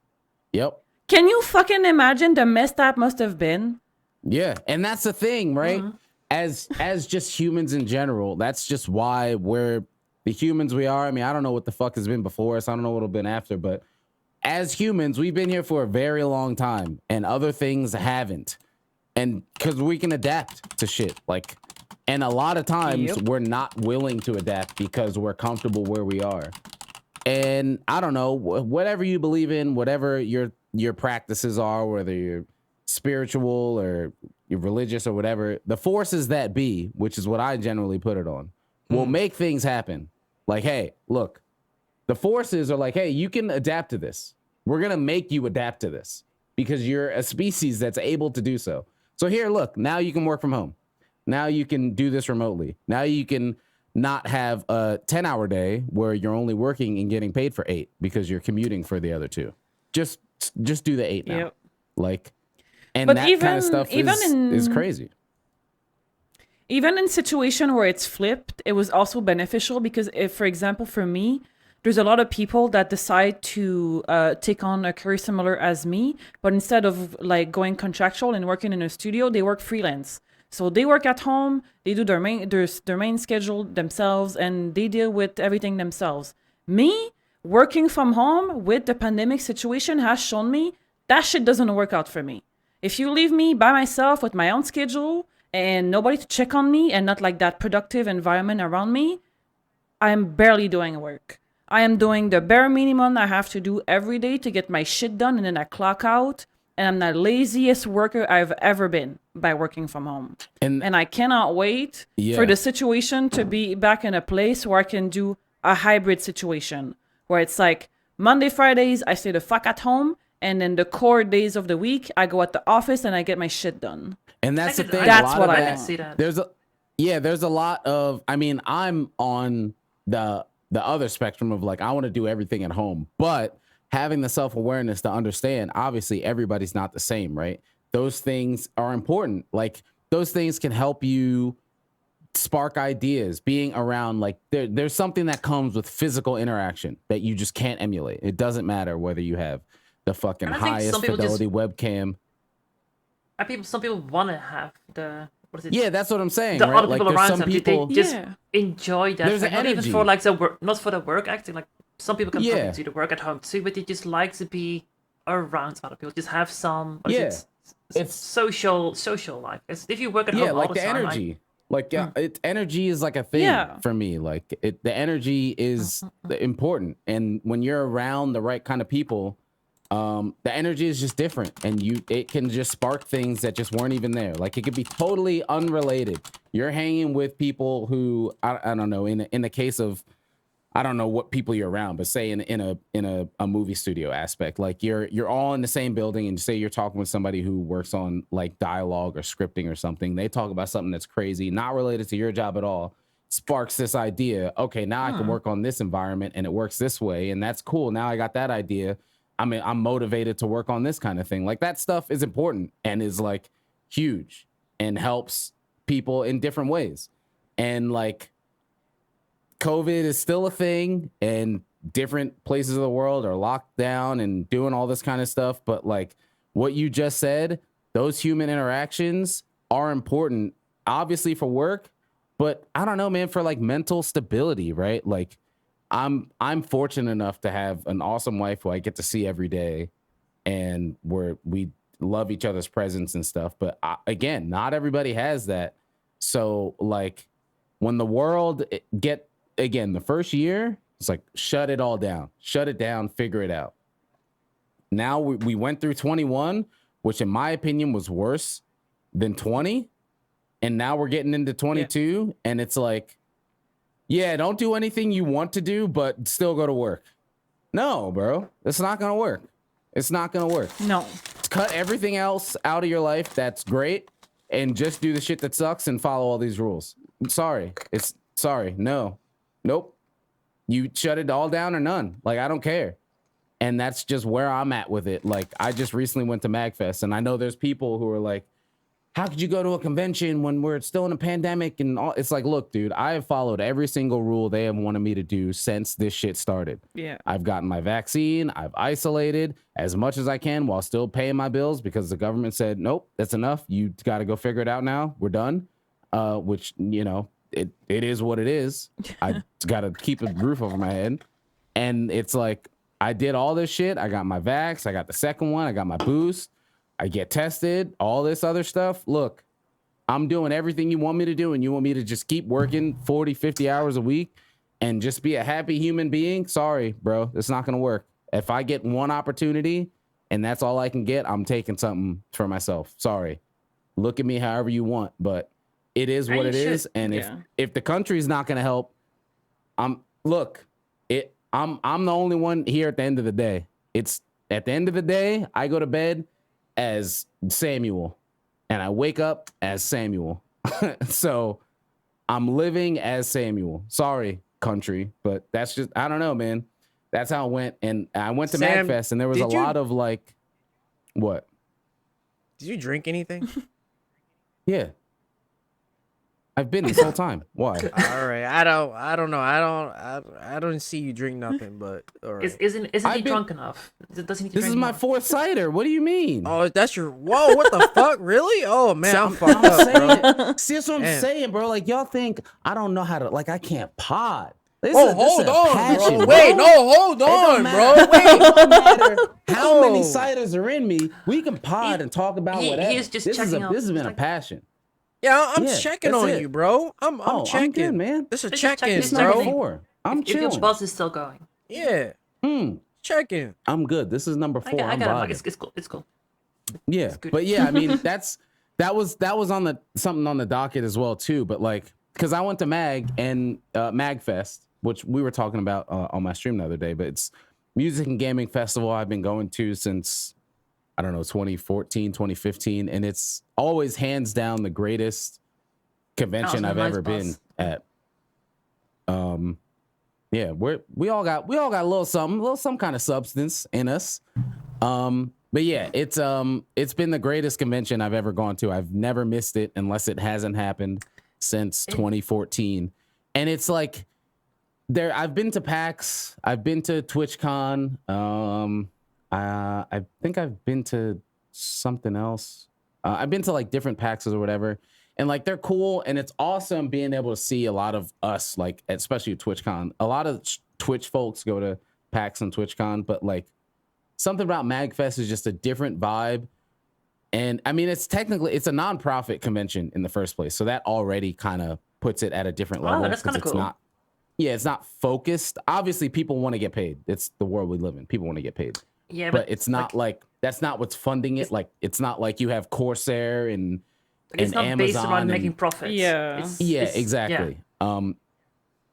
Yep. Can you fucking imagine the mess that must have been? Yeah, and that's the thing, right? As just humans in general, that's just why we're the humans we are. I mean, I don't know what the fuck has been before us. I don't know what'll been after, but as humans, we've been here for a very long time, and other things haven't. And because we can adapt to shit, like, and a lot of times Yep. we're not willing to adapt because we're comfortable where we are. And I don't know, whatever you believe in, whatever your practices are, whether you're spiritual or you're religious or whatever, the forces that be, which is what I generally put it on, will make things happen. Like, hey, look, the forces are like, hey, you can adapt to this. We're going to make you adapt to this because you're a species that's able to do so. So here, look, now you can work from home. Now you can do this remotely. Now you can not have a 10-hour day where you're only working and getting paid for 8 because you're commuting for the other 2. Just do the 8 now. Yep. Like, and But that kind even- of stuff even is in- crazy. Even in situation where it's flipped, it was also beneficial because if, for example, for me, there's a lot of people that decide to take on a career similar as me, but instead of like going contractual and working in a studio, they work freelance. So they work at home, they do their main schedule themselves, and they deal with everything themselves. Me, working from home with the pandemic situation has shown me that shit doesn't work out for me. If you leave me by myself with my own schedule and nobody to check on me and not like that productive environment around me, I'm barely doing work. I am doing the bare minimum I have to do every day to get my shit done, and then I clock out. And I'm the laziest worker I've ever been by working from home. And I cannot wait for the situation to be back in a place where I can do a hybrid situation where it's like Monday, Fridays, I stay the fuck at home. And then the core days of the week, I go at the office and I get my shit done. And that's the thing. That's what I can see that. There's a lot of, I mean, I'm on the other spectrum of like, I want to do everything at home, but having the self-awareness to understand, obviously everybody's not the same, right? Those things are important. Like those things can help you spark ideas, being around, like there's something that comes with physical interaction that you just can't emulate. It doesn't matter whether you have the fucking highest fidelity webcam. Some people want to have the, what is it? Yeah, that's what I'm saying. The right? other like, people around some them, people they just enjoy that. There's like, an not even energy. for like the work, not for the work acting. Like some people can probably Yeah. do the work at home too, but they just like to be around other people. Just have some. It's social life. It's, if you work at home all like the the time, energy. Energy is like a thing for me. Like the energy is important, and when you're around the right kind of people, the energy is just different, and it can just spark things that just weren't even there. Like it could be totally unrelated. You're hanging with people who I don't know. In the case of, I don't know what people you're around, but say in a movie studio aspect, like you're all in the same building, and say you're talking with somebody who works on like dialogue or scripting or something. They talk about something that's crazy, not related to your job at all. Sparks this idea. Okay, now I can work on this environment, and it works this way, and that's cool. Now I got that idea. I mean, I'm motivated to work on this kind of thing. Like that stuff is important and is like huge and helps people in different ways. And like COVID is still a thing, and different places of the world are locked down and doing all this kind of stuff. But like what you just said, those human interactions are important, obviously for work, but I don't know, man, for like mental stability, right? Like I'm fortunate enough to have an awesome wife who I get to see every day, and we love each other's presence and stuff. But again, not everybody has that. So like when the world the first year, it's like, shut it all down, figure it out. Now we went through 21, which in my opinion was worse than 20. And now we're getting into 22 and it's like, yeah, don't do anything you want to do, but still go to work. No, bro, it's not going to work. It's not going to work. No. Cut everything else out of your life that's great and just do the shit that sucks and follow all these rules. I'm sorry. No. Nope. You shut it all down or none. Like, I don't care. And that's just where I'm at with it. Like, I just recently went to MAGfest, and I know there's people who are like, how could you go to a convention when we're still in a pandemic and all? It's like, look, dude, I have followed every single rule they have wanted me to do since this shit started. Yeah. I've gotten my vaccine. I've isolated as much as I can while still paying my bills because the government said, nope, that's enough. You got to go figure it out now. We're done. Which, you know, it is what it is. I got to keep a roof over my head. And it's like, I did all this shit. I got my vax. I got the second one. I got my boost. I get tested, all this other stuff. Look, I'm doing everything you want me to do, and you want me to just keep working 40, 50 hours a week and just be a happy human being? Sorry, bro. It's not going to work. If I get one opportunity and that's all I can get, I'm taking something for myself. Sorry. Look at me however you want, but it is what it is. And if the country's not going to help, I'm the only one here at the end of the day. It's at the end of the day, I go to bed as Samuel and I wake up as Samuel. So I'm living as Samuel. Sorry, country, but that's just, I don't know, man. That's how it went. And I went to MAGfest, and there was a lot of like, what? Did you drink anything? Yeah. I've been this whole time. Why? All right. I don't know. I don't see you drink nothing, but all right. Isn't he drunk enough? Doesn't he This is my fourth cider. What do you mean? Oh, that's your, whoa, what the fuck? Really? Oh man, I'm fucked up, bro. See, that's what I'm saying, bro. Like, y'all think I don't know how to, like, I can't pod. Hold on, bro. Wait, no, hold on, bro. Wait. It don't matter how many ciders are in me. We can pod and talk about whatever. He is just this checking out. This has been a passion. Yeah, I'm checking on you, bro. I'm checking. I'm good, man. This is Just check-in, checking. bro. If I'm your chilling. buzz is still going. Yeah, check in. I'm good. This is number 4. I I'm got it, Mike. vibing. It's cool. It's cool. Yeah, good. but yeah, I mean that was on the something on the docket as well too. But like, because I went to MAGfest, which we were talking about on my stream the other day. But it's music and gaming festival I've been going to since I don't know 2014, 2015, and it's always hands down the greatest convention I've ever been at. Yeah, we all got a little some kind of substance in us. But yeah, it's been the greatest convention I've ever gone to. I've never missed it unless it hasn't happened since 2014. And it's like I've been to PAX, I've been to TwitchCon, I think I've been to something else. I've been to like different PAXs or whatever. And like they're cool, and it's awesome being able to see a lot of us, like especially at TwitchCon. A lot of Twitch folks go to PAX and TwitchCon, but like something about MAGfest is just a different vibe. And I mean, it's a nonprofit convention in the first place, so that already kind of puts it at a different level. Oh, that's kind of cool. It's not focused. Obviously, people want to get paid. It's the world we live in. People want to get paid. Yeah, but it's not like that's not what's funding it. Like it's not like you have Corsair and it's not Amazon based around making profits. Yeah. Exactly. Yeah.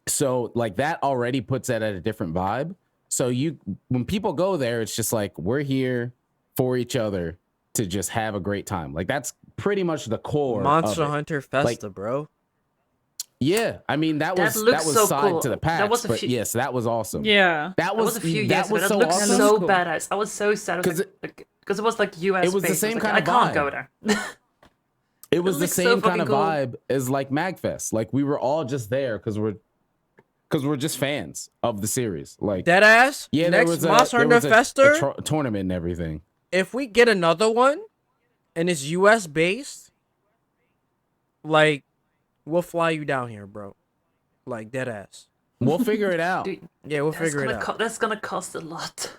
So like that already puts it at a different vibe. So when people go there, it's just like we're here for each other to just have a great time. Like that's pretty much the core. Monster Hunter Festa, like, bro. Yeah, I mean that was so side cool. to the PAX, but yes, that was awesome. Yeah, that was a few years that ago. was That so looked awesome. so Cool. badass. I was so sad because it was like US. It was the based. same I was kind of I can't vibe. go there. It was the looks so same kind fucking of cool. vibe as like MAGfest. Like we were all just there because we're just fans of the series. Like Deadass. yeah, Next there was Monster Hunter Festa. a tournament and everything. If we get another one, and it's US based, like we'll fly you down here, bro. Like deadass. We'll figure it out. Dude, Yeah, we'll figure it out. That's gonna cost a lot.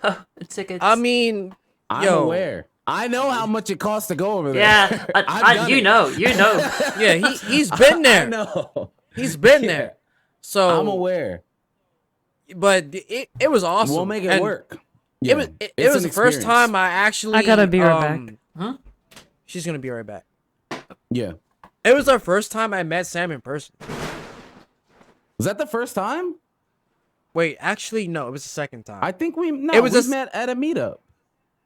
Tickets. I mean, I'm aware. I know how much it costs to go over there. Yeah, you know. yeah, he's been there. I know. He's been there. So I'm aware. But it was awesome. We'll make it And work. It was the first time I actually. I gotta be right back. Huh? She's gonna be right back. Yeah. It was our first time I met Sam in person. Was that the first time? Wait, actually, no, it was the second time. I think we It was met at a meetup.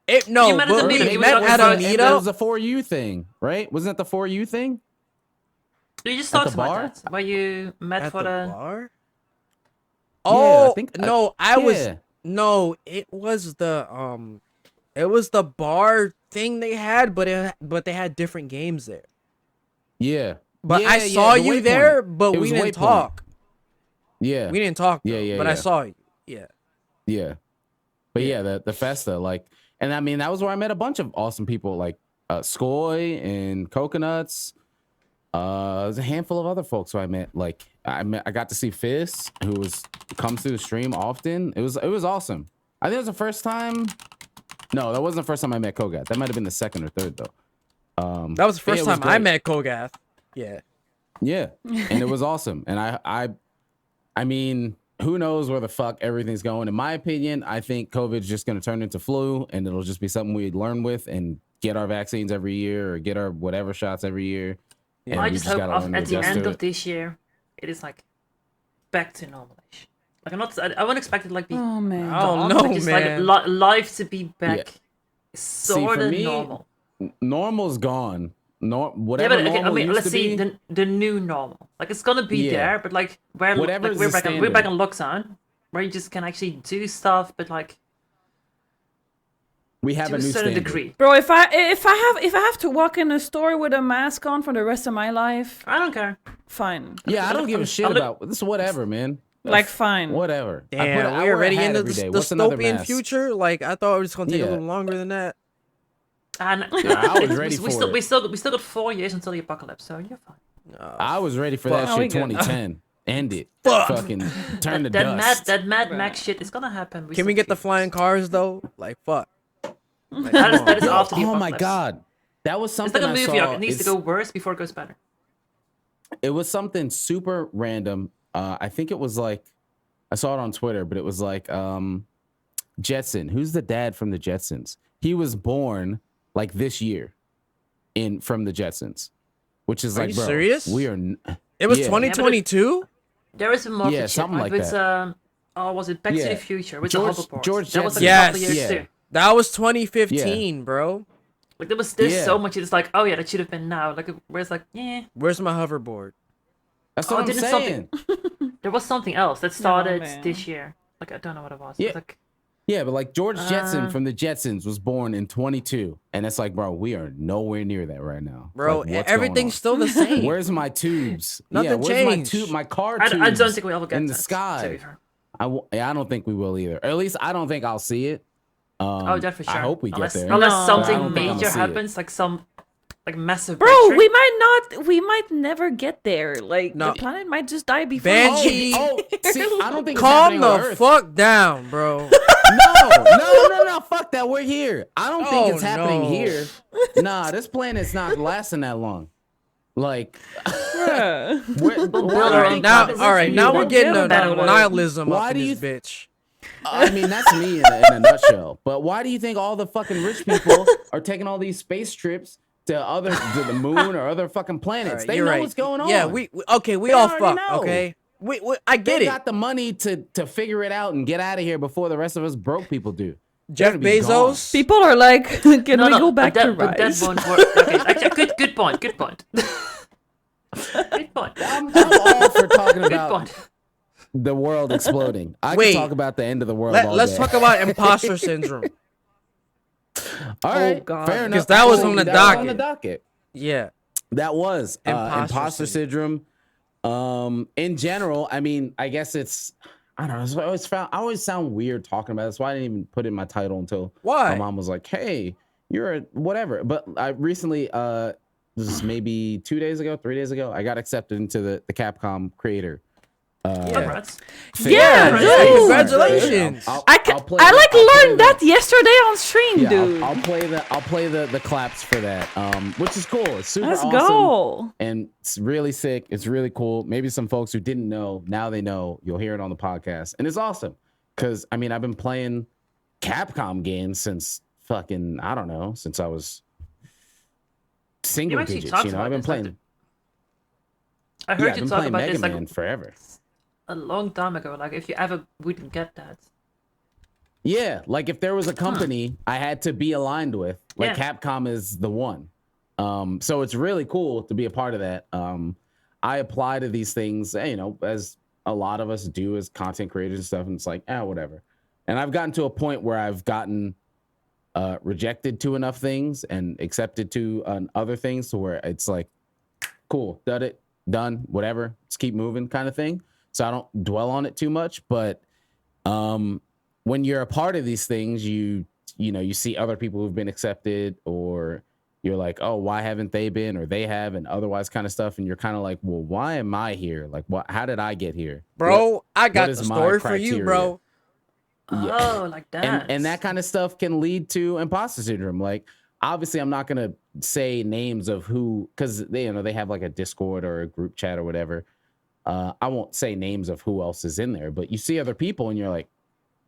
You met at the but meetup. we You met were at a talking It meetup. was a 4U thing, right? Wasn't that the 4U thing? You just At talked the bar? about that. Where you met At for the the. bar? I Oh think- no, I was yeah. no. It was the bar thing they had, but they had different games there. Yeah. But Yeah, I yeah, saw the you Waypoint. there, but It we was didn't Waypoint. talk. Yeah. We didn't talk. Yeah, though, yeah, But I yeah. saw you. Yeah. Yeah. But yeah, the Festa, like, and I mean, that was where I met a bunch of awesome people, like Skoy and Coconuts. There's a handful of other folks who I met. Like, I got to see Fizz, who comes through the stream often. It was awesome. I think it was the first time. No, that wasn't the first time I met Kogath. That might have been the second or third though. That was the but first yeah, it time I great. met Kogath. Yeah. Yeah, and it was awesome. And I mean, who knows where the fuck everything's going? In my opinion, I think COVID's just going to turn into flu, and it'll just be something we learn with and get our vaccines every year or get our whatever shots every year. And I we just hope gotta learn to at the adjust end to of it. this year, it is like back to normal-ish. Like I wouldn't expect it like be. Oh man. I don't gone, know, but just man. like life to be back, Yeah. sort for of me, normal. Normal's gone. Yeah, Whatever but okay, normal I mean, used let's to see be, the new normal. Like it's gonna be Yeah. there, but like where Whatever like, is we're the back on, we're standard. back on lockdown, where you just can actually do stuff, but like we have to a a new certain standard. degree. Bro, if I have to walk in a store with a mask on for the rest of my life, I don't care. fine. Yeah, I don't give a shit about this. Whatever, man. Like fine. Whatever. I Damn, wear we a already hat into every the day. What's another dystopian mask? future. Like I thought it was gonna take Yeah. a little longer than that. And I was ready we for still, it. we still got 4 years until the apocalypse, so you're fine. I was ready for that Fuck. shit. Oh, we good. 2010. End it. Fuck. Fucking turn to That dust. Mad Right. Max shit is gonna happen. Can we still get the see. flying cars though? Like fuck. Like, That is come on. after the Oh my apocalypse. god, that was It's something like a I movie saw. arc. It needs to go worse before it goes better. It was something super random. I think it was like I saw it on Twitter, but it was like Jetson. Who's the dad from the Jetsons? He was born like this year from the Jetsons, which is Are like, you bro, serious? we are. It was Yeah. 2022. There is a more Yeah, something like it's, that. was it Back to Yeah. the Future with George- the hoverboards? George That was like Jetson. a couple of Yes. years Yeah. too. That was 2015, bro. Like there's Yeah. so much. It's like, oh yeah, that should have been now. Like where it's like, yeah, Where's my hoverboard? That's Oh, what I'm didn't saying. there was something else that started man. this year. Like I don't know what it was. Yeah. It's like, Yeah, but like George Jetson Uh, from the Jetsons was born in 22, and it's like, bro, we are nowhere near that right now, Bro, Like, what's everything's still the going on? same. Where's my tubes? Nothing where's changed. my car I tubes don't think we ever get in that, the to sky? be fair. I don't think we will either. Or at least I don't think I'll see it. Oh, that for sure. I hope we unless, get there. Unless No. I something don't think I'm major gonna see it. happens, like some like massive. Bro, breakthrough. we might never get there. Like No. the planet might just die before. Banshee. See, I don't think it's Calm happening on the Earth. fuck down, bro. No, fuck that. We're here. I don't think Oh, it's happening no. here. Nah, this planet's not lasting that long. Like, Bruh. build our own Now, planet. all right, now we're getting Forget a about it. nihilism Why up in do this you- bitch. I mean, that's me in a nutshell. But why do you think all the fucking rich people are taking all these space trips to the moon or other fucking planets? All right, They you're know right. what's going on. Yeah, we They all already fuck. know. Okay, I get They it. got the money to figure it out and get out of here before the rest of us broke people do. Jeff They're gonna be gone. Bezos. People are like, can we go back but to but that rice? won't work. Okay, actually, good point. Good point. Good point. I'm all for talking Good about point. the world exploding. I Wait. can talk about the end of the world all Let's day. talk about imposter syndrome. All right, God. fair enough. 'Cause that was on the That was on the docket. docket. Yeah. That was Imposter imposter syndrome. In general, I mean, I guess it's I don't know. So I always sound weird talking about it. That's why I didn't even put it in my title until Why? my mom was like, "Hey, you're a whatever." But I recently, this is maybe 3 days ago, I got accepted into the Capcom creator. Congrats. thing. Yeah, dude. Yeah, Congratulations. I'll I play the- like I'll play learned the- that yesterday on stream, Yeah, dude. I'll play the claps for that, which is cool. It's super Let's awesome. go. And it's really sick. It's really cool. Maybe some folks who didn't know, now they know. You'll hear it on the podcast. And it's awesome. Because, I mean, I've been playing Capcom games since fucking, I don't know, since I was single actually digits. talked You know, about I've been this, like, playing. I Yeah, heard I've you been talk playing about Mega this Man like forever. a long time ago. Like if you ever wouldn't get that. Yeah, like if there was a company I had to be aligned with, like Yeah. Capcom is the one. So it's really cool to be a part of that. I apply to these things, you know, as a lot of us do as content creators and stuff, and it's like, whatever. And I've gotten to a point where I've gotten rejected to enough things and accepted to other things to where it's like, cool, done, whatever, let's keep moving kind of thing. So I don't dwell on it too much, but when you're a part of these things, you know, you see other people who've been accepted, or you're like, oh, why haven't they been, or they have, and otherwise kind of stuff. And you're kind of like, well, why am I here? Like, how did I get here? Bro, I got is the my story for you, bro. Oh, like that. And that kind of stuff can lead to imposter syndrome. Like, obviously, I'm not gonna say names of who, because they, you know, they have like a Discord or a group chat or whatever. I won't say names of who else is in there, but you see other people and you're like,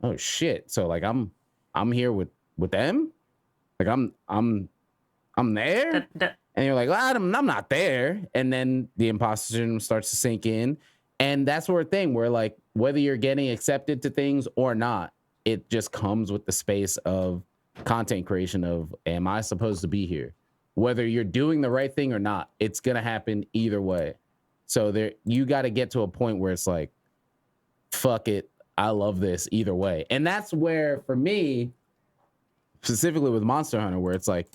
oh shit. So like I'm here with them. Like I'm there. And you're like, well, I'm not there. And then the imposter syndrome starts to sink in. And that's where a thing where, like, whether you're getting accepted to things or not, it just comes with the space of content creation of, am I supposed to be here? Whether you're doing the right thing or not, it's going to happen either way. So there, you got to get to a point where it's like, fuck it, I love this either way. And that's where, for me, specifically with Monster Hunter, where it's like,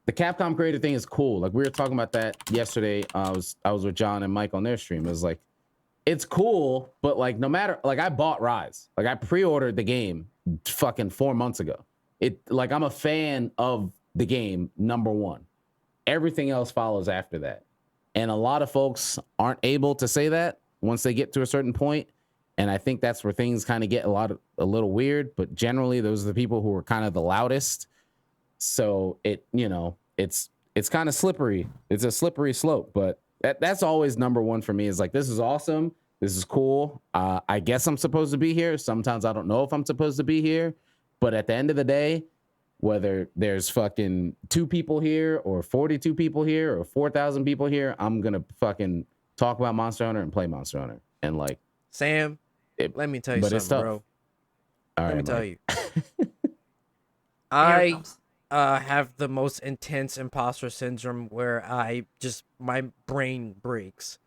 the Capcom creator thing is cool. Like, we were talking about that yesterday. I was with John and Mike on their stream. It was like, it's cool, but like, no matter, like, I bought Rise. Like, I pre-ordered the game fucking 4 months ago. Like, I'm a fan of the game, number one. Everything else follows after that. And a lot of folks aren't able to say that once they get to a certain point. And I think that's where things kind of get a little weird. But generally, those are the people who are kind of the loudest. So it, you know, it's kind of slippery. It's a slippery slope. But that's always number one for me, is like, this is awesome. This is cool. I guess I'm supposed to be here. Sometimes I don't know if I'm supposed to be here. But at the end of the day, whether there's fucking 2 people here or 42 people here or 4,000 people here, I'm going to fucking talk about Monster Hunter and play Monster Hunter. And like, Sam, let me tell you something, bro. Let me tell you. I have the most intense imposter syndrome where my brain breaks.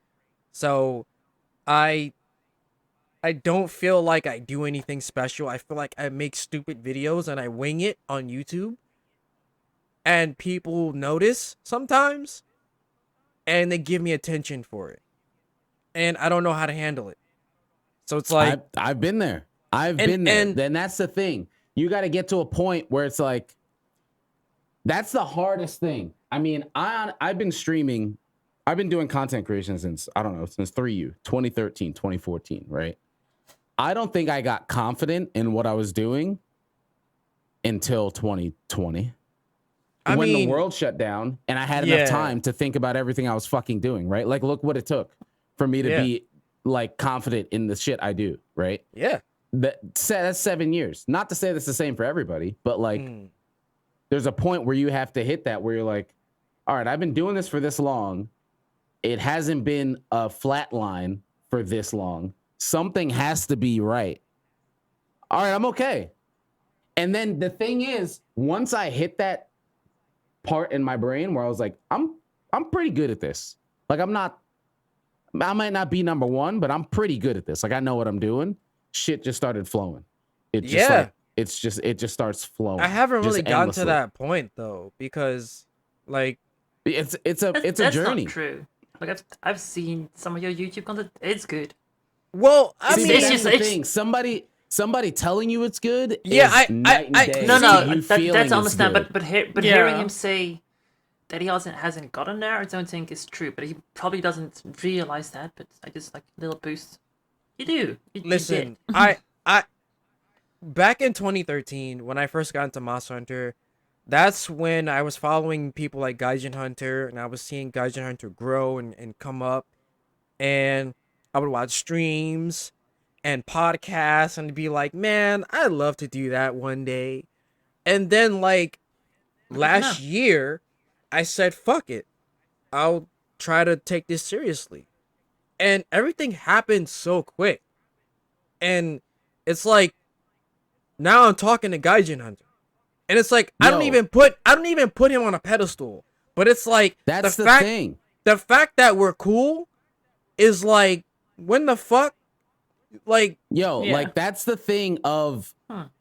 So I don't feel like I do anything special. I feel like I make stupid videos and I wing it on YouTube. And people notice sometimes. And they give me attention for it. And I don't know how to handle it. So it's like... I've been there. I've been there. And then that's the thing. You got to get to a point where it's like... That's the hardest thing. I mean, I've been streaming... I've been doing content creation since, I don't know, since 3U, 2013, 2014, right? I don't think I got confident in what I was doing until 2020. When the world shut down and I had enough time to think about everything I was fucking doing, right? Like, look what it took for me to be, like, confident in the shit I do, right? Yeah. That's 7 years. Not to say that's the same for everybody, but, like, there's a point where you have to hit that where you're like, all right, I've been doing this for this long. It hasn't been a flat line for this long. Something has to be right. All right, I'm okay. And then the thing is, once I hit that part in my brain where I was like, I'm pretty good at this. Like, I might not be number 1, but I'm pretty good at this. Like, I know what I'm doing. Shit just started flowing. It just starts flowing. I haven't really gotten to that point though, because like it's a journey. Not true. Like I've seen some of your YouTube content. It's good. Well, I mean, that's the thing. Somebody telling you it's good. Yeah, is night and day. No, that's understand. But hearing him say that he hasn't gotten there, I don't think is true. But he probably doesn't realize that. But I just like a little boost. You do. Listen, I back in 2013 when I first got into Monster Hunter. That's when I was following people like Gaijin Hunter, and I was seeing Gaijin Hunter grow and come up. And I would watch streams and podcasts and be like, man, I'd love to do that one day. And then, like, last year, I said, fuck it. I'll try to take this seriously. And everything happened so quick. And it's like, now I'm talking to Gaijin Hunter. And it's like, I don't even put him on a pedestal. But it's like, that's the thing. The fact that we're cool is like, when the fuck? Like, like, that's the thing of,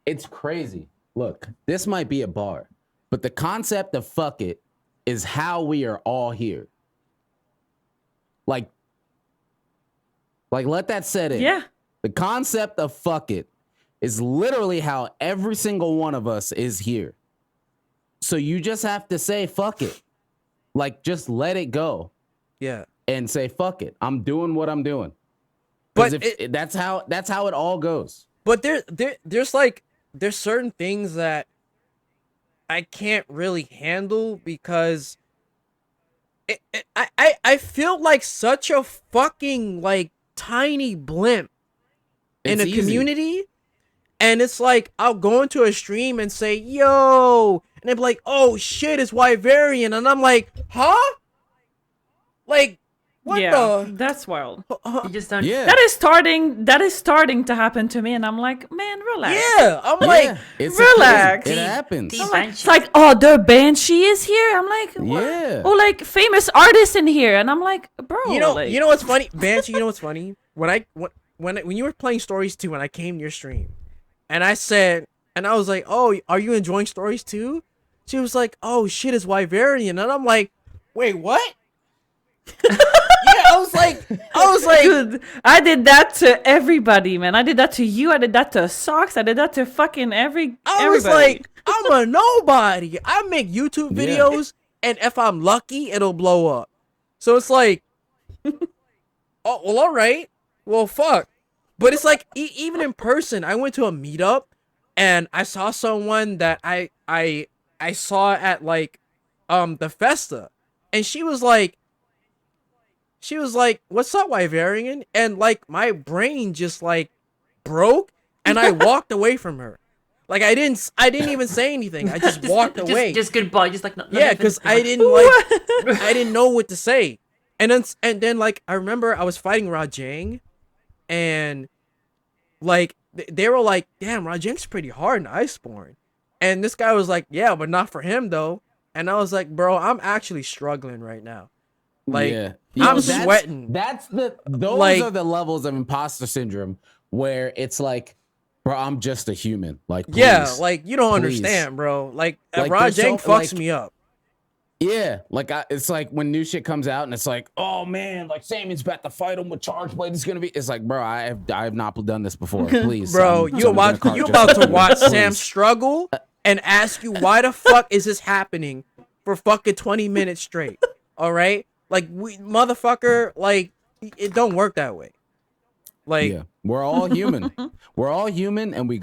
it's crazy. Look, this might be a bar, but the concept of fuck it is how we are all here. Like let that set in. Yeah. The concept of fuck it is literally how every single one of us is here. So you just have to say fuck it. Like, just let it go. Yeah. And say fuck it. I'm doing what I'm doing. But that's how it all goes. But there's certain things that I can't really handle because I feel like such a fucking like tiny blimp in a community. And it's like, I'll go into a stream and say, yo, and they'll be like, oh shit, it's Wyverian. And I'm like, huh? Like, what the? That's wild. You just don't. Yeah. That is starting to happen to me, and I'm like, man, relax. Yeah, I'm like, relax. It happens. It's like, oh, the Banshee is here. I'm like, what? Yeah. Oh, like famous artists in here, and I'm like, bro. You know what's funny, Banshee? You know what's funny? When you were playing Stories 2, and I came to your stream, and I said, and I was like, oh, are you enjoying Stories 2? She was like, oh shit, it's Wyverian, and I'm like, wait, what? Yeah, I was like, dude, I did that to everybody, man. I did that to you. I did that to Socks. I did that to fucking everybody. I was like, I'm a nobody. I make YouTube videos, and if I'm lucky, it'll blow up. So it's like, oh, well, all right. Well, fuck. But it's like, even in person, I went to a meetup, and I saw someone that I saw at like, the Festa, and she was like, She was like, "What's up, Wyverian?" And like my brain just like broke, and I walked away from her. Like I didn't even say anything. I just walked away. Just goodbye. Just like yeah, because I didn't like I didn't know what to say. And then like I remember I was fighting Rajang, and like they were like, "Damn, Rajang's pretty hard in Iceborne," and this guy was like, "Yeah, but not for him though." And I was like, "Bro, I'm actually struggling right now. Like, yeah. I'm sweating." Those Like- are the levels of imposter syndrome where it's like, bro, I'm just a human. Like, Yeah, please. like you don't Please. understand, bro. Like, Like, Rajang there's so- fucks like- me up. Yeah, like it's like when new shit comes out and it's like, oh man, like Sammy's about to fight him with charge blade. It's gonna be. It's like, bro, I have not done this before. Please, Bro, you about to watch Sam struggle and ask you why the fuck is this happening for fucking 20 minutes straight. All right? Like we motherfucker, like it don't work that way. Like Yeah, we're all human. We're all human, and we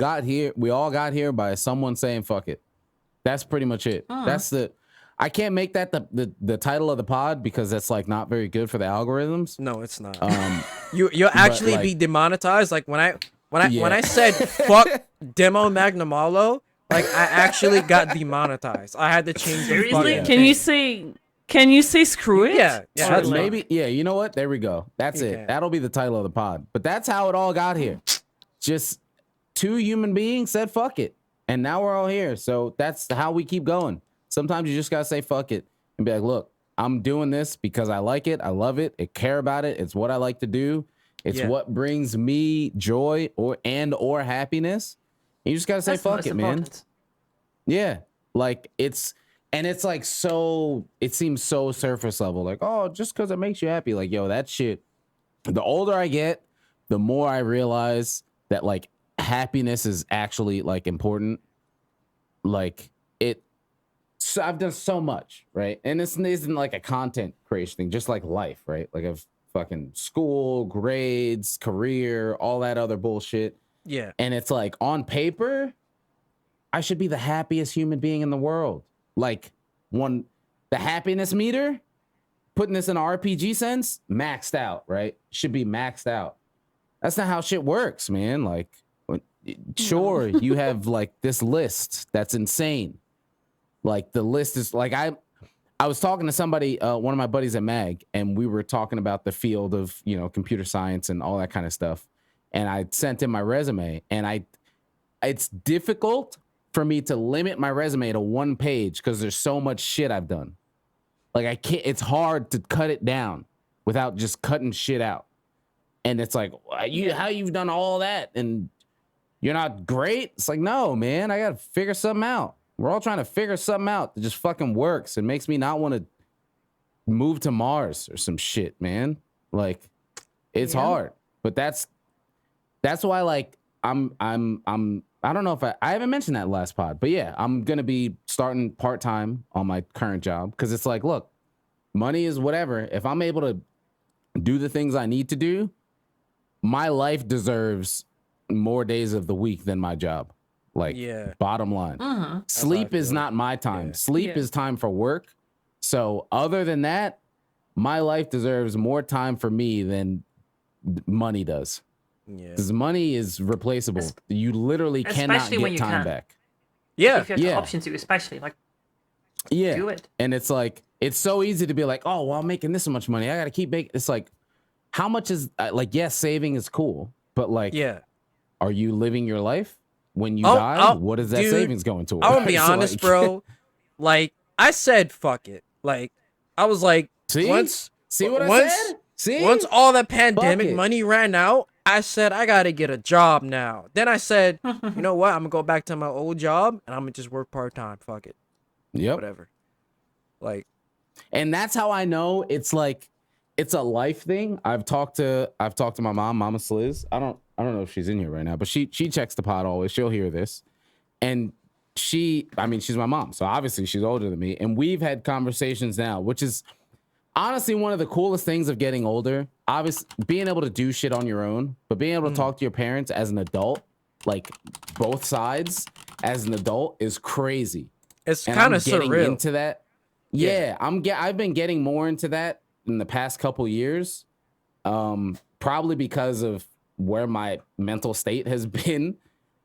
all got here by someone saying fuck it. That's pretty much it. That's the. I can't make that the title of the pod because that's like not very good for the algorithms. no, it's not. Um, You'll actually like- be demonetized. Like when I Yeah. said fuck Demo Magnamalo, like I actually got demonetized. I had to change the Seriously? fucking Can you say screw it? Yeah, yeah. Sure, Totally. maybe. Yeah, you know what? There we go. That's You it. can. That'll be the title of the pod. But that's how it all got here. Just two human beings said fuck it, and now we're all here. So that's how we keep going. Sometimes you just gotta say fuck it and be like, look, I'm doing this because I like it, I love it, I care about it. It's what I like to do. It's Yeah. what brings me joy or happiness. And you just gotta say That's the fuck most it, man. important. Yeah, like it's like so. It seems so surface level. Like, oh, just because it makes you happy. Like, yo, that shit. The older I get, the more I realize that like happiness is actually like important. Like it. So I've done so much, right? And this isn't like a content creation thing, just like life, right? Like I've fucking school, grades, career, all that other bullshit. Yeah. And it's like on paper, I should be the happiest human being in the world. Like the happiness meter, putting this in an RPG sense, maxed out, right? Should be maxed out. That's not how shit works, man. Like, sure, you have like this list that's insane. Like the list is like I was talking to somebody, one of my buddies at MAG, and we were talking about the field of, computer science and all that kind of stuff. And I sent him my resume, and it's difficult for me to limit my resume to one page because there's so much shit I've done. Like I can't, it's hard to cut it down without just cutting shit out. And it's like, how you've done all that and you're not great? It's like, no, man, I got to figure something out. We're all trying to figure something out that just fucking works. It makes me not want to move to Mars or some shit, man. Like it's hard, but that's why like I don't know if I haven't mentioned that last pod, but yeah, I'm going to be starting part-time on my current job. Cause it's like, look, money is whatever. If I'm able to do the things I need to do, my life deserves more days of the week than my job. Like, bottom line, sleep is not my time. Sleep is time for work. So other than that, my life deserves more time for me than money does. Yeah. Because money is replaceable. You literally cannot Especially when get you time can. back. Yeah. If you have the option to, especially like Yeah. do it. And it's like, it's so easy to be like, oh, well, I'm making this much money. I got to keep making. It's like, how much is like, yes, saving is cool, but like, are you living your life? When you die, what is that savings going towards? I'm gonna be So, honest, like- bro. Like I said, fuck it. Like I was like, See? once See what I once- said? See? once all the pandemic it. money ran out, I said I gotta get a job now. Then I said, you know what? I'm gonna go back to my old job and I'm gonna just work part time. Fuck it, Yep. whatever. Like, And that's how I know it's like it's a life thing. I've talked to my mom, Mama Sliz. I don't know if she's in here right now, but she checks the pod always. She'll hear this. And she's my mom, so obviously she's older than me. And we've had conversations now, which is honestly one of the coolest things of getting older. Obviously, being able to do shit on your own, but being able to talk to your parents as an adult, like both sides as an adult, is crazy. it's And kind I'm of getting surreal. into that. Yeah, I've been getting more into that in the past couple years, probably because of where my mental state has been,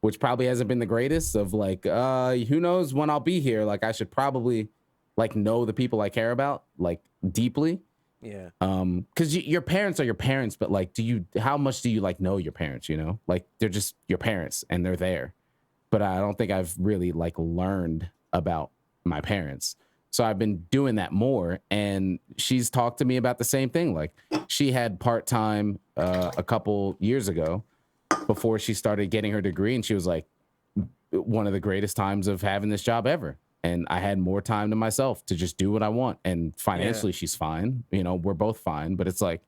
which probably hasn't been the greatest, of like, who knows when I'll be here. Like, I should probably like know the people I care about like deeply. Yeah. Because your parents are your parents, but like, how much do you like know your parents? You know, like they're just your parents and they're there. But I don't think I've really like learned about my parents. So I've been doing that more, and she's talked to me about the same thing. Like, she had part-time a couple years ago before she started getting her degree, and she was like, one of the greatest times of having this job ever. And I had more time to myself to just do what I want. And financially, she's fine. You know, we're both fine. But it's like,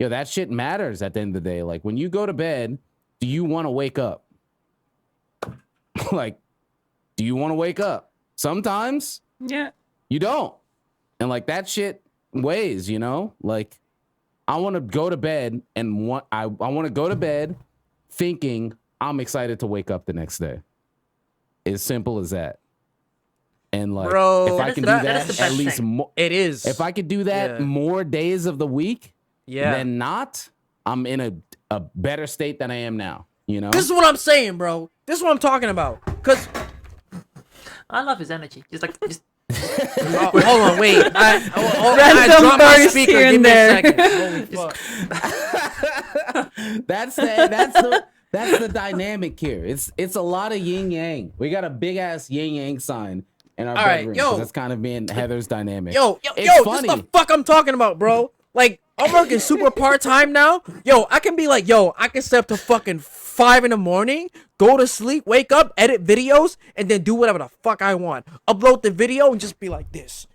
that shit matters at the end of the day. Like, when you go to bed, do you want to wake up? Like, do you want to wake up? Sometimes. Yeah. You don't. And like that shit weighs, you know? Like, I want to go to bed and I want to go to bed thinking I'm excited to wake up the next day. As simple as that. And like, Bro, if I can do that at least more, it is. If I could do that more days of the week than not, I'm in a better state than I am now, you know? This is what I'm saying, bro. This is what I'm talking about. Because I love his energy. Just hold on, wait. I Random dropped my bursts speaker. here Give and me a there. second. Holy fuck. That's the dynamic here. It's a lot of yin yang. We got a big ass yin yang sign in our bedroom. Yo. That's kind of being Heather's dynamic. Yo, funny. this the fuck I'm talking about, bro. Like, I'm working super part-time now. Yo, I can be like, I can stay up to fucking 5 in the morning, go to sleep, wake up, edit videos, and then do whatever the fuck I want. Upload the video and just be like this.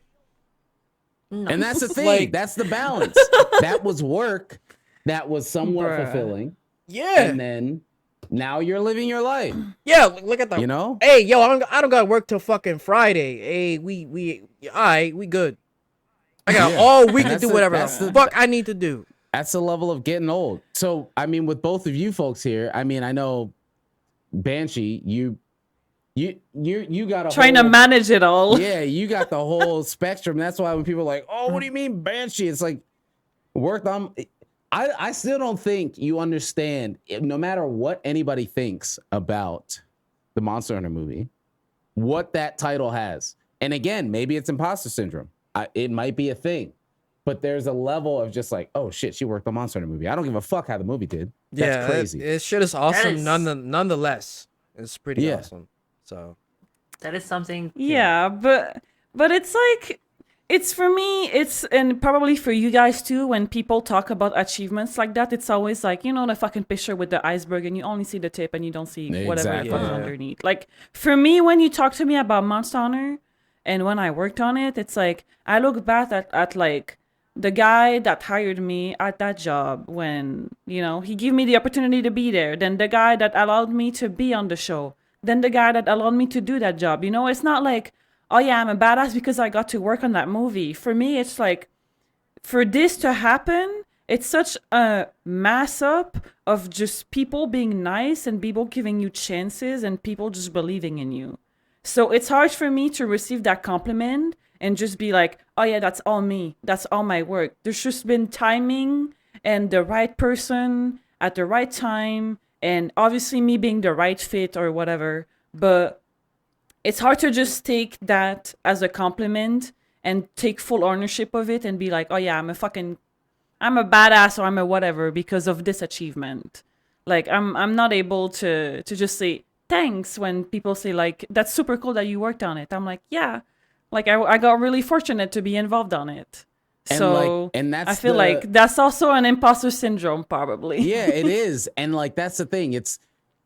And that's the thing. Like, that's the balance. That was work. That was somewhat fulfilling. Yeah. And then now you're living your life. Yeah, look at that. You know? Hey, yo, I don't gotta work till fucking Friday. Hey, we alright, we good. I got all week to do whatever the fuck I need to do. That's the level of getting old. So, I mean, with both of you folks here, I mean, I know Banshee, you got a Trying to manage it all. Yeah, you got the whole spectrum. That's why when people are like, "Oh, what do you mean Banshee?" It's like worked on. I still don't think you understand. No matter what anybody thinks about the Monster Hunter movie, what that title has, and again, maybe it's Imposter Syndrome. It might be a thing. But there's a level of just like, oh shit, she worked on Monster Hunter movie. I don't give a fuck how the movie did. That's crazy. It shit is awesome. Nonetheless, it's pretty awesome. So that is something. Yeah, but it's like, it's for me. It's, and probably for you guys too. When people talk about achievements like that, it's always like, the fucking picture with the iceberg, and you only see the tip, and you don't see whatever the fuck is underneath. Like, for me, when you talk to me about Monster Hunter, and when I worked on it, it's like I look back at like the guy that hired me at that job when, he gave me the opportunity to be there. Then the guy that allowed me to be on the show. Then the guy that allowed me to do that job. It's not like, oh yeah, I'm a badass because I got to work on that movie. For me, it's like, for this to happen, it's such a mass up of just people being nice and people giving you chances and people just believing in you. So it's hard for me to receive that compliment and just be like, oh yeah, that's all me. That's all my work. There's just been timing and the right person at the right time, and obviously me being the right fit or whatever. But it's hard to just take that as a compliment and take full ownership of it and be like, oh yeah, I'm a badass or I'm a whatever because of this achievement. Like, I'm not able to just say thanks when people say like, that's super cool that you worked on it. I'm like, yeah. Like, I got really fortunate to be involved on it. So I feel like that's also an imposter syndrome, probably. Yeah, it is. And like, that's the thing.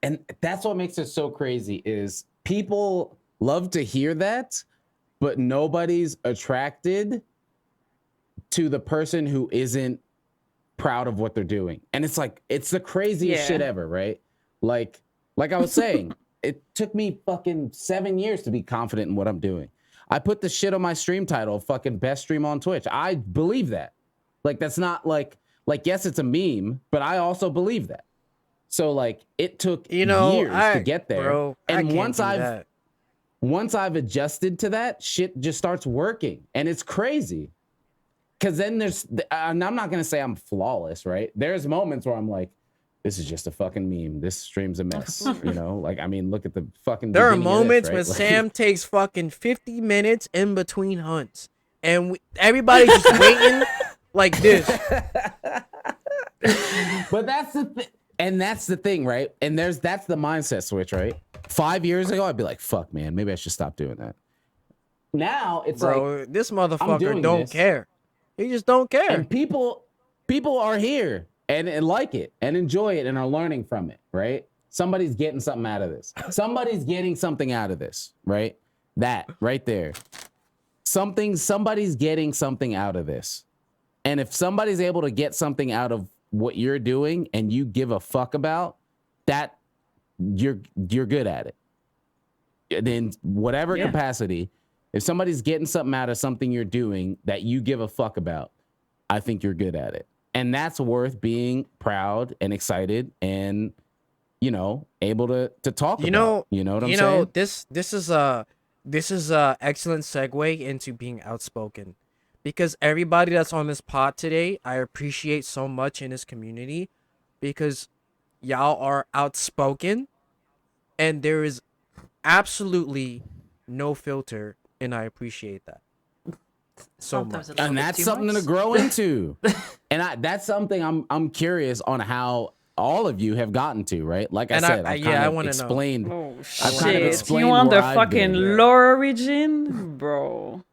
And that's what makes it so crazy is people love to hear that, but nobody's attracted to the person who isn't proud of what they're doing. And it's like, it's the craziest shit ever, right? Like I was saying, it took me fucking 7 years to be confident in what I'm doing. I put the shit on my stream title, fucking best stream on Twitch. I believe that. Like, that's not like, yes, it's a meme, but I also believe that. So like, it took years to get there. Bro, and once I've adjusted to that, shit just starts working, and it's crazy. because then and I'm not gonna say I'm flawless, right? There's moments where I'm like, this is just a fucking meme. This stream's a mess, you know. Like, I mean, look at the fucking. There are beginning of moments this, right? when Like, Sam takes fucking 50 minutes in between hunts, and everybody's just waiting like this. But that's the thing, and that's the thing, right? And that's the mindset switch, right? 5 years ago, I'd be like, fuck, man, maybe I should stop doing that. Now it's Bro, like, this I'm motherfucker doing don't this. care. He just don't care. And people are here and like it and enjoy it and are learning from it, right? Somebody's getting something out of this. Somebody's getting something out of this, right? That right there. Somebody's getting something out of this. And if somebody's able to get something out of what you're doing and you give a fuck about that, you're good at it. And in whatever capacity, if somebody's getting something out of something you're doing that you give a fuck about, I think you're good at it. And that's worth being proud and excited and, you know, able to talk about. You know what I'm saying? This is a excellent segue into being outspoken. Because everybody that's on this pod today, I appreciate so much in this community because y'all are outspoken and there is absolutely no filter, and I appreciate that so much. And that's something to grow into. And that's something I'm curious on how all of you have gotten to, right? Like I said, I want to explain. Oh I've kind of shit! explained You want the where I've fucking been. lore origin, bro?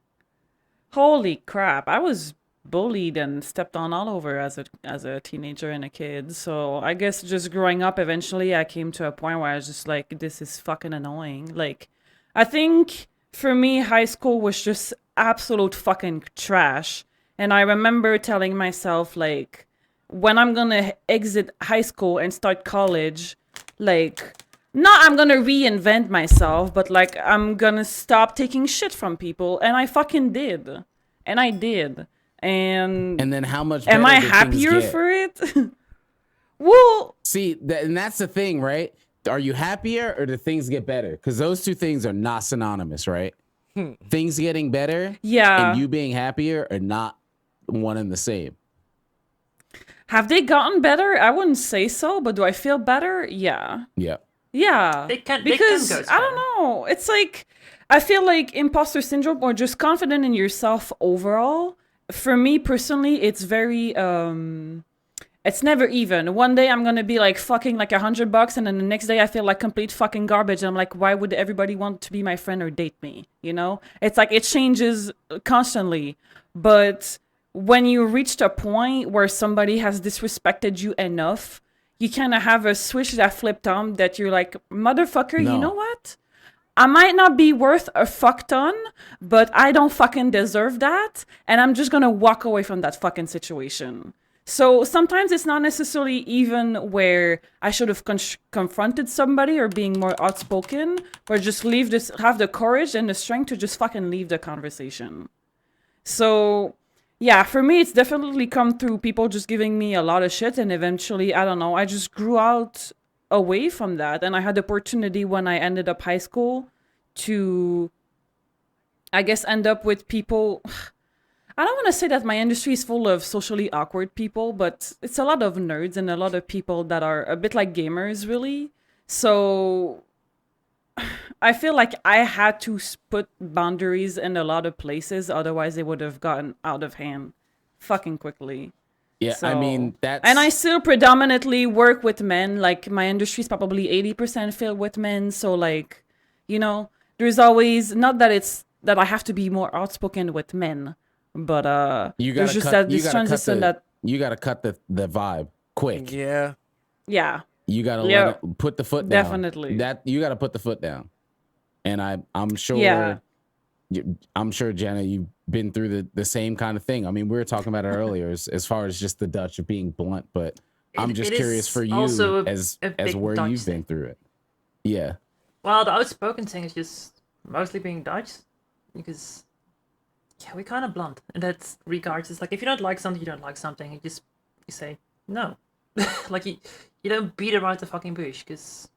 Holy crap! I was bullied and stepped on all over as a teenager and a kid. So I guess just growing up, eventually I came to a point where I was just like, this is fucking annoying. Like, I think for me, high school was just absolute fucking trash. And I remember telling myself, like, when I'm gonna exit high school and start college, like, not I'm gonna reinvent myself, but like I'm gonna stop taking shit from people. And I fucking did. And I did. And then how much am I better did things happier get? for it? Well, See, and that's the thing, right? Are you happier or do things get better? Because those two things are not synonymous, right? Things getting better yeah. and you being happier are not one and the same. Have they gotten better? I wouldn't say so, but do I feel better? Yeah. Yeah. Yeah. Because go I don't know. It's like I feel like imposter syndrome or just confident in yourself overall. For me personally, it's very it's never even. One day I'm gonna be like fucking like $100, and then the next day I feel like complete fucking garbage. I'm like, why would everybody want to be my friend or date me? You know? It's like it changes constantly. But when you reached a point where somebody has disrespected you enough, you kind of have a switch that flipped on that you're like, motherfucker, you know what? I might not be worth a fuck ton, but I don't fucking deserve that. And I'm just going to walk away from that fucking situation. So sometimes it's not necessarily even where I should have confronted somebody or being more outspoken, but just have the courage and the strength to just fucking leave the conversation. So yeah, for me, it's definitely come through people just giving me a lot of shit. And eventually, I don't know, I just grew out away from that. And I had the opportunity when I ended up high school to, I guess, end up with people. I don't want to say that my industry is full of socially awkward people, but it's a lot of nerds and a lot of people that are a bit like gamers, really. So I feel like I had to put boundaries in a lot of places, otherwise they would have gotten out of hand fucking quickly. Yeah, So, I mean, that's... And I still predominantly work with men. Like, my industry is probably 80% filled with men. So, like, you know, there's always... Not that it's... That I have to be more outspoken with men. But, there's just that this transition that... You gotta cut the vibe quick. Yeah. Yeah. You gotta put the foot down. Definitely. That you gotta put the foot down. And I'm sure... Yeah. I'm sure, Jenna, you've been through the same kind of thing. I mean, we were talking about it earlier as far as just the Dutch of being blunt, but I'm just curious for you as where Dutch you've been through it. Yeah. Well, the outspoken thing is just mostly being Dutch, because we're kind of blunt in that regards. It's like, if you don't like something, you don't like something. You say no. Like you don't beat around the fucking bush, because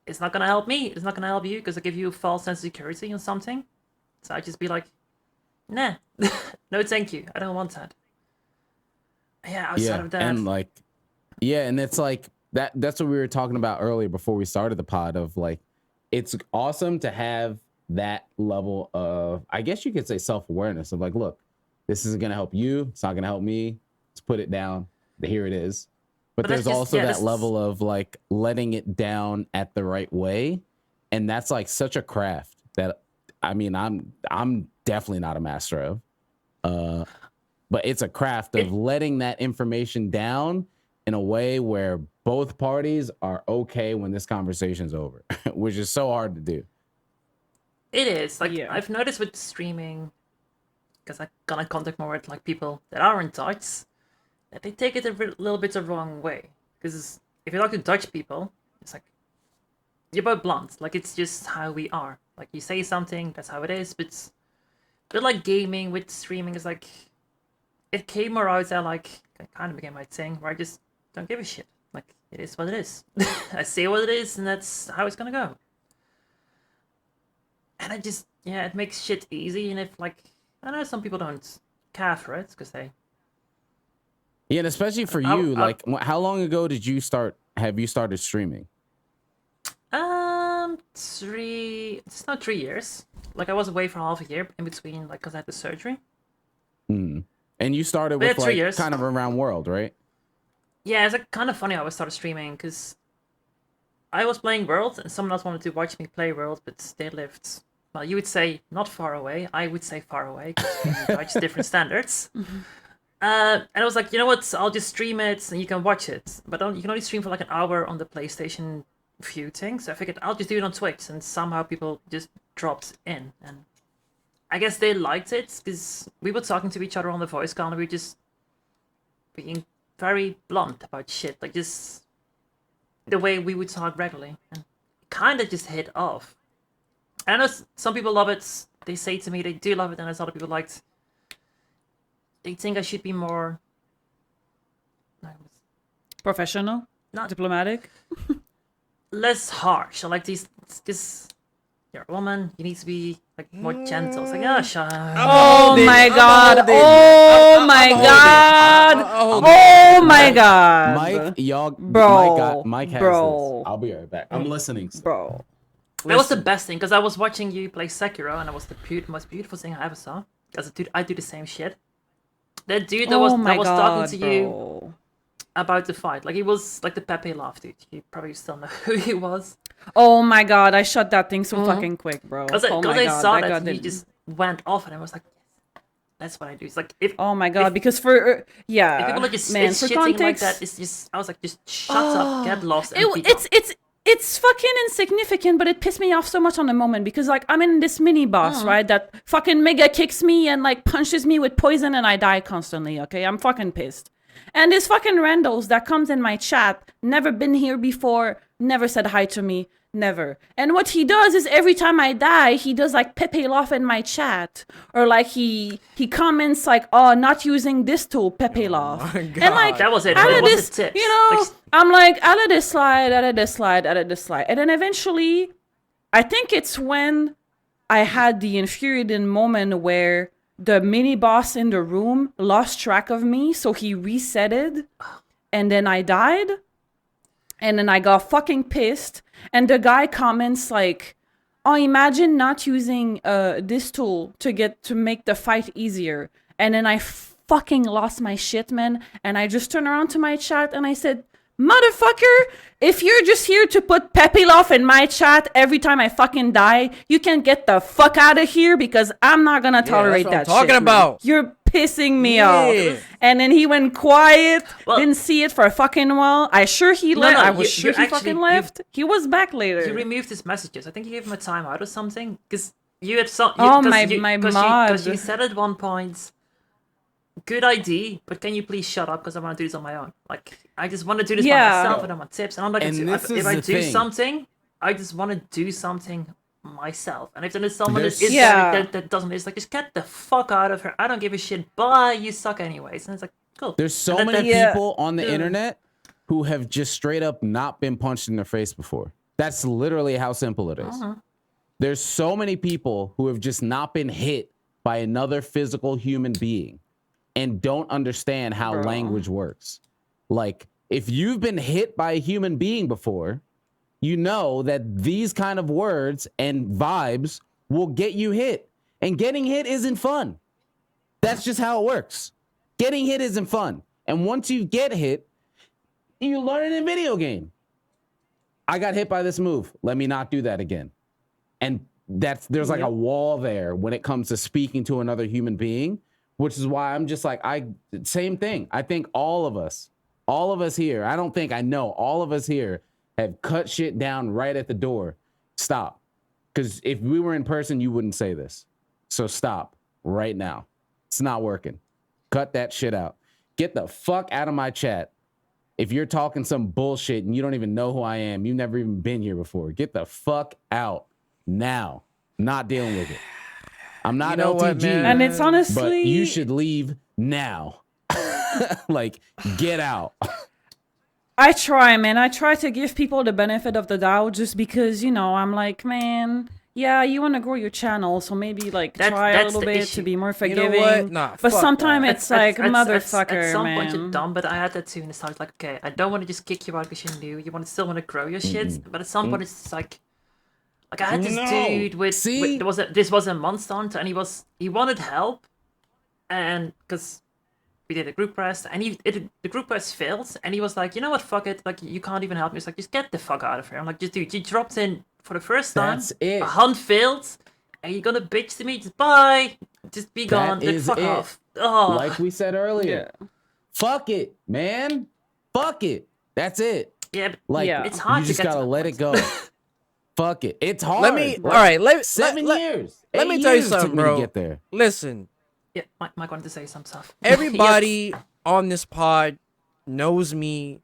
it's not gonna help me. It's not gonna help you, because I give you a false sense of security on something. So I just be like, nah, no, thank you. I don't want that. Yeah, outside of that, and like, yeah, and it's like that's what we were talking about earlier before we started the pod. Of like, it's awesome to have that level of, I guess you could say, self-awareness of like, look, this isn't gonna help you. It's not gonna help me. Let's put it down. Here it is. But there's also that level of like letting it down at the right way, and that's like such a craft that, I mean, I'm definitely not a master of, but it's a craft of letting that information down in a way where both parties are okay when this conversation's over, which is so hard to do. It is. Like, I've noticed with streaming, because I gonna contact more with like people that are in Dutch, that they take it a little bit the wrong way. Because if you talk to Dutch people, it's like, you're both blunt. Like, it's just how we are. Like, you say something, that's how it is. But like gaming, with streaming, is like, it came more out there, like, it kind of became my thing, where I just don't give a shit. Like, it is what it is. I say what it is, and that's how it's gonna go. And I just, yeah, it makes shit easy. And if, like, I know some people don't care for it, because they... Yeah, and especially for you, like, how long ago have you started streaming? It's not 3 years. Like, I was away for half a year in between, like, because I had the surgery. And you started with, like, 3 years. kind of around World, right? Yeah, it's like kind of funny how I started streaming, because I was playing World, and someone else wanted to watch me play World, but they lived, well, you would say not far away. I would say far away, because it's different standards. And I was like, you know what? I'll just stream it, and you can watch it. But you can only stream for like an hour on the PlayStation View thing. So I figured I'll just do it on Twitch, and somehow people just dropped in, and I guess they liked it because we were talking to each other on the voice call, and we were just being very blunt about shit, like just the way we would talk regularly, and it kind of just hit off. I know some people love it. They say to me they do love it, and there's other people liked. They think I should be more professional, not diplomatic, less harsh. I like these. Just you're a woman. You need to be like more gentle. It's like, yeah, shut up. Oh my god! Oh my god! Oh my god! Mike, y'all, bro, Mike has bro. this. I'll be right back. I'm listening, bro. That was the best thing, because I was watching you play Sekiro, and it was the most beautiful thing I ever saw. Because I do the same shit. That dude that was talking to you about the fight, like he was like the Pepe Love dude. You probably still know who he was. Oh my god, I shut that thing so fucking quick, bro. Because I saw that he just went off, and I was like, yes, that's what I do. It's like, if oh my god, because for if people are just man, for shitting context, like that, it's just, I was like, just shut up, get lost. And it's fucking insignificant, but it pissed me off so much on the moment, because like I'm in this mini boss, right, that fucking mega kicks me and like punches me with poison, and I die constantly. Okay, I'm fucking pissed. And this fucking Randalls that comes in my chat, never been here before, never said hi to me, never. And what he does is every time I die, he does like Pepe Love in my chat, or like he comments like, oh, not using this tool, Pepe Love. And like that was it. Out of this, you know, like, I'm like, out of this slide, out of this slide, out of this slide. And then eventually, I think it's when I had the infuriating moment where the mini boss in the room lost track of me, so he resetted, and then I died, and then I got fucking pissed, and the guy comments like, oh, imagine not using this tool to make the fight easier. And then I fucking lost my shit, man, and I just turned around to my chat and I said, motherfucker, if you're just here to put Pepe Love in my chat every time I fucking die, you can get the fuck out of here, because I'm not gonna tolerate that shit. Talking about. Man. You're pissing me off. And then he went quiet, didn't see it for a fucking while. I was sure he fucking left. He was back later. You removed his messages. I think you gave him a timeout or something, because you had some. Because you said at one point, good idea, but can you please shut up, because I want to do this on my own. Like, I just want to do this by myself, and I want tips, and I'm like, if I do something, I just want to do something myself. And if there's someone that doesn't, it's like, just get the fuck out of here. I don't give a shit. Bye, you suck anyways. And it's like, cool. There's so many people on the internet who have just straight up not been punched in the face before. That's literally how simple it is. There's so many people who have just not been hit by another physical human being and don't understand how Bro. language works. Like, if you've been hit by a human being before, you know that these kind of words and vibes will get you hit. And getting hit isn't fun. That's just how it works. Getting hit isn't fun. And once you get hit, you learn it in video game. I got hit by this move. Let me not do that again. And there's like a wall there when it comes to speaking to another human being, which is why I'm just like, same thing. I think all of us here, I know all of us here have cut shit down right at the door. Stop. Because if we were in person, you wouldn't say this. So stop right now. It's not working. Cut that shit out. Get the fuck out of my chat. If you're talking some bullshit and you don't even know who I am, you've never even been here before. Get the fuck out now. Not dealing with it. I'm not LTG. What, man? And it's honestly, but you should leave now. Like, get out. I try, man. I try to give people the benefit of the doubt just because, I'm like, man, yeah, you want to grow your channel, so maybe like try a little bit to be more forgiving. You know what? Nah, but sometimes it's like, motherfucker, at some man. point you're dumb, but I had that too in the start. Like, okay, I don't want to just kick you out because you're new. You still want to grow your shit, but at some point it's like I had this dude with this was a monster hunter, and he wanted help, and because we did a group press, and the group press failed, and he was like, you know what, fuck it, like you can't even help me. He's like, just get the fuck out of here. I'm like, just dude, you dropped in for the first time. That's it. A hunt failed, and you're gonna bitch to me. Just bye. Just be gone. Like, fuck off. Oh. Like we said earlier. Yeah. Fuck it, man. Fuck it. That's it. Yeah. Like it's hard. You just gotta let it go. Fuck it. It's hard. Let me. Bro. All right. 7 years. Let me tell you something, bro. To get there. Listen. Yeah, Mike wanted to say some stuff. Everybody on this pod knows me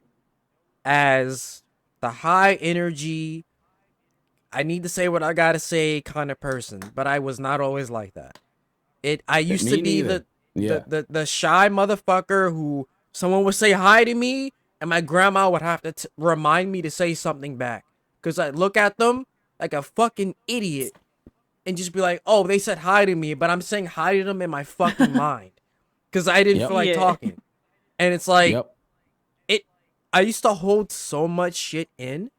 as the high energy, I need to say what I gotta say kind of person, but I was not always like that. I used to be the shy motherfucker who someone would say hi to me, and my grandma would have to remind me to say something back, because I'd look at them like a fucking idiot and just be like, oh, they said hi to me, but I'm saying hi to them in my fucking mind because I didn't feel like talking. And it's like, I used to hold so much shit in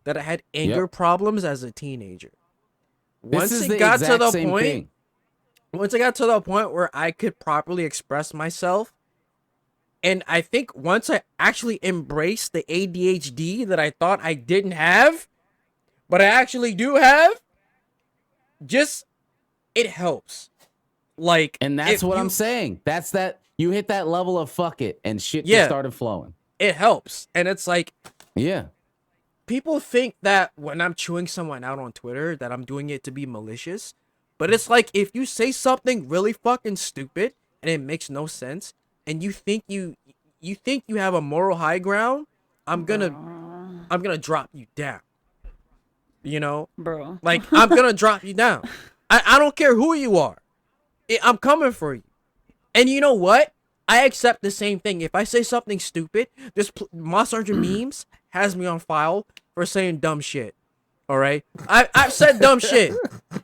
that I had anger problems as a teenager. Once it got to the point where I could properly express myself, and I think once I actually embraced the ADHD that I thought I didn't have, but I actually do have, it helps. Like, and that's what I'm saying. That's that you hit that level of fuck it and shit just started flowing. It helps. And it's like, yeah. People think that when I'm chewing someone out on Twitter that I'm doing it to be malicious. But it's like, if you say something really fucking stupid and it makes no sense, and you think you have a moral high ground, I'm gonna drop you down. You know? Bro. Like, I'm gonna drop you down. I don't care who you are. I'm coming for you. And you know what? I accept the same thing. If I say something stupid, this Monster Hunter Memes has me on file for saying dumb shit. All right? I've said dumb shit.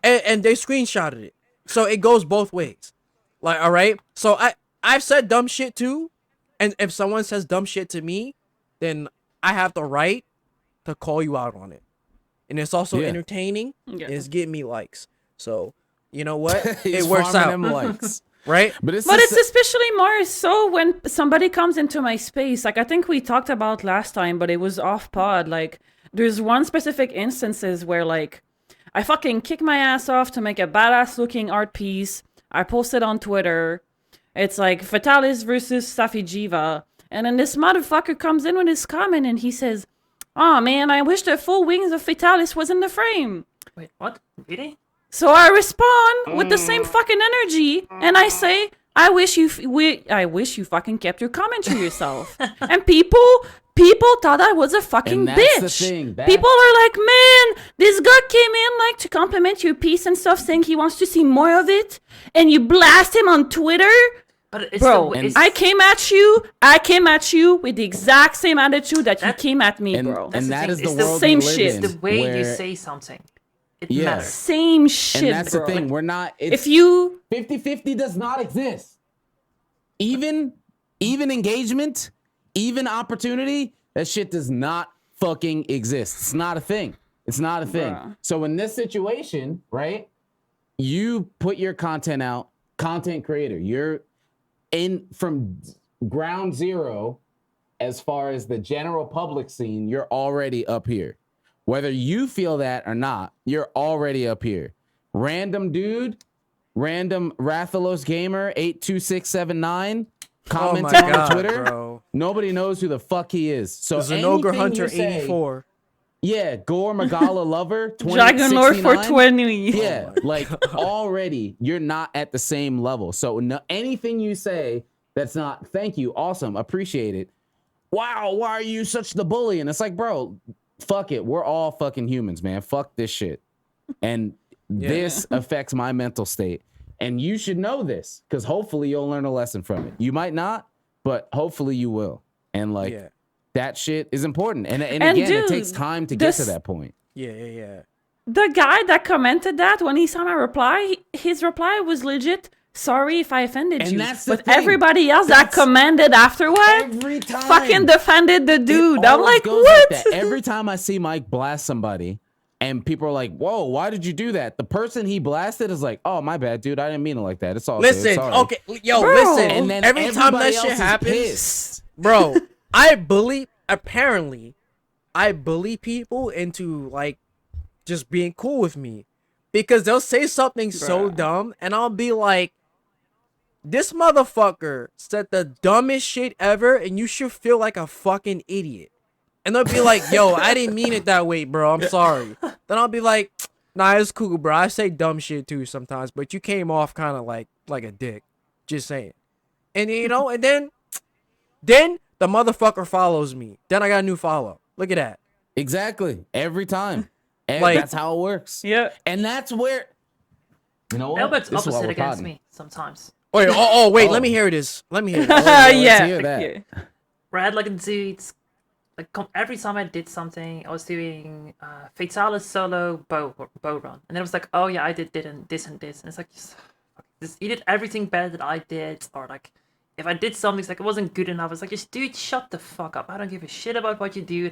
And they screenshotted it. So it goes both ways. Like, all right? So I've said dumb shit too. And if someone says dumb shit to me, then I have the right to call you out on it. And it's also entertaining. Yeah. And it's getting me likes. So, you know what? It works out. Likes. Right? But it's especially more so when somebody comes into my space. Like, I think we talked about last time, but it was off pod. Like, there's one specific instances where, like, I fucking kick my ass off to make a badass looking art piece. I posted on Twitter. It's like Fatalis versus Safijiva. And then this motherfucker comes in with his comment and he says, "Oh man, I wish the full wings of Fatalis was in the frame." Wait, what? Really? So I respond with the same fucking energy, and I say, I wish you fucking kept your comment to yourself." And people thought I was a fucking bitch. The thing. People are like, "Man, this guy came in like to compliment your piece and stuff, saying he wants to see more of it, and you blast him on Twitter." But bro, I came at you with the exact same attitude that you came at me, bro. And that is the world world same we live shit. in, the way you say something. it Yeah. matters. Same shit, And that's bro. the thing. We're not. It's If you 50-50 does not exist. Even engagement, even opportunity, that shit does not fucking exist. It's not a thing. It's not a thing. Bruh. So in this situation, right? You put your content out, content creator. You're in from ground zero as far as the general public scene, you're already up here. Whether you feel that or not, you're already up here. Random dude, random Rathalos Gamer 82679 commenting on Twitter. bro. Nobody knows who the fuck he is. So Zenogar anything Hunter you say, 84. yeah, Gore Magala Lover Dragon Lord for 2069. 20. Yeah, like already you're not at the same level. So no, anything you say that's not thank you, awesome, appreciate it. Wow, why are you such the bully? And it's like, bro, fuck it. We're all fucking humans, man. Fuck this shit. And this affects my mental state. And you should know this because hopefully you'll learn a lesson from it. You might not, but hopefully you will. And like that shit is important. And again, dude, it takes time to get to that point. Yeah. The guy that commented that, when he saw my reply, his reply was legit. Sorry if I offended And you. that's the But thing. everybody else that That's commented afterward every time. fucking defended the dude. It I'm always like, goes what? that. Every time I see Mike blast somebody and people are like, whoa, why did you do that? The person he blasted is like, oh, my bad, dude. I didn't mean it like that. It's all good. Listen, Sorry. okay, yo, Bro. listen. And then every time that everybody shit else is happens, pissed. bro, apparently, I bully people into like just being cool with me because they'll say something so Bruh. dumb and I'll be like, this motherfucker said the dumbest shit ever and you should feel like a fucking idiot. And they'll be like, yo, I didn't mean it that way, bro. I'm sorry. Then I'll be like, nah, it's cool, bro. I say dumb shit too sometimes, but you came off kind of like a dick. Just saying. And you know, and then the motherfucker follows me. Then I got a new follow. Look at that. Exactly. Every time. And Like- that's how it works. Yeah. And that's where, you know what? Elbert's This is why opposite we're against podding. me sometimes. Wait, wait, Oh. let me hear this. Let me hear this. let's yeah. hear that. Okay. Where I had like dudes, like every time I did something, I was doing Fatalis solo bow run, and then it was like, oh yeah, I did this and this, and it's like, just you did everything better than I did, or like if I did something, it's like it wasn't good enough. It's like, just dude, shut the fuck up. I don't give a shit about what you do.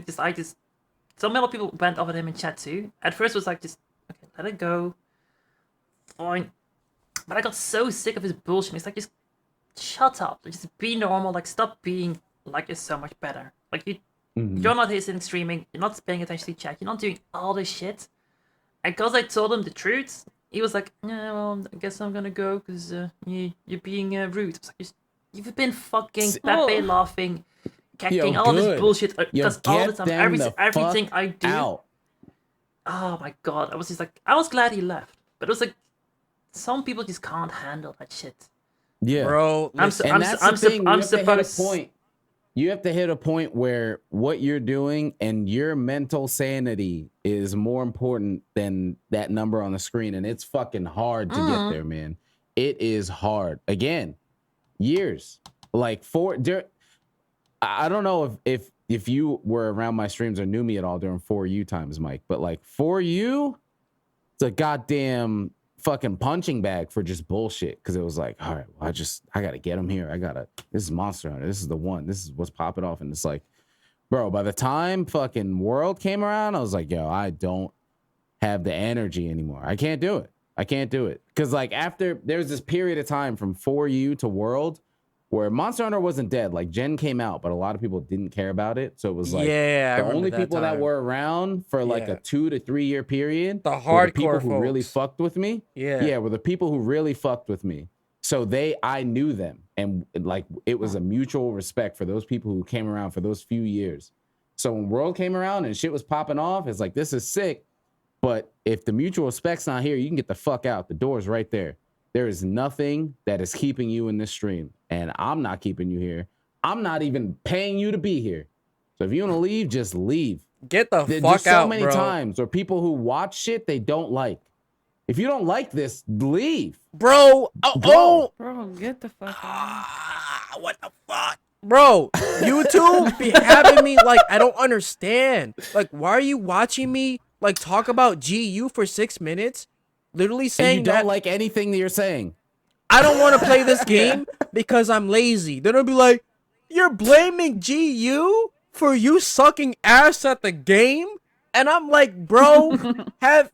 Some other people went off at him in chat too. At first, it was like, just okay, let it go, fine. But I got so sick of his bullshit. It's like, just shut up. Just be normal. Like, stop being like you're so much better. Like, you're not here sitting streaming. You're not paying attention to chat. You're not doing all this shit. And because I told him the truth, he was like, yeah, well, I guess I'm gonna go because you're being rude. I was like, you've been fucking Pepe laughing, cacking all good. this bullshit. Because all the get time, them everything fuck I do. out. Oh my god. I was just like, I was glad he left. But it was like, some people just can't handle that shit. Yeah. Bro, I'm listen, And that's the thing. I'm You have to hit a supposed. point. You have to hit a point where what you're doing and your mental sanity is more important than that number on the screen. And it's fucking hard to get there, man. It is hard. Again, years. Like I don't know if you were around my streams or knew me at all during 4U times, Mike, but like 4U, it's a goddamn fucking punching bag for just bullshit. Cause it was like, all right, well, I gotta get him here. This is Monster Hunter. This is the one. This is what's popping off. And it's like, bro, by the time fucking World came around, I was like, yo, I don't have the energy anymore. I can't do it. Cause like after there was this period of time from 4U to World where Monster Hunter wasn't dead. Like Gen came out, but a lot of people didn't care about it. So it was like I the only remember people that time. were around for like a 2 to 3 year period. The were the people hardcore who really folks. fucked with me. Yeah. Were the people who really fucked with me. So I knew them, and like it was a mutual respect for those people who came around for those few years. So when World came around and shit was popping off, it's like, this is sick. But if the mutual respect's not here, you can get the fuck out. The door's right there. There is nothing that is keeping you in this stream, and I'm not keeping you here. I'm not even paying you to be here. So if you want to leave, just leave. Get the There's fuck so out, many bro. times where people who watch shit they don't like. If you don't like this, leave. Bro, Go. Bro, get the fuck out. what the fuck? Bro, YouTube be having me like, I don't understand. Like, why are you watching me like talk about GU for 6 minutes, literally And saying you don't that like anything that you're saying. I don't want to play this game because I'm lazy. Then I'll be like, you're blaming GU for you sucking ass at the game? And I'm like, bro, have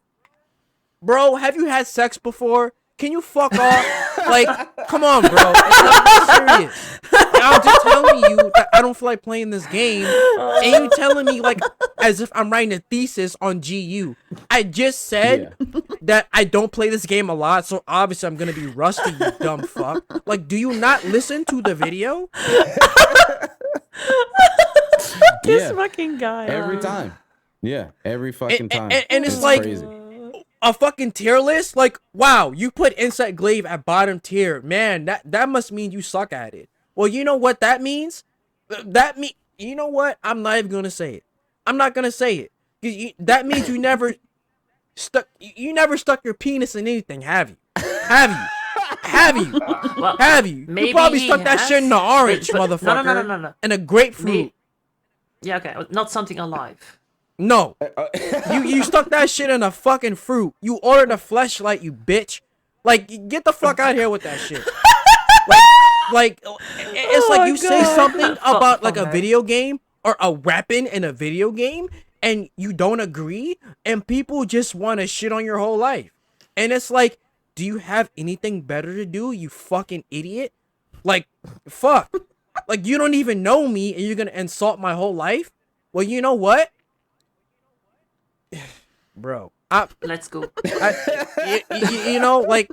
you had sex before? Can you fuck off? Like, come on, bro. It's not that serious. I'm just telling you that I don't feel like playing this game, and you telling me like as if I'm writing a thesis on GU. I just said that I don't play this game a lot, so obviously I'm gonna be rusty, you dumb fuck. Like, do you not listen to the video? This fucking guy. Every time. Yeah, every fucking time. And it's like crazy. a fucking tier list. Like, wow, you put Insect Glaive at bottom tier. Man, that must mean you suck at it. Well, you know what that means? You know what? I'm not even gonna say it. I'm not gonna say it. That means you never stuck your penis in anything, have you? Have you? Have you? Well, Have you? maybe You probably he stuck that has, shit in the orange, but- motherfucker. No. And a grapefruit. Me- Yeah, okay, not something alive. No. You stuck that shit in a fucking fruit. You ordered a fleshlight, you bitch. Like, get the fuck out of here with that shit. Like it's like you say something about like a video game or a weapon in a video game and you don't agree and people just want to shit on your whole life. And it's like, do you have anything better to do, you fucking idiot? Like, fuck. Like, you don't even know me and you're gonna insult my whole life? Well, you know what? Bro, Let's go. you know, like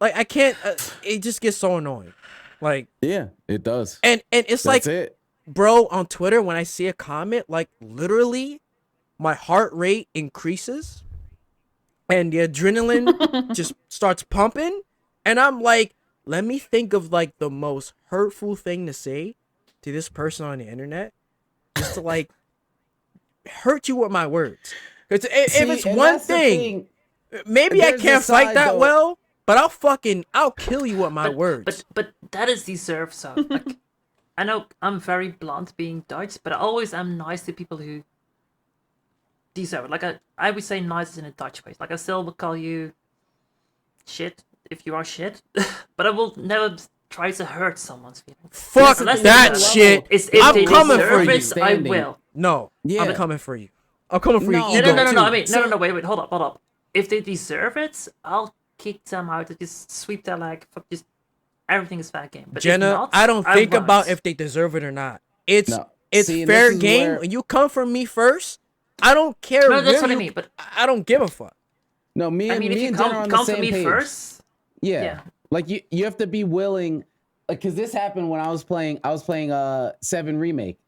I can't. It just gets so annoying. Like, Yeah, it does. and it's That's like, it. bro, on Twitter when I see a comment, like literally, my heart rate increases, and the adrenaline just starts pumping, and I'm like, let me think of like the most hurtful thing to say to this person on the internet, just to like hurt you with my words. If it's and one that's the thing, maybe I There's can't a fight side, that though. well, but I'll kill you with my words. But that is deserved. So like, I know I'm very blunt being Dutch, but I always am nice to people who deserve it. Like I would say nice in a Dutch way. Like I still will call you shit if you are shit, but I will never try to hurt someone's feelings. Fuck Unless that they- shit. If I'm they coming deserve for you. it, I will. No, Yeah. I'm coming for you. I'm coming for No. you. No, Ego no. too. I mean, no. Wait. Hold up. If they deserve it, I'll kick them out. Just sweep their leg. Fuck, just everything is fair game. But if Jenna, not, I don't think won't. about if they deserve it or not. It's No. it's See, and fair this is game. where- When you come from me first, I don't care. No, that's where what I you- mean. But I don't give a fuck. No, me I and mean, if me you and Jenna are on the come for same me page. first, Yeah. Yeah. Like you have to be willing, like, cause this happened when I was playing 7 Remake,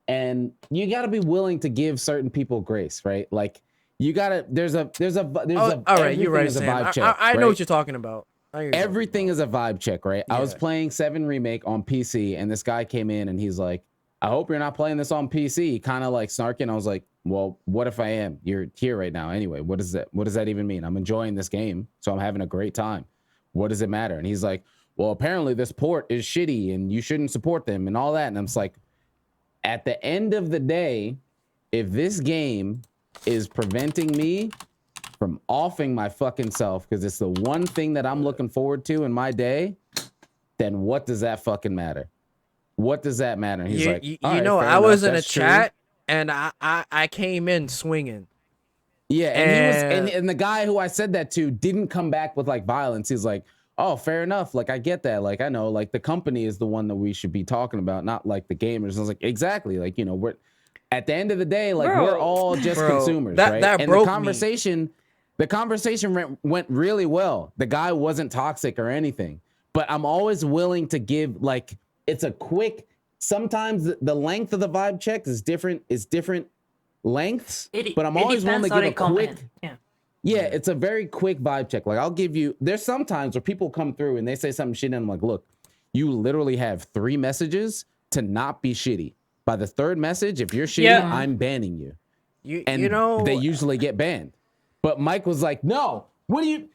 and you gotta be willing to give certain people grace, right? Like you gotta there's a All right, you're right, is a Sam. vibe check. I know right? what you're talking about. I know what you're talking Everything is a vibe check, right? I was Yeah. playing 7 Remake on PC, and this guy came in and he's like, I hope you're not playing this on PC, kind of like snarking. I was like, well, what if I am? You're here right now anyway. What does that even mean? I'm enjoying this game, so I'm having a great time. What does it matter? And he's like, well, apparently this port is shitty and you shouldn't support them and all that. And I'm just like, at the end of the day, if this game is preventing me from offing my fucking self because it's the one thing that I'm looking forward to in my day, then what does that fucking matter? What does that matter? And he's you, like, you "All right, know, fair I was enough, in a that's true." chat and I came in swinging. Yeah, and he was, And- and the guy who I said that to didn't come back with like violence. He's like, "Oh, fair enough. Like I get that. Like I know. Like the company is the one that we should be talking about, not like the gamers." And I was like, "Exactly. Like we're at the end of the day, like we're Bro. all just Bro, consumers, that- right?" that and broke the me. conversation went really well. The guy wasn't toxic or anything, but I'm always willing to give like it's a quick. Sometimes the length of the vibe check is different. It's different lengths, but I'm always willing to give a quick. Yeah, it's a very quick vibe check. Like I'll give you. There's sometimes where people come through and they say something shitty, and I'm like, look, you literally have 3 messages to not be shitty. By the 3rd message, if you're shitty, Yeah. I'm banning you. And You know, they usually get banned. But Mike was like, no, what do you?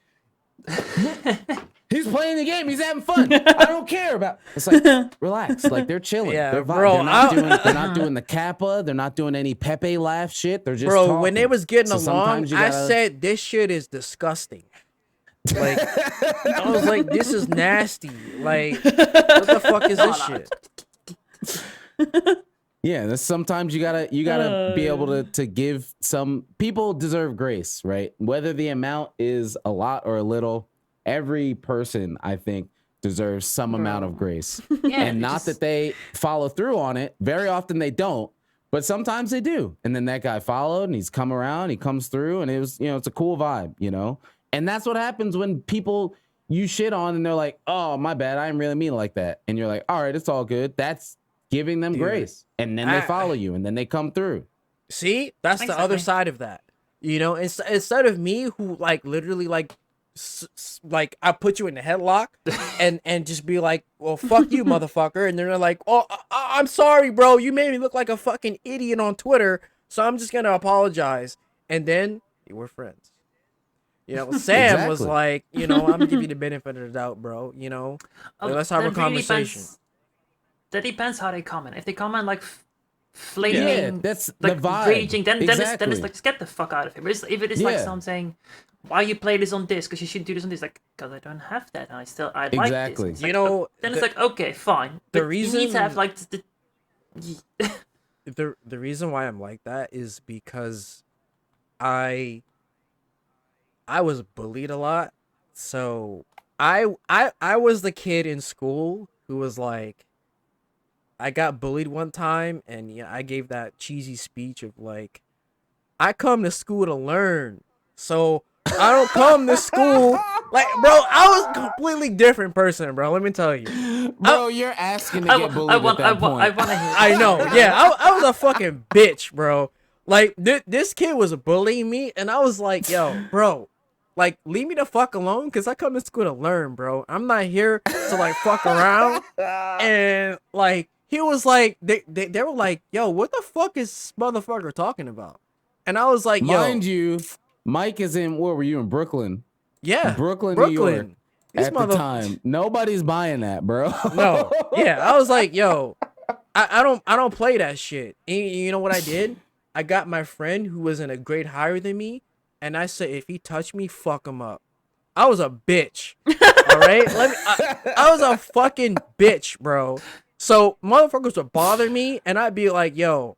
He's playing the game. He's having fun. I don't care about. It's like relax. Like they're chilling. Yeah, they're, bro, they're not doing the Kappa. They're not doing any Pepe laugh shit. They're just bro. talking. When they was getting So along, sometimes you I gotta- said this shit is disgusting. Like I was like, this is nasty. Like what the fuck is this shit? Yeah, sometimes you gotta be able to give some people deserve grace, right? Whether the amount is a lot or a little, every person I think deserves some amount of grace. Yeah, And not that they follow through on it. Very often they don't, but sometimes they do. And then that guy followed and he's come around, he comes through, and it was, it's a cool vibe, And that's what happens when people you shit on and they're like, oh, my bad, I didn't really mean it like that. And you're like, all right, it's all good. That's giving them grace. And then they follow you and then they come through. See, that's the other side of that. Instead of me who like literally like like I put you in the headlock and just be like, well, fuck you, motherfucker. And they're like, oh, I'm sorry, bro. You made me look like a fucking idiot on Twitter. So I'm just going to apologize. And then we're friends. Sam was like, I'm going to give you the benefit of the doubt, bro. Let's have a conversation. That depends how they comment. If they comment like flaming, that's like the vibe. raging, then it's Exactly. like, just get the fuck out of here. But if it is like someone saying, why you play this on this, because you should do this on this, like, because I don't have that, and I like Exactly. this. It's like, then it's like, okay, fine. The But reason you need to have like the reason why I'm like that is because I was bullied a lot. So I was the kid in school who was like, I got bullied one time, and I gave that cheesy speech of like, I come to school to learn, so I don't come to school like, bro. I was a completely different person, bro. Let me tell you, bro. You're asking to get bullied at that point. I want to hear. I know, yeah. I was a fucking bitch, bro. Like this kid was bullying me, and I was like, yo, bro. Like, leave me the fuck alone, because I come to school to learn, bro. I'm not here to, like, fuck around. And, like, he was like, they were like, yo, what the fuck is this motherfucker talking about? And I was like, yo. Mind you, Mike is in, where were you, in Brooklyn? Yeah. Brooklyn. New York. These at the time. Nobody's buying that, bro. No. Yeah, I was like, yo, I don't play that shit. And you know what I did? I got my friend who was in a grade higher than me, and I said, if he touched me, fuck him up. I was a bitch. All right? I was a fucking bitch, bro. So motherfuckers would bother me, and I'd be like, yo,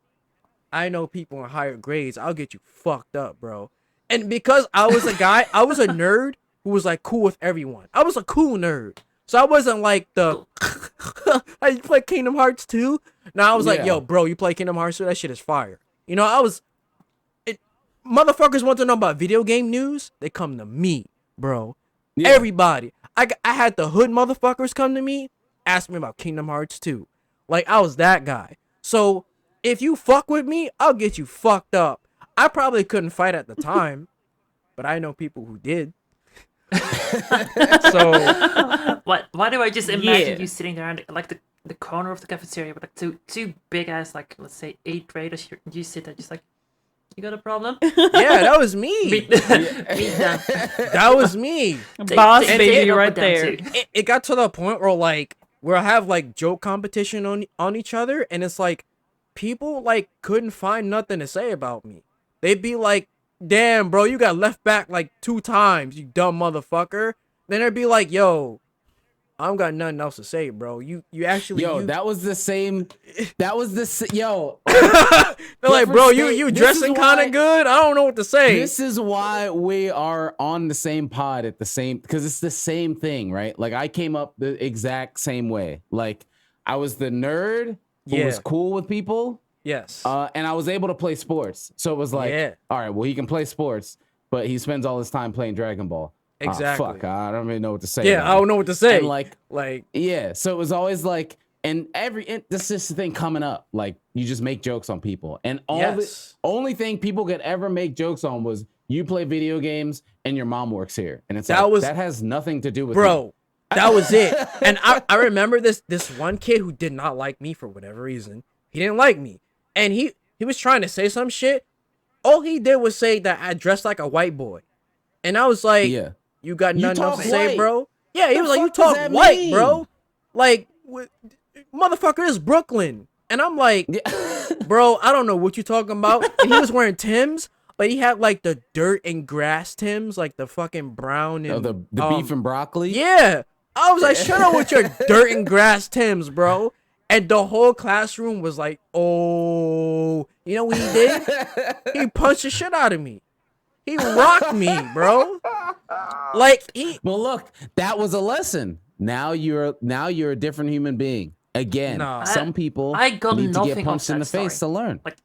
I know people in higher grades. I'll get you fucked up, bro. And because I was a guy, I was a nerd who was like cool with everyone. I was a cool nerd. So I wasn't like the, hey, you play Kingdom Hearts 2? No, I was like, yo, bro, you play Kingdom Hearts 2? That shit is fire. Motherfuckers want to know about video game news? They come to me, bro. Yeah. Everybody. I had the hood motherfuckers come to me, ask me about Kingdom Hearts 2. Like, I was that guy. So, if you fuck with me, I'll get you fucked up. I probably couldn't fight at the time, but I know people who did. So, why do I just imagine you sitting there in like the corner of the cafeteria with like two big ass, like, let's say 8th graders, you sit there just like, you got a problem? Yeah, that was me. Meet them. That was me. Boss baby right there. It got to the point where I have like joke competition on each other, and it's like people like couldn't find nothing to say about me. They'd be like, damn, bro, you got left back like 2 times, you dumb motherfucker. Then they'd be like, yo, I don't got nothing else to say, bro. You actually, that was the same. Yo. They're like, bro, you dressing kind of good. I don't know what to say. This is why we are on the same pod at the same, because it's the same thing, right? Like I came up the exact same way. Like I was the nerd who was cool with people. Yes. And I was able to play sports. So it was like, all right, well, he can play sports, but he spends all his time playing Dragon Ball. Exactly. Fuck, I don't really know what to say. Yeah, I don't know what to say. And like, yeah. So it was always like, and this is the thing coming up. Like, you just make jokes on people, and the only thing people could ever make jokes on was you play video games and your mom works here, and it's that has nothing to do with bro. That was it. And I remember this one kid who did not like me for whatever reason. He didn't like me, and he was trying to say some shit. All he did was say that I dressed like a white boy, and I was like, You got nothing else to talk say, white. bro? Yeah, he The was like, you fuck does talk that white, mean? bro. Like, motherfucker, this is Brooklyn. And I'm like, bro, I don't know what you're talking about. And he was wearing Timbs, but he had like the dirt and grass Timbs, like the fucking brown and the beef and broccoli. yeah. I was like, shut up with your dirt and grass Timbs, bro. And the whole classroom was like, oh, you know what he did? He punched the shit out of me. He rocked me, bro. Like he. Well, look, that was a lesson. Now you're a different human being. Again, No. some people I got need to nothing get punched of in the that face to learn. Like,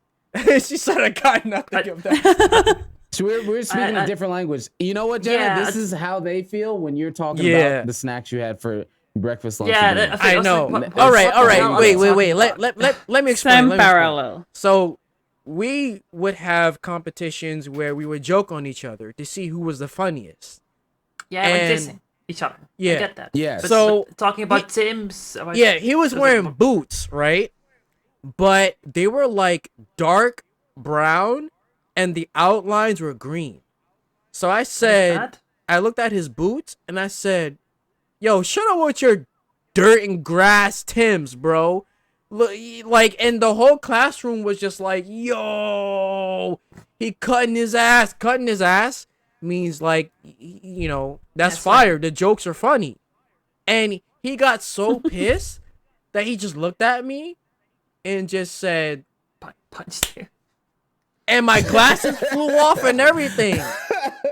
She said, I got nothing of that. So we're speaking a different language. You know what, Jenna? Yeah, this is how they feel when you're talking Yeah. about the snacks you had for breakfast, lunch, yeah, and dinner. I was know. like, All right. what the hell are they Wait. talking about? Let me explain. Same let me explain. parallel. So we would have competitions where we would joke on each other to see who was the funniest. Yeah, like and- dissing each other. Yeah. I get that. Yeah. But, So, but talking about Tim's. About, Yeah, he was it like, wearing boots, right? But they were like dark brown and the outlines were green. So I said, that? I looked at his boots and I said, yo, shut up with your dirt and grass Timbs, bro. Look, like, and the whole classroom was just like, yo, he cutting his ass. Cutting his ass means like, you know, that's fire. The jokes are funny. And he got so pissed that he just looked at me and just said, Punched you. and my glasses flew off and everything.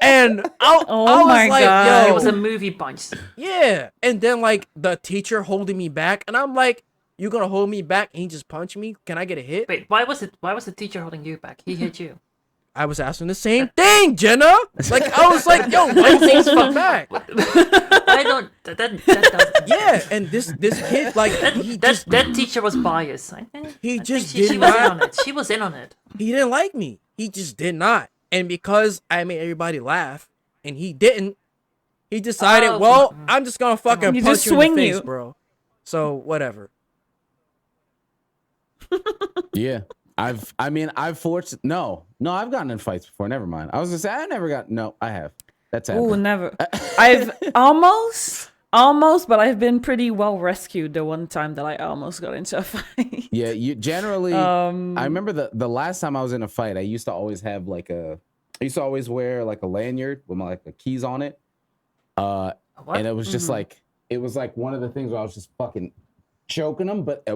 And I Oh was my like, God. yo, It was a movie punch. yeah. And then like the teacher holding me back, and I'm like, you gonna hold me back? And he just punched me. Can I get a hit? Wait, why was the teacher holding you back? He hit you. I was asking the same thing, Jenna. Like I was like, yo, why things fuck back? I don't. That doesn't. Yeah. And this kid, like That teacher was biased. I think. He I think just she did was in not- on it. She was in on it. he didn't like me. He just did not. And because I made everybody laugh and he didn't, he decided, Oh, well, come on. I'm just gonna fucking He punch just you in the swing face, you. bro. So whatever. Yeah. I've forced I've gotten in fights before. Never mind. I was gonna say I never got I have. That's happened. Oh, never. I've almost, but I've been pretty well rescued the one time that I almost got into a fight. Yeah, you generally I remember the last time I was in a fight, I used to always wear like a lanyard with my the keys on it. What? And it was just like it was like one of the things where I was just fucking choking him, but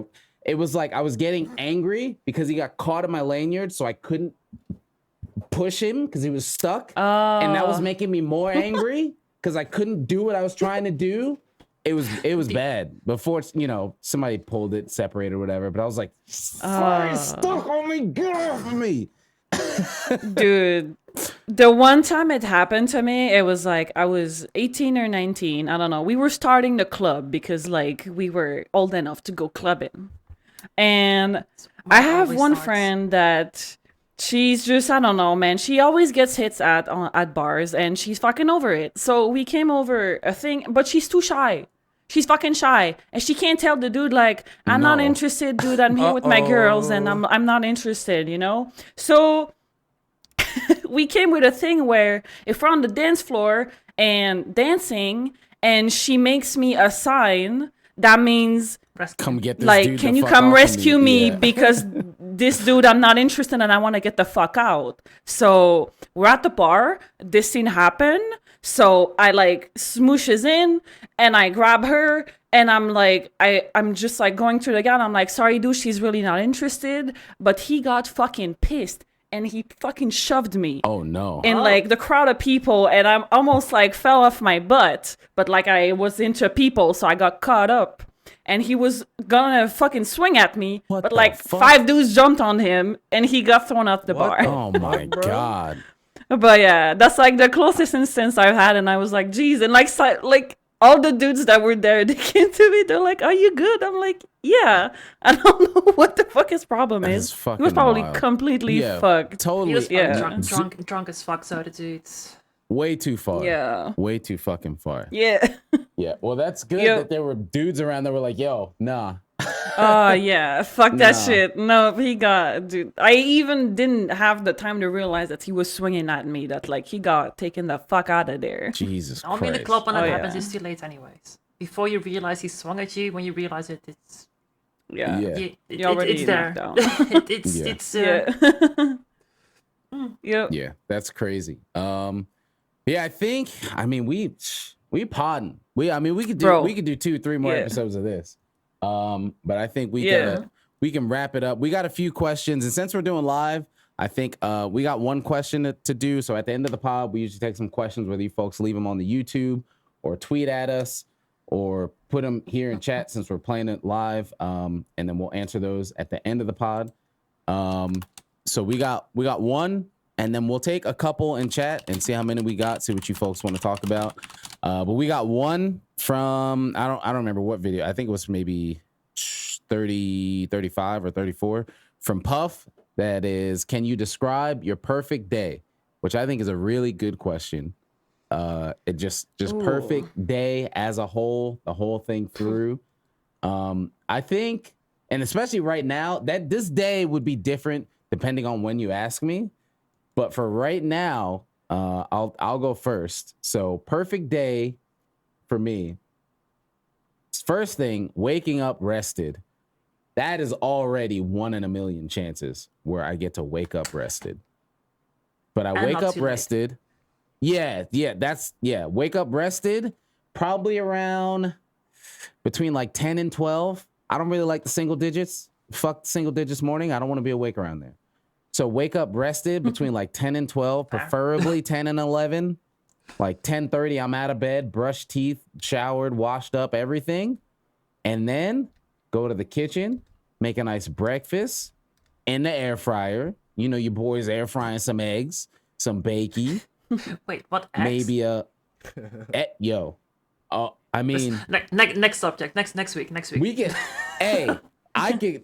it was like I was getting angry because he got caught in my lanyard, so I couldn't push him because he was stuck, and that was making me more angry because I couldn't do what I was trying to do. It was bad before somebody pulled it, separated or whatever. But I was like, "Fuck, it's stuck on me, get off of me." Dude, the one time it happened to me, it was like I was 18 or 19. I don't know. We were starting the club because like we were old enough to go clubbing. And I have always one starts. friend that she's just, I don't know, man. She always gets hits at bars and she's fucking over it. So we came over a thing, but she's too shy. She's fucking shy, and she can't tell the dude like, I'm not No. interested, dude. I'm here with my girls, and I'm not interested, you know. So we came with a thing where if we're on the dance floor and dancing, and she makes me a sign, that means Come get this like, dude can the you fuck come off of rescue me Yeah. because this dude I'm not interested and I want to get the fuck out. So we're at the bar, this scene happened, so I like smooshes in and I grab her and I'm like I'm just like going through the guy and I'm like, sorry dude, she's really not interested. But he got fucking pissed and he fucking shoved me Oh no. in like the crowd of people, and I'm almost like fell off my butt, but like I was into people, so I got caught up. And he was gonna fucking swing at me, What but the like fuck? 5 dudes jumped on him and he got thrown off the What bar. the- Oh my bro. god. But yeah, that's like the closest instance I've had, and I was like, geez, and like all the dudes that were there, they came to me, they're like, are you good? I'm like, yeah. I don't know what the fuck his problem That is. is He fucking was probably wild. completely Yeah, fucked. He Totally. was Yeah. drunk as fuck, so dudes. Way too far. Yeah. Way too fucking far. Yeah. Yeah. Well, that's good Yo. that there were dudes around that were like, yo, nah. Oh yeah, fuck that Nah. shit. No, he got, dude. I even didn't have the time to realize that he was swinging at me. That like he got taken the fuck out of there. Jesus Only in the Christ. club when that Oh, happens, yeah. it's too late anyways. Before you realize he swung at you, when you realize it, it's Yeah. Yeah. You already it's there. knocked down. Yeah. It's Yeah. Yep. Yeah, that's crazy. Yeah, I mean we podding. We could do Bro. we could do 2-3 more Yeah. episodes of this. But I think we Yeah. can wrap it up. We got a few questions, and since we're doing live, I think we got one question to do. So at the end of the pod, we usually take some questions, whether you folks leave them on the YouTube or tweet at us or put them here in chat since we're playing it live. And then we'll answer those at the end of the pod. So we got one, and then we'll take a couple in chat and see how many we got, see what you folks want to talk about. But we got one from I don't remember what video. I think it was maybe 30, 35 or 34 from Puff. That is, can you describe your perfect day? Which I think is a really good question. It just Ooh. perfect day as a whole, the whole thing through. I think, and especially right now, that this day would be different depending on when you ask me. But for right now, I'll go first. So perfect day for me. First thing, waking up rested. That is already 1 in a million chances where I get to wake up rested. But I And wake not up too late. rested. Yeah, wake up rested probably around between like 10 and 12. I don't really like the single digits. Fuck single digits morning. I don't want to be awake around there. So wake up rested between like 10 and 12, preferably 10 and 11. Like 10:30, I'm out of bed, brushed teeth, showered, washed up, everything. And then go to the kitchen, make a nice breakfast in the air fryer. You know, your boys air frying some eggs, some bakey, Wait, what? Eggs? maybe yo. I mean, Next subject. Next week. we can. Hey, I can.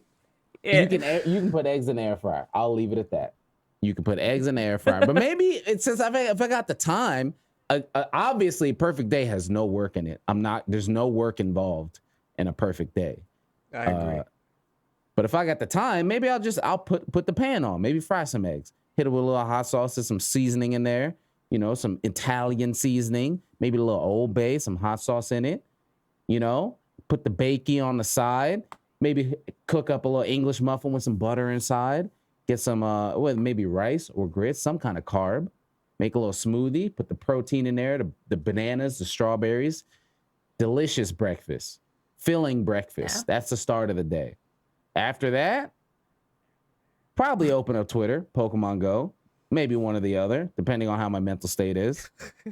Yeah. You can put eggs in the air fryer. I'll leave it at that. You can put eggs in the air fryer, but maybe since if I got the time, obviously, perfect day has no work in it. There's no work involved in a perfect day. I agree. But if I got the time, maybe I'll put the pan on, maybe fry some eggs, hit it with a little hot sauce and some seasoning in there. You know, some Italian seasoning, maybe a little Old Bay, some hot sauce in it. You know, put the bakey on the side. Maybe cook up a little English muffin with some butter inside. Get some, maybe rice or grits, some kind of carb. Make a little smoothie. Put the protein in there, the bananas, the strawberries. Delicious breakfast. Filling breakfast. Yeah. That's the start of the day. After that, probably open up Twitter, Pokemon Go. Maybe one or the other, depending on how my mental state is.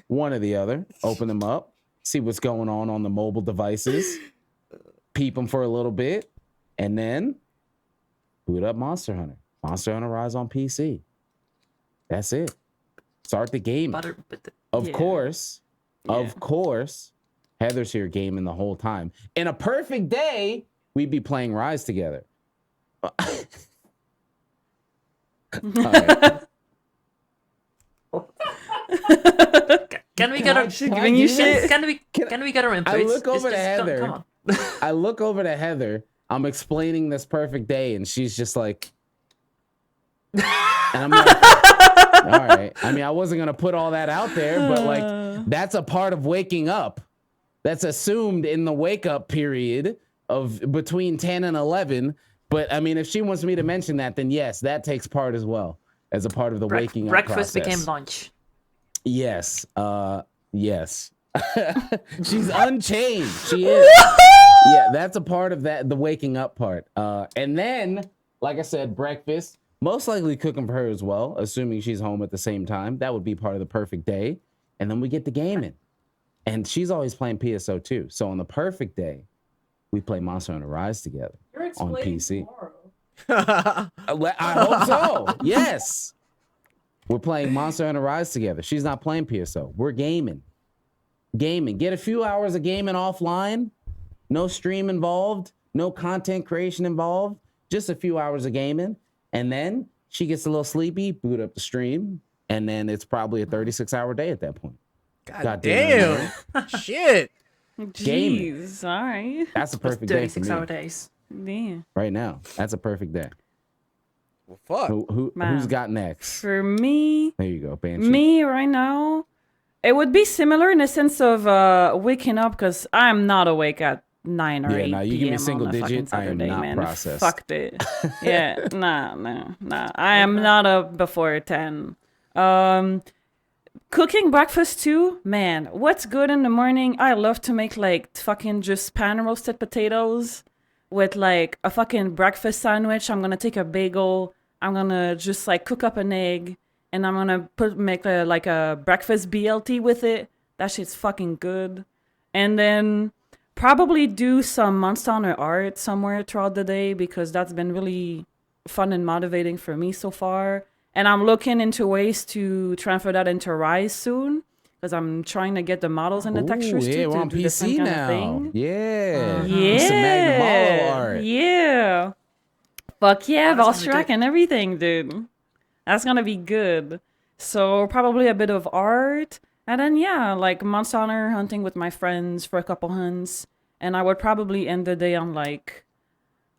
One or the other. Open them up. See what's going on the mobile devices. Peep them for a little bit. And then boot up Monster Hunter. Monster Hunter Rise on PC. That's it. Start the game. Of Yeah. course, Heather's here gaming the whole time. In a perfect day, we'd be playing Rise together. All right. Can we get her? She's giving you shit. Can we get her input? I look over to Come Heather. on. I look over to Heather. I'm explaining this perfect day, and she's just like, and I'm like, all right. I mean, I wasn't gonna put all that out there, but like, that's a part of waking up. That's assumed in the wake up period of between 10 and 11. But I mean, if she wants me to mention that, then yes, that takes part as well as a part of the waking up Breakfast process. became lunch. Yes. Yes. She's unchained. She is. Yeah, that's a part of that, the waking up part. And then, like I said, breakfast, most likely cooking for her as well, assuming she's home at the same time. That would be part of the perfect day. And then we get to gaming. And she's always playing PSO too. So on the perfect day, we play Monster Hunter Rise together on PC. I hope so. Yes. We're playing Monster Hunter Rise together. She's not playing PSO. We're gaming. Get a few hours of gaming offline. No stream involved. No content creation involved. Just a few hours of gaming. And then she gets a little sleepy, boot up the stream. And then it's probably a 36-hour day at that point. God damn. Shit. Gaming. Jeez, all right. That's a perfect day for me. 36-hour days. Yeah. right now. That's a perfect day. Well, fuck. Who's Man. got next? For me, There you go, Banshee. me right now, it would be similar in the sense of waking up because I'm not awake at 9 or Yeah, 8 nah, you give me p.m. single on a fucking digit, I am Saturday, not man. processed. Fucked it. Yeah, nah. I am not up before 10. Cooking breakfast too, man. What's good in the morning? I love to make like fucking just pan roasted potatoes with like a fucking breakfast sandwich. I'm gonna take a bagel. I'm gonna just like cook up an egg, and I'm gonna make a breakfast BLT with it. That shit's fucking good. And then probably do some Monster Hunter art somewhere throughout the day because that's been really fun and motivating for me so far. And I'm looking into ways to transfer that into Rise soon because I'm trying to get the models and the textures yeah, too we're to on do the same PC kind now. of thing. Yeah. Yeah. Some Magna model art. Yeah. Fuck yeah, Oh, that's gonna be Valstrak and everything, dude. That's gonna be good. So probably a bit of art. And then yeah, like Monster Hunter hunting with my friends for a couple hunts. And I would probably end the day on like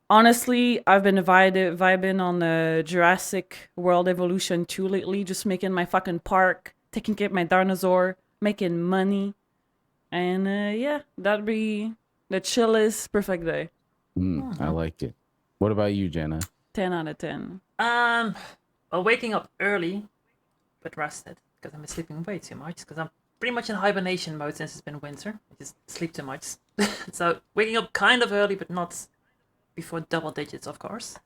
honestly, I've been vibing on the Jurassic World Evolution 2 lately, just making my fucking park, taking care of my dinosaur, making money. And yeah, that'd be the chillest perfect day. I like it. What about you, Jenna? 10 out of 10. Well, waking up early, but rested because I'm sleeping way too much. Because I'm pretty much in hibernation mode since it's been winter. I just sleep too much. So waking up kind of early, but not before double digits, of course.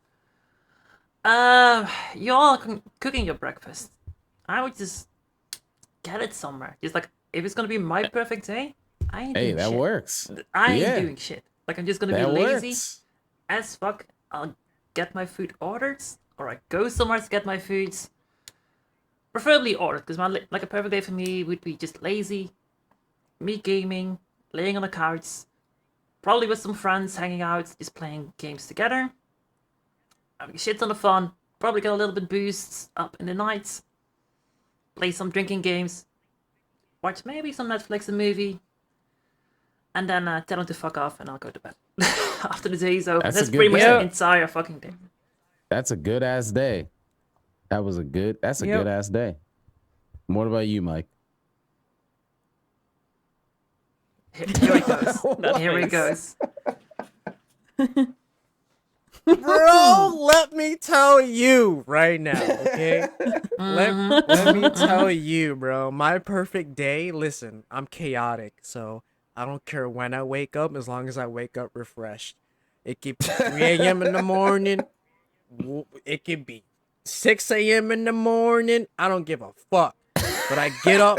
You all cooking your breakfast. I would just get it somewhere. Just like if it's gonna be my perfect day, I ain't Hey, doing that shit. works. I ain't Yeah. doing shit. Like I'm just gonna be That lazy works. as fuck. I'll get my food ordered, or I go somewhere to get my foods. Preferably ordered, because like a perfect day for me would be just lazy, me gaming, laying on the couch, probably with some friends hanging out, just playing games together, having a shit ton of fun, probably get a little bit boozed up in the night, play some drinking games, watch maybe some Netflix and movie, and then tell them to fuck off and I'll go to bed. After the day's over. That's a That's good pretty much day. the entire fucking day. That's a good ass day. That's a good ass day. What about you, Mike? Here it goes. Here it goes. Bro, let me tell you right now, okay? Let me tell you, bro. My perfect day, listen, I'm chaotic, so I don't care when I wake up as long as I wake up refreshed. It could be 3 a.m. in the morning. It could be 6 a.m. in the morning. I don't give a fuck. But I get up,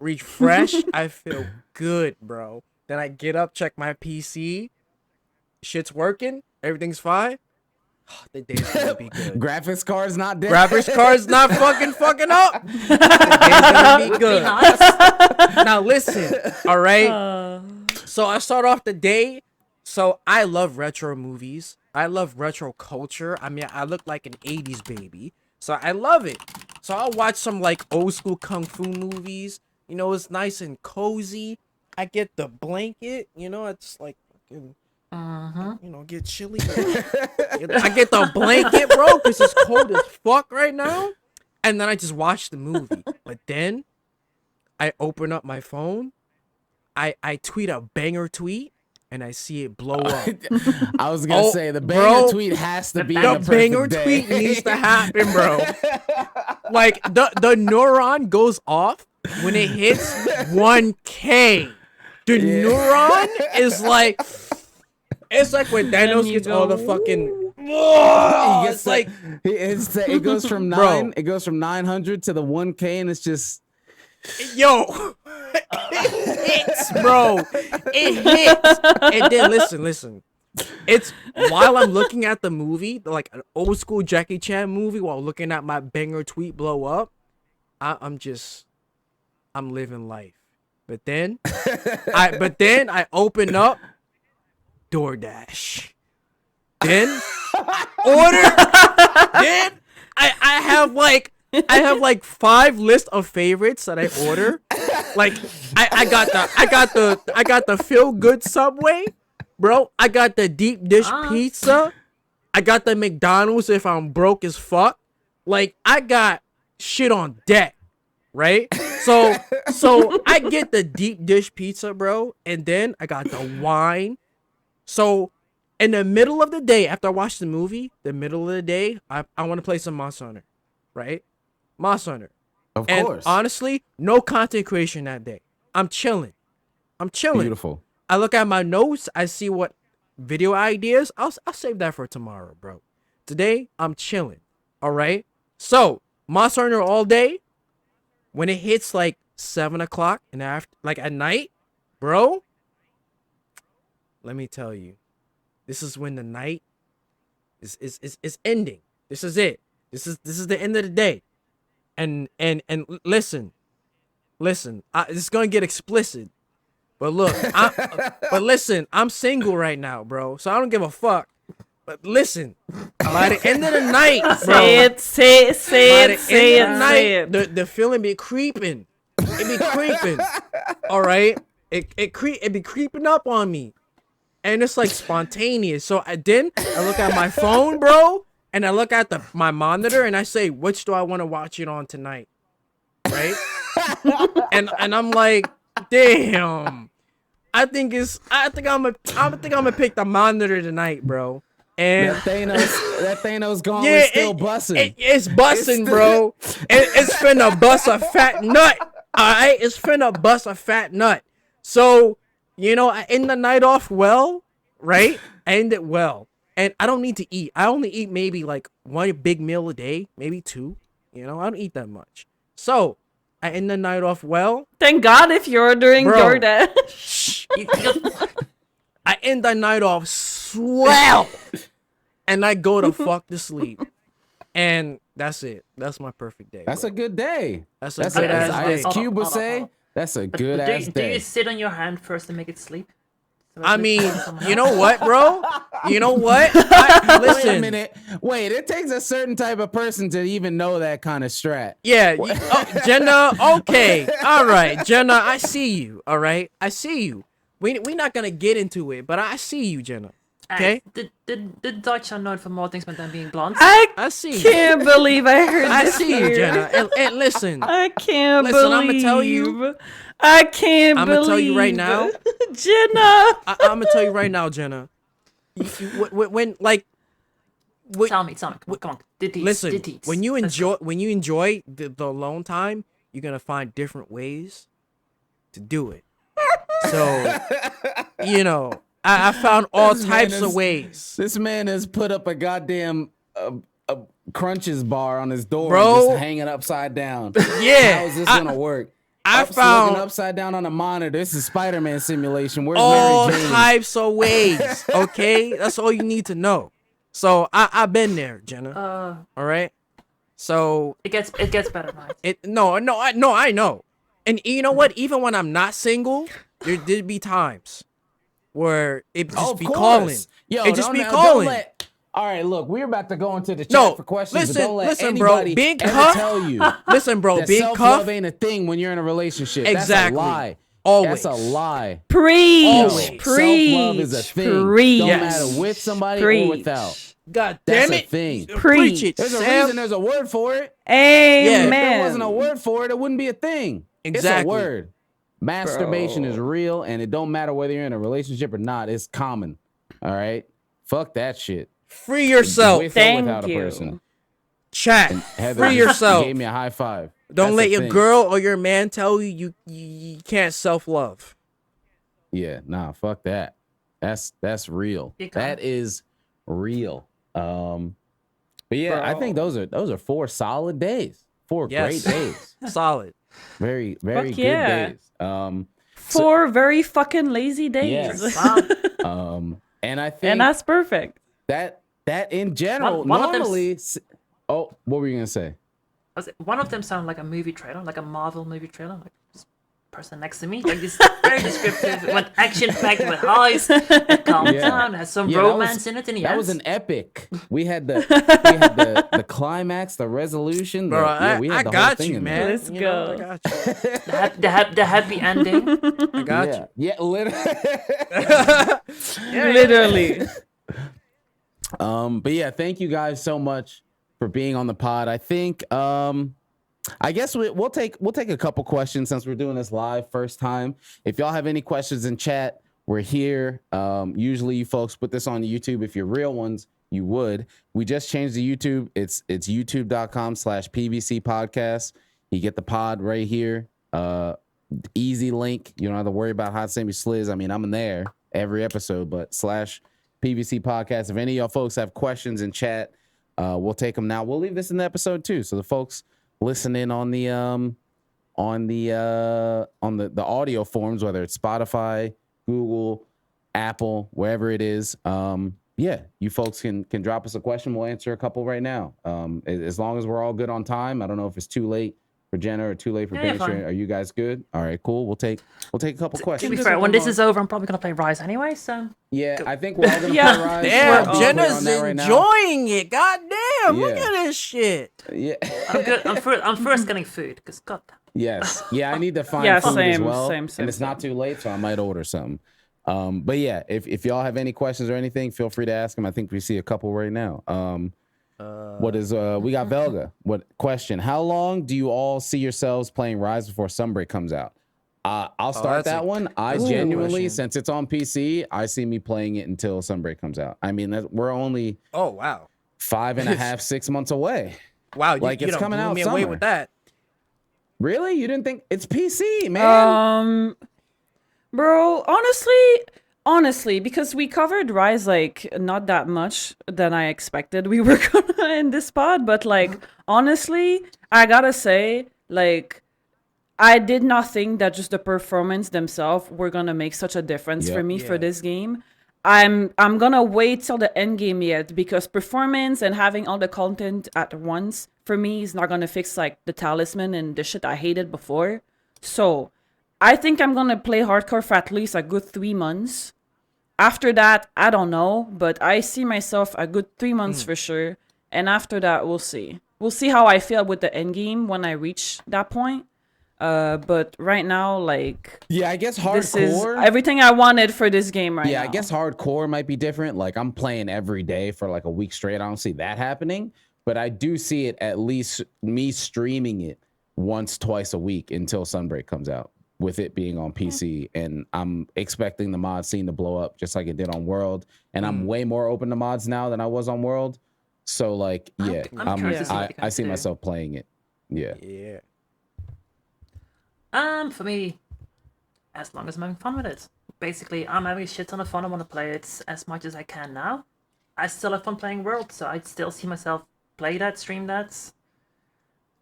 refresh, I feel good, bro. Then I get up, check my PC. Shit's working. Everything's fine. The day's gonna be good. Graphics card's not dead. Graphics card's not fucking up. The day's gonna be good. Now listen, all right. So I start off the day. So I love retro movies. I love retro culture. I mean, I look like an 80s baby. So I love it. So I'll watch some like old school kung fu movies. You know, it's nice and cozy. I get the blanket. You know, it's like fucking, you know, get chilly. I get the blanket, bro, because it's cold as fuck right now. And then I just watch the movie. But then I open up my phone. I tweet a banger tweet. And I see it blow up. I was gonna say the banger bro, tweet has to be The the banger perfect tweet day. needs to happen, bro. Like the neuron goes off when it hits 1K. The neuron is like, it's like when Thanos gets all the fucking. He gets It's like, it goes from Bro. 900 to the 1K, and it's just yo, it hits, bro. It hits. And then listen. It's while I'm looking at the movie, like an old school Jackie Chan movie, while looking at my banger tweet blow up, I'm living life. But then I open up DoorDash. Then order. Then I have like 5 lists of favorites that I order. Like I got the feel good Subway. Bro, I got the deep dish Ah. pizza. I got the McDonald's if I'm broke as fuck. Like, I got shit on deck, right? So I get the deep dish pizza, bro, and then I got the wine. So in the middle of the day, after I watch the movie, the middle of the day, I want to play some Monster Hunter, right? Monster Hunter. Of And course. honestly, no content creation that day. I'm chilling. Beautiful. I look at my notes. I see what video ideas. I'll save that for tomorrow, bro. Today, I'm chilling. All right? So, Monster Hunter all day. When it hits like 7 o'clock and after, like at night, bro, let me tell you, this is when the night is ending. This is it. This is the end of the day. And listen, this is gonna get explicit. But look, but listen, I'm single right now, bro. So I don't give a fuck. But listen, by the end of the night, bro. Say it. The feeling be creeping. It be creeping. All right. It be creeping up on me. And it's like spontaneous. So I look at my phone, bro, and I look at my monitor and I say, which do I want to watch it on tonight? Right? and I'm like, damn. I think I'm gonna pick the monitor tonight, bro. And that Thanos gone yeah, is still bussing. It's bussing, bro. It's finna bust a fat nut. Alright, it's finna bust a fat nut. So, I end the night off well, right? I end it well. And I don't need to eat. I only eat maybe like one big meal a day, maybe two. I don't eat that much. So, I end the night off well. Thank God if you're ordering Bro. DoorDash. I end the night off swell. And I go to fuck to sleep. And that's it. That's my perfect day. That's bro. a good day. That's a That's good as ass day. Ice Cube would say. That's a good ass Do you day. sit on your hand first and make it sleep? So it I looks mean, like someone you else? know what, bro? You know what? Wait a Listen. minute. Wait, it takes a certain type of person to even know that kind of strat. Yeah, Jenna, okay. All right, Jenna, I see you, all right? I see you. We're not going to get into it, but I see you, Jenna, okay? The Dutch are known for more things than being blonde. I see you. Can't believe I heard I this see you, here. Jenna. And listen, I can't Listen, believe. I'ma tell you- I can't I'ma believe. tell you right now. Jenna. I'm going to tell you right now, Jenna. When Tell me, come on. The deets, listen, the deets. when you Let's go. enjoy the alone time, you're going to find different ways to do it. So, I found all This man types of is- ways. This man has put up a goddamn a Crunches bar on his door, Bro. and just hanging upside down. Yeah. How is this gonna work? I Looking found upside down on a monitor. This is Spider-Man simulation. Where's all Mary Jane? types of ways. Okay, that's all you need to know. So I've been there, Jenna. All right. So It gets better, right? I know. And you know what? Even when I'm not single, there'd be times where it just Of be course. calling. Yo, It just be don't calling. All right, look, we're about to go into the chat No, for questions. listen, but don't let listen, bro, anybody Big ever Cuff- tell you Listen, bro, that Big self-love Cuff. ain't a thing when you're in a relationship. Exactly. That's a lie. Always. That's a lie. Preach. Always. Preach. Self-love is a thing. Preach. Don't Yes. matter with somebody Preach. or without. God That's damn a it. thing. Preach it. There's a Sam. reason there's a word for it. Amen. If there wasn't a word for it, it wouldn't be a thing. It's a Exactly. word. Masturbation Bro. is real, and it don't matter whether you're in a relationship or not. It's common. All right? Fuck that shit. Free yourself. With or Thank without a you. person. Chat. Heather Free just yourself. gave me a high five. Don't That's let the your thing. girl or your man tell you you can't self-love. Yeah, nah, fuck that. That's real. You can't. That is real. But yeah, I think those are 4 solid days. 4 Yes. great days. Solid. Very Fuck good yeah. days. 4 very fucking lazy days. Yes. Wow. And I think And that's perfect. that in general One of them's- normally. Oh, what were you gonna say? One of them sounded like a movie trailer, like a Marvel movie trailer. Like this person next to me, like this very descriptive, went action packed with highs, calm Yeah. down, has some Yeah, that romance was- in it, and That yes. was an epic. We had the climax, the resolution. Bro, we had I the whole got thing you, in man. there. Let's You go. know, I got you. the happy ending. I got Yeah, you. yeah, literally. Yeah, Literally. But yeah, thank you guys so much for being on the pod. I think I guess we'll take a couple questions since we're doing this live first time. If y'all have any questions in chat, we're here. Usually you folks put this on YouTube. If you're real ones, you would. We just changed the YouTube. It's youtube.com/PVC podcast. You get the pod right here. Easy link. You don't have to worry about Hot Sammy Sliz. I mean, I'm in there every episode, but /PVC podcast. If any of y'all folks have questions in chat, we'll take them now. We'll leave this in the episode too. So the folks listening on the audio forms, whether it's Spotify, Google, Apple, wherever it is, yeah, you folks can drop us a question. We'll answer a couple right now. As long as we're all good on time. I don't know if it's too late for Jenna or too late for Banshee. Are you guys good? All right, cool. We'll take a couple questions. To be fair, when this is over, I'm probably gonna play Rise anyway. So yeah, I think we're all gonna play Rise. Damn, Jenna's enjoying it. God damn, look at this shit. Yeah, I'm good. I'm first getting food because God. Yes, yeah, I need to find food as well, and it's not too late, so I might order something. But yeah, if y'all have any questions or anything, feel free to ask them. I think we see a couple right now. What is we got Velga? What question? How long do you all see yourselves playing Rise before Sunbreak comes out? I'll start that one. I genuinely, since it's on PC, I see me playing it until Sunbreak comes out. I mean, we're only 5.5, 6 months away. Wow, like it's coming out. Me away with that. Really? You didn't think it's PC, man? Bro, honestly, because we covered Rise like not that much than I expected we were gonna in this pod, but like honestly, I gotta say, like I did not think that just the performance themselves were gonna make such a difference for me for this game. I'm gonna wait till the end game yet because performance and having all the content at once for me is not gonna fix like the talisman and the shit I hated before. So I think I'm gonna play hardcore for at least a good 3 months. After that, I don't know, but I see myself a good 3 months for sure. And after that, we'll see. We'll see how I feel with the end game when I reach that point. But right now, like, yeah, I guess hardcore. This is everything I wanted for this game right now. Yeah, I guess hardcore might be different. Like, I'm playing every day for like a week straight. I don't see that happening, but I do see it at least me streaming it once, twice a week until Sunbreak comes out, with it being on PC. And I'm expecting the mod scene to blow up just like it did on World. And I'm way more open to mods now than I was on World. So like, yeah, I see myself playing it. Yeah. Yeah. For me, as long as I'm having fun with it. Basically, I'm having a shit ton of fun. I want to play it as much as I can now. I still have fun playing World, so I still see myself play that, stream that.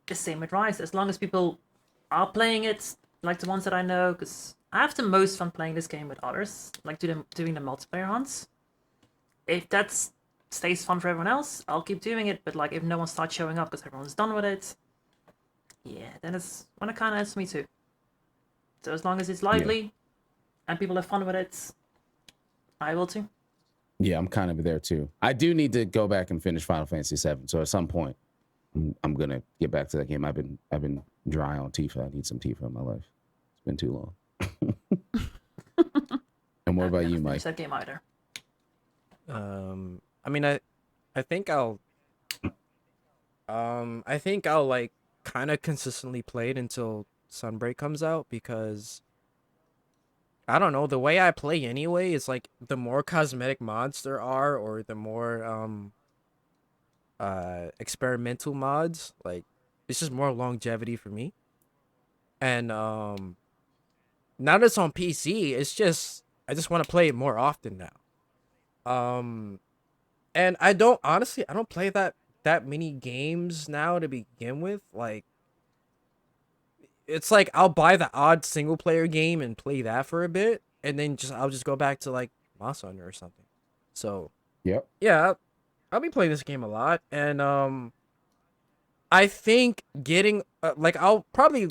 The same with Rise. As long as people are playing it, like the ones that I know, because I have the most fun playing this game with others, like doing the multiplayer hunts. If that stays fun for everyone else, I'll keep doing it, but like if no one starts showing up because everyone's done with it, yeah, then it's when it kind of ends for me too. So as long as it's lively and people have fun with it, I will too. Yeah, I'm kind of there too. I do need to go back and finish Final Fantasy VII, so at some point I'm gonna get back to that game. I've been dry on Tifa. I need some Tifa in my life. It's been too long. And what about you, Mike? That game either. I mean, I think I'll like kind of consistently play it until Sunbreak comes out, because I don't know, the way I play anyway is like the more cosmetic mods there are, or the more experimental mods, like it's just more longevity for me. And now that it's on PC, it's just I just want to play it more often now. And I don't play that many games now to begin with. Like, it's like I'll buy the odd single player game and play that for a bit, and then I'll just go back to like Monster Hunter or something. So yeah, I'll be playing this game a lot, and I think getting like I'll probably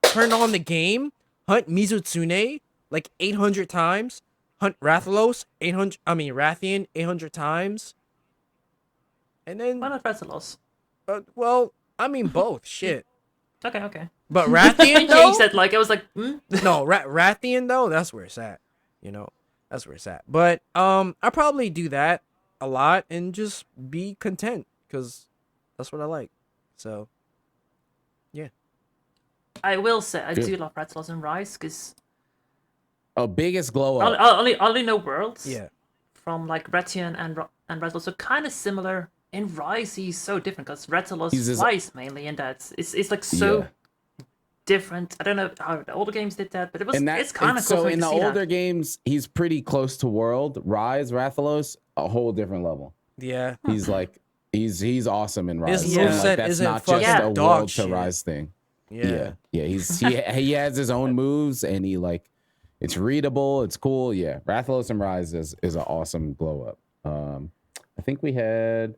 turn on the game, hunt Mizutsune like 800 times, hunt Rathalos Rathian 800 times, and then Why not Rathalos? Well, I mean both. Shit. Okay. But Rathian though, changed that. Like it was like no Rathian though. That's where it's at. You know. That's where it's at. But I probably do that a lot and just be content because that's what I like. So yeah. I will say I Good. do love Rathalos and Rise because biggest glow I up. only know worlds. Yeah. From like Rathian and Rathalos, so kind of similar. In Rise, he's so different because Rathalos flies mainly, and that's it's like so different. I don't know how the older games did that, but it's kind of cool. So in the older games, he's pretty close to World. Rise, Rathalos, a whole different level. Yeah. He's like he's awesome in Rise. His And, moveset like, that's isn't not just fucking a dog World to shit. Rise thing. Yeah. He has his own moves, and he like it's readable. It's cool. Yeah, Rathalos and Rise is an awesome glow up. I think we had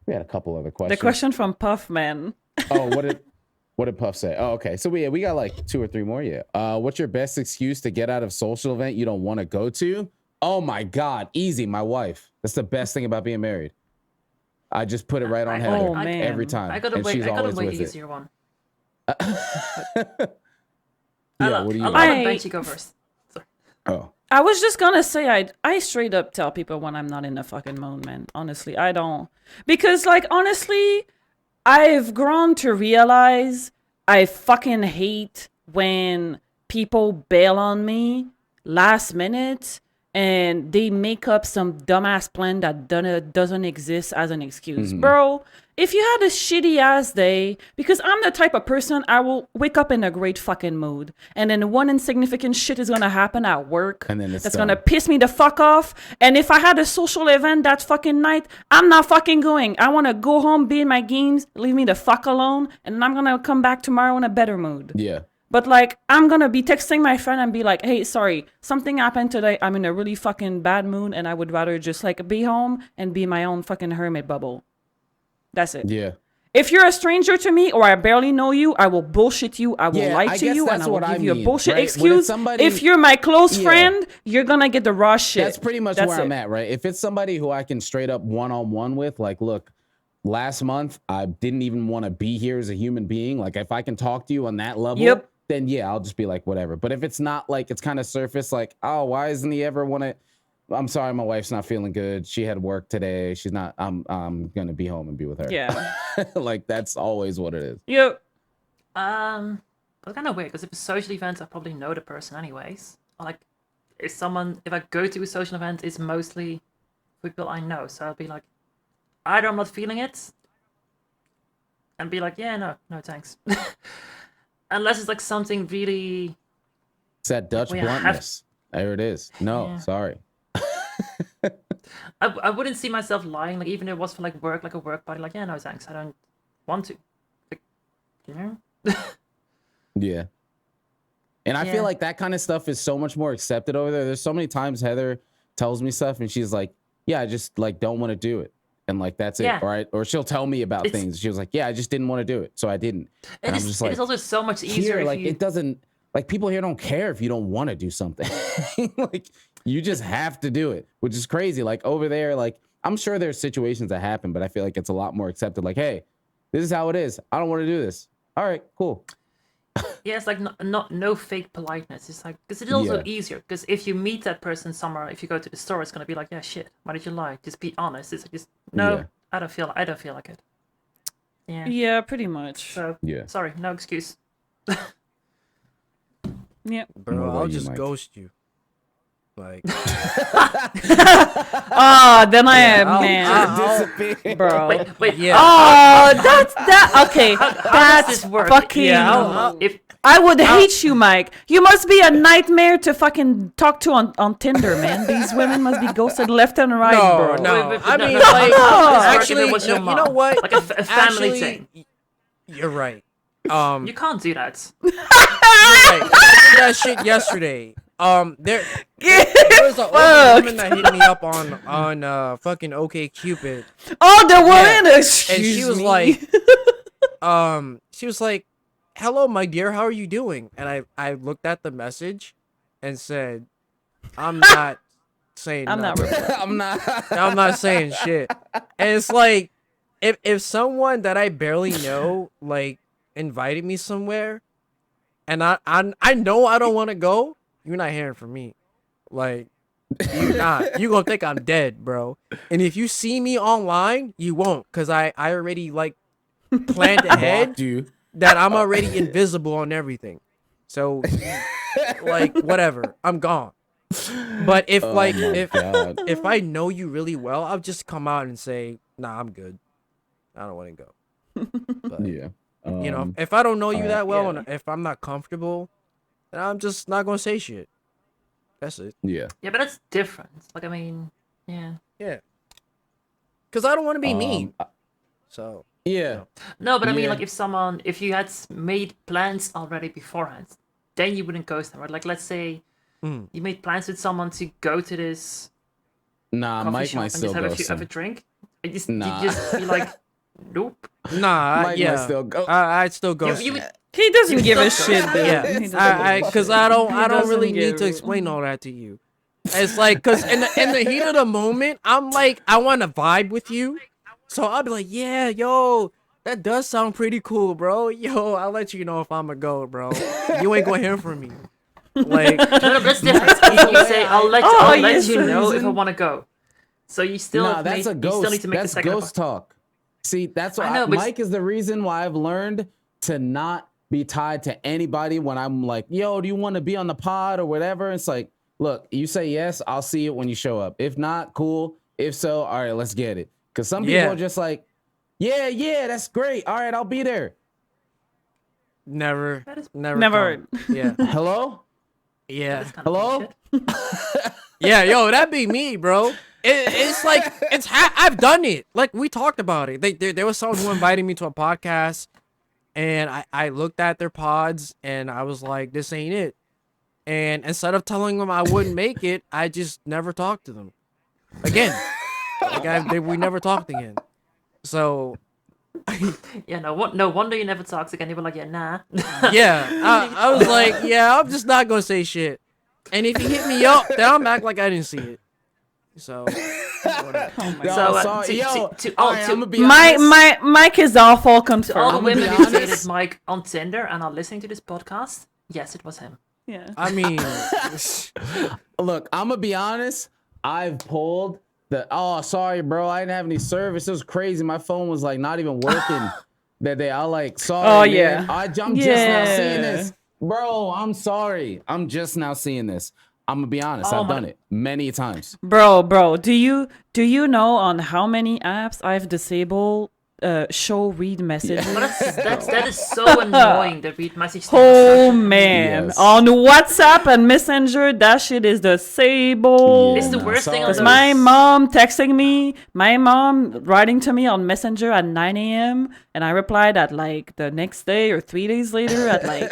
a couple other questions. The question from Puffman. Oh, what did Puff say? Oh, okay. So we got like 2 or 3 more. Yeah. What's your best excuse to get out of social event you don't want to go to? Oh my God, easy. My wife. That's the best thing about being married. I just put it right on Heather every time. I gotta wait. I gotta wait easier one. What do you? I'll let Banshee go first. Sorry. Oh. I was just gonna say I straight up tell people when I'm not in the fucking mood, man. Honestly, I don't, because like honestly, I've grown to realize I fucking hate when people bail on me last minute and they make up some dumbass plan that doesn't exist as an excuse. Bro, if you had a shitty ass day, because I'm the type of person, I will wake up in a great fucking mood, and then one insignificant shit is gonna happen at work And then it's that's done. gonna piss me the fuck off. And if I had a social event that fucking night, I'm not fucking going. I wanna go home, be in my games, leave me the fuck alone, and I'm gonna come back tomorrow in a better mood. Yeah. But like, I'm gonna be texting my friend and be like, hey, sorry, something happened today. I'm in a really fucking bad mood and I would rather just like be home and be my own fucking hermit bubble. That's it. Yeah. If you're a stranger to me or I barely know you, I will bullshit you. I will lie to you and I will give you a bullshit excuse. If you're my close friend, you're gonna get the raw shit. That's pretty much where I'm at, right? If it's somebody who I can straight up one-on-one with, like, look, last month I didn't even want to be here as a human being. Like, if I can talk to you on that level, then yeah, I'll just be like, whatever. But if it's not like, it's kind of surface, like, oh, why doesn't he ever want to? I'm sorry, my wife's not feeling good. She had work today. She's not. I'm gonna be home and be with her. Yeah. Like that's always what it is. Yep. That's kind of weird because if it's social events, I probably know the person anyways. Like, if I go to a social event, it's mostly people I know. So I'll be like, either I'm not feeling it, and be like, yeah, no thanks. Unless it's like something really. It's that Dutch bluntness. There it is. No, sorry. I wouldn't see myself lying, like even if it was for like work, like a work party, like yeah, no thanks, I don't want to. Like, you know? Yeah. And I feel like that kind of stuff is so much more accepted over there. There's so many times Heather tells me stuff and she's like, yeah, I just like don't want to do it. And like that's it, right? Or she'll tell me about things. She was like, yeah, I just didn't want to do it. So I didn't. And I'm just like, it's also so much easier here, if like you... it doesn't, like people here don't care if you don't want to do something. Like you just have to do it, which is crazy. Like over there, like I'm sure there's situations that happen, but I feel like it's a lot more accepted. Like, hey, this is how it is. I don't want to do this. All right, cool. Yeah, it's like no fake politeness. It's like, because it's also easier. Because if you meet that person somewhere, if you go to the store, it's gonna be like, yeah, shit, why did you lie? Just be honest. It's like, just no, I don't feel like it. Yeah. Yeah, pretty much. So sorry, no excuse. Yeah. Bro, I'll just ghost you. Like, then I am man, bro. Wait, yeah. Oh, that's that. Okay, that's fucking. Yeah, I would hate you, Mike. You must be a nightmare to fucking talk to on Tinder, man. These women must be ghosted left and right, bro. No, I mean, like, actually, you know what? Like a family thing. You're right. You can't do that. Right. I did that shit yesterday. There was a woman that hit me up on fucking OkCupid. Oh, the woman, and she was like, she was like, "Hello, my dear, how are you doing?" And I looked at the message, and said, "I'm not saying. I'm not saying shit." And it's like, if someone that I barely know like invited me somewhere, and I know I don't want to go. You're not hearing from me. Like, You not. You gonna think I'm dead, bro. And if you see me online, you won't, cause I already like planned ahead Blocked you. that I'm already invisible on everything. So like whatever, I'm gone. But if Oh like my God. if I know you really well, I'll just come out and say, nah, I'm good. I don't want to go. But, Yeah. you know, if I don't know you alright. that well, Yeah. and if I'm not comfortable, then I'm just not gonna say shit. That's it. Yeah. Yeah, but that's different. Like, I mean, yeah. Yeah. Cause I don't want to be mean. So Yeah. No, but I mean, Yeah. like, if you had made plans already beforehand, then you wouldn't ghost them, right? Like, let's say Mm. you made plans with someone to go to this Nah, coffee Mike shop might and still just ghost have a him. drink. And Nah. you just be like, nope. nah, Mike yeah, might still go. I'd still go. You would, He doesn't give a Stop. shit, dude. Yeah, He doesn't give a cause shit. I don't He doesn't really need give to a- explain all that to you. It's like, cause in the heat of the moment, I'm like, I want to vibe with you, so I'll be like, yeah, yo, that does sound pretty cool, bro. Yo, I'll let you know if I'm a go, bro. You ain't gonna hear from me. Like, no, that's different. You say, I'll let yes, you know if I reason. want to go. So you still Nah, have that's made, a ghost. You still need to make That's the second ghost talk. See, that's why I know, but- Mike is the reason why I've learned to not be tied to anybody when I'm like, yo, do you want to be on the pod or whatever? It's like, look, you say yes, I'll see it when you show up. If not, cool. If so, all right, let's get it. Because some people Yeah. are just like, yeah, that's great. All right, I'll be there. never, That is- never. come. Yeah, Hello? yeah. That's kind of Hello? bullshit. Yeah, yo, that be me, bro. It's like I've done it. Like we talked about it. There was someone who invited me to a podcast, and I looked at their pods and I was like, this ain't it. And instead of telling them I wouldn't make it, I just never talked to them again. We never talked again. So Yeah, no wonder you never talked again. You were like, yeah, nah. yeah, I was like, yeah, I'm just not gonna say shit. And if you hit me up, then I'm act like I didn't see it. So whatever. Yo, So, sorry, yo, all all right, to- I'm gonna be My honest. Mike is awful. Comes To all the I'ma be women who honest. dated Mike on Tinder and are listening to this podcast, yes, it was him. Yeah. I mean, Look, I'm gonna be honest. I've pulled the. Oh, sorry, bro. I didn't have any service. It was crazy. My phone was like not even working that day. I like sorry. Oh, man. yeah. I'm just now Yeah. seeing this, bro. I'm sorry. I'm just now seeing this. I'm gonna be honest. Oh, I've my- done it many times. Bro, do you know on how many apps I've disabled show read messages? But that is so annoying. The read message thing. Oh man, Yes. on WhatsApp and Messenger, that shit is disabled. It's the no, worst thing on sorry. those. My mom texting me, my mom writing to me on Messenger at 9 a.m. and I replied at like the next day or 3 days later at like,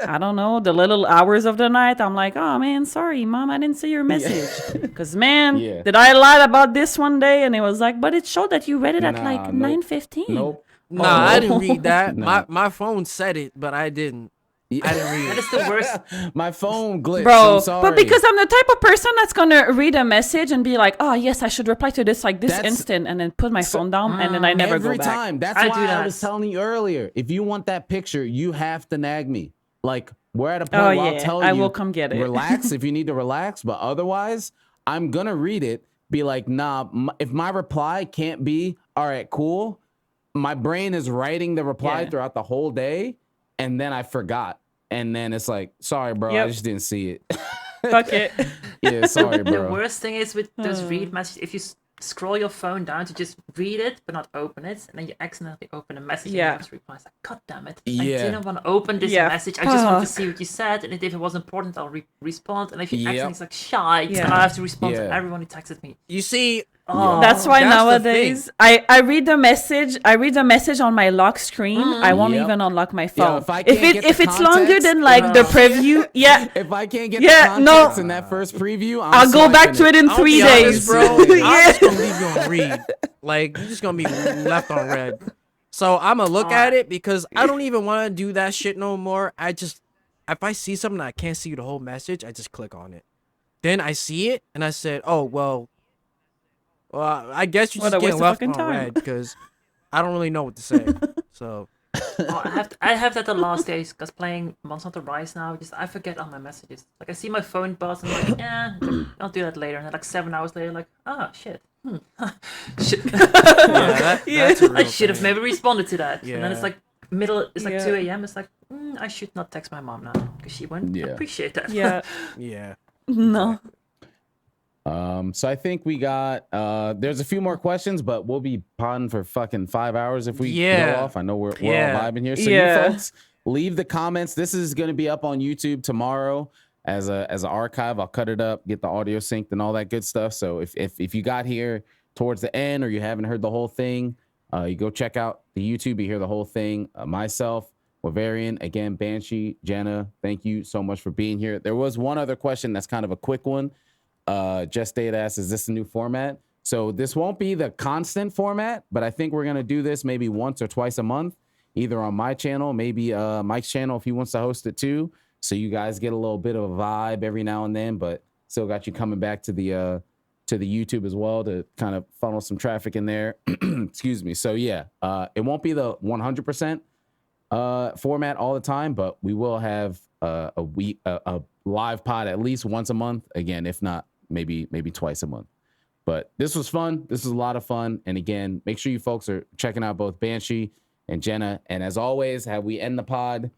I don't know, the little hours of the night. I'm like, oh man, sorry, mom, I didn't see your message. Because man, Yeah. did I lie about this one day? And it was like, but it showed that you read it at Nah, like nope. 9:15. Nope. nah, I Oh. didn't read that. Nah. My phone said it, but I didn't. I didn't read That it. is the worst. My phone glitched. Bro, I'm sorry. but because I'm the type of person that's gonna read a message and be like, oh yes, I should reply to this like this That's- instant, and then put my phone down, and then I never every go back. time. That's I why do I that. was telling you earlier. If you want that picture, you have to nag me. Like we're at a point Oh, where I'll yeah, tell I you, will come get it. relax if you need to relax, but otherwise, I'm gonna read it. Be like, nah. If my reply can't be, all right, cool. My brain is writing the reply Yeah. throughout the whole day, and then I forgot, and then it's like, sorry, bro, I Yep. just didn't see it. Fuck it. Yeah, sorry, The bro. worst thing is with those read messages, if you scroll your phone down to just read it but not open it, and then you accidentally open a message and Yeah. you have to reply. It's like, God damn it. I Yeah. didn't want to open this Yeah, message. I just want to fuck. see what you said, and if it was important, I'll respond. And if you Yep. accidentally, it's like, shite, Yeah. and I have to respond to Yeah. everyone who texted me. You see, Oh, That's why That's the nowadays I read the message. I read the message on my lock screen. I won't Yep. even unlock my phone. if I can't get the if it's longer context, than like the preview, yeah, If I can't get Yeah, the no. context in that first preview, I'll go back to it in I'll 3 be days, honest, bro. Yeah. I'm just gonna leave you on read. Like you're just gonna be left on red. So I'm gonna look at it because I don't even want to do that shit no more. I just, if I see something I can't see the whole message, I just click on it. Then I see it and I said, oh well, I guess you What just a waste getting of left fucking on time. red because I don't really know what to say. So Oh, I have that the last days because playing Monster Hunter Rise now, just I forget all my messages. Like I see my phone buzz and I'm like, yeah, I'll do that later. And then like 7 hours later, like, oh shit. Shit. That's a real I should have thing. maybe responded to that. And then it's Yeah. like it's like Yeah. 2 a.m. It's like, I should not text my mom now because she won't Yeah. appreciate that. Yeah. Yeah. No. So I think we got there's a few more questions, but we'll be podding for fucking 5 hours if we Yeah. go off. I know we're all Yeah. vibing here. So Yeah. you folks, leave the comments. This is gonna be up on YouTube tomorrow as an archive. I'll cut it up, get the audio synced and all that good stuff. So if you got here towards the end or you haven't heard the whole thing, you go check out the YouTube, you hear the whole thing. Myself, Wavarian, again, Banshee, Jenna, thank you so much for being here. There was one other question that's kind of a quick one. Just Data asks, is this a new format? So this won't be the constant format, but I think we're going to do this maybe once or twice a month, either on my channel, maybe Mike's channel if he wants to host it too. So you guys get a little bit of a vibe every now and then, but still got you coming back to the YouTube as well to kind of funnel some traffic in there. Excuse me. So yeah, it won't be the 100% format all the time, but we will have a live pod at least once a month. Again, if not, maybe twice a month. But this was fun. This was a lot of fun. And again, make sure you folks are checking out both Banshee and Jenna. And as always, have we end the pod?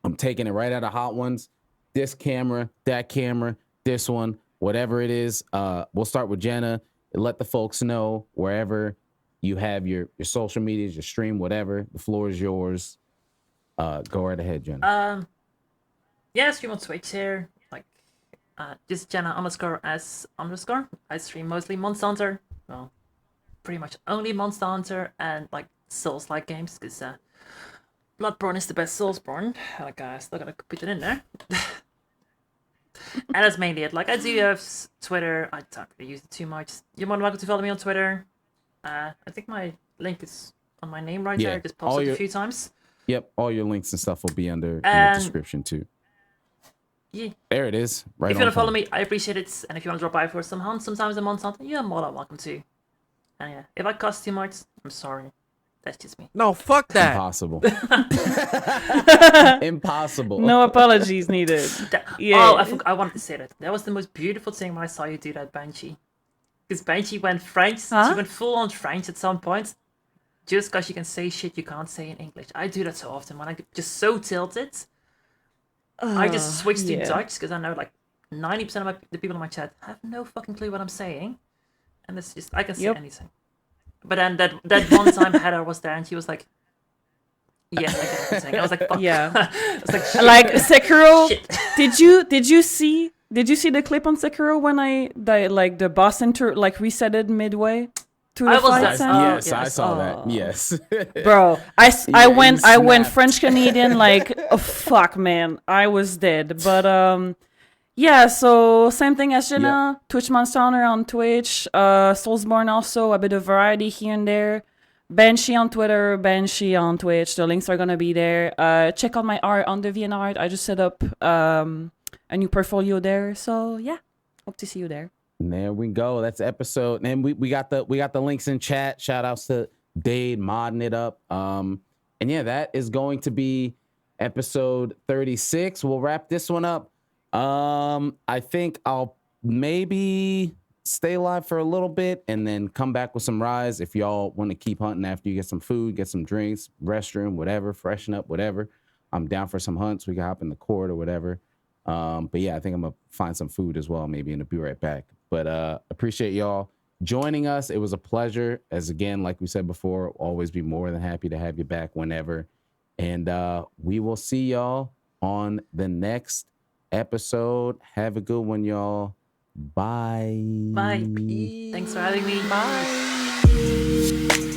I'm taking it right out of Hot Ones. This camera, that camera, this one, whatever it is. We'll start with Jenna. Let the folks know wherever you have your social medias, your stream, whatever. The floor is yours. Go right ahead, Jenna. Yeah, stream on Twitch here. Like, just Jenna_S_. I stream mostly Monster Hunter. Well, pretty much only Monster Hunter and like Souls-like games because Bloodborne is the best Soulsborne. Like, still gotta put it in there. And that's mainly it. Like, I do have Twitter. I don't really use it too much. You're more than welcome to follow me on Twitter. I think my link is on my name right there. It just pops up a few times. Yep, all your links and stuff will be in the description too. Yeah. There it is. Right. If you want to follow me, I appreciate it. And if you want to drop by for some hunts sometimes a month, something, you're more than welcome to. And yeah, if I cost too much, I'm sorry. That's just me. No, fuck that. Impossible. Impossible. No apologies needed. Yeah. Oh, I wanted to say that. That was the most beautiful thing when I saw you do that, Banshee. Because Banshee went French. Huh? She went full on French at some point. Just because you can say shit you can't say in English. I do that so often when I get just so tilted. I just switch to Dutch because I know like 90% of the people in my chat have no fucking clue what I'm saying. And it's just, I can say anything. But then that one time Heather was there and she was like, yes, I get what you're saying. I was like, fuck. Yeah. I was like, shit. Like Sekiro. Shit. Did you see the clip on Sekiro when the boss reset it midway through the fight? Yes, I saw that. Yes. Bro, I went snapped. French Canadian like oh fuck man, I was dead. But yeah, so same thing as Jenna, Twitch Monster Hunter on Twitch, Soulsborne also, a bit of variety here and there. Banshee on Twitter, Banshee on Twitch. The links are gonna be there. Check out my art on DeviantArt. I just set up a new portfolio there. So yeah, hope to see you there. And there we go. That's episode. And we got the links in chat. Shout outs to Dade modding it up. And yeah, that is going to be episode 36. We'll wrap this one up. I think I'll maybe stay live for a little bit and then come back with some Rise. If y'all want to keep hunting after you get some food, get some drinks, restroom, whatever, freshen up, whatever. I'm down for some hunts. We can hop in the court or whatever. But yeah, I think I'm gonna find some food as well, maybe, and I'll be right back. But appreciate y'all joining us. It was a pleasure. As again, like we said before, always be more than happy to have you back whenever. And we will see y'all on the next episode. Have a good one, y'all. Bye. Bye. Thanks for having me. Bye.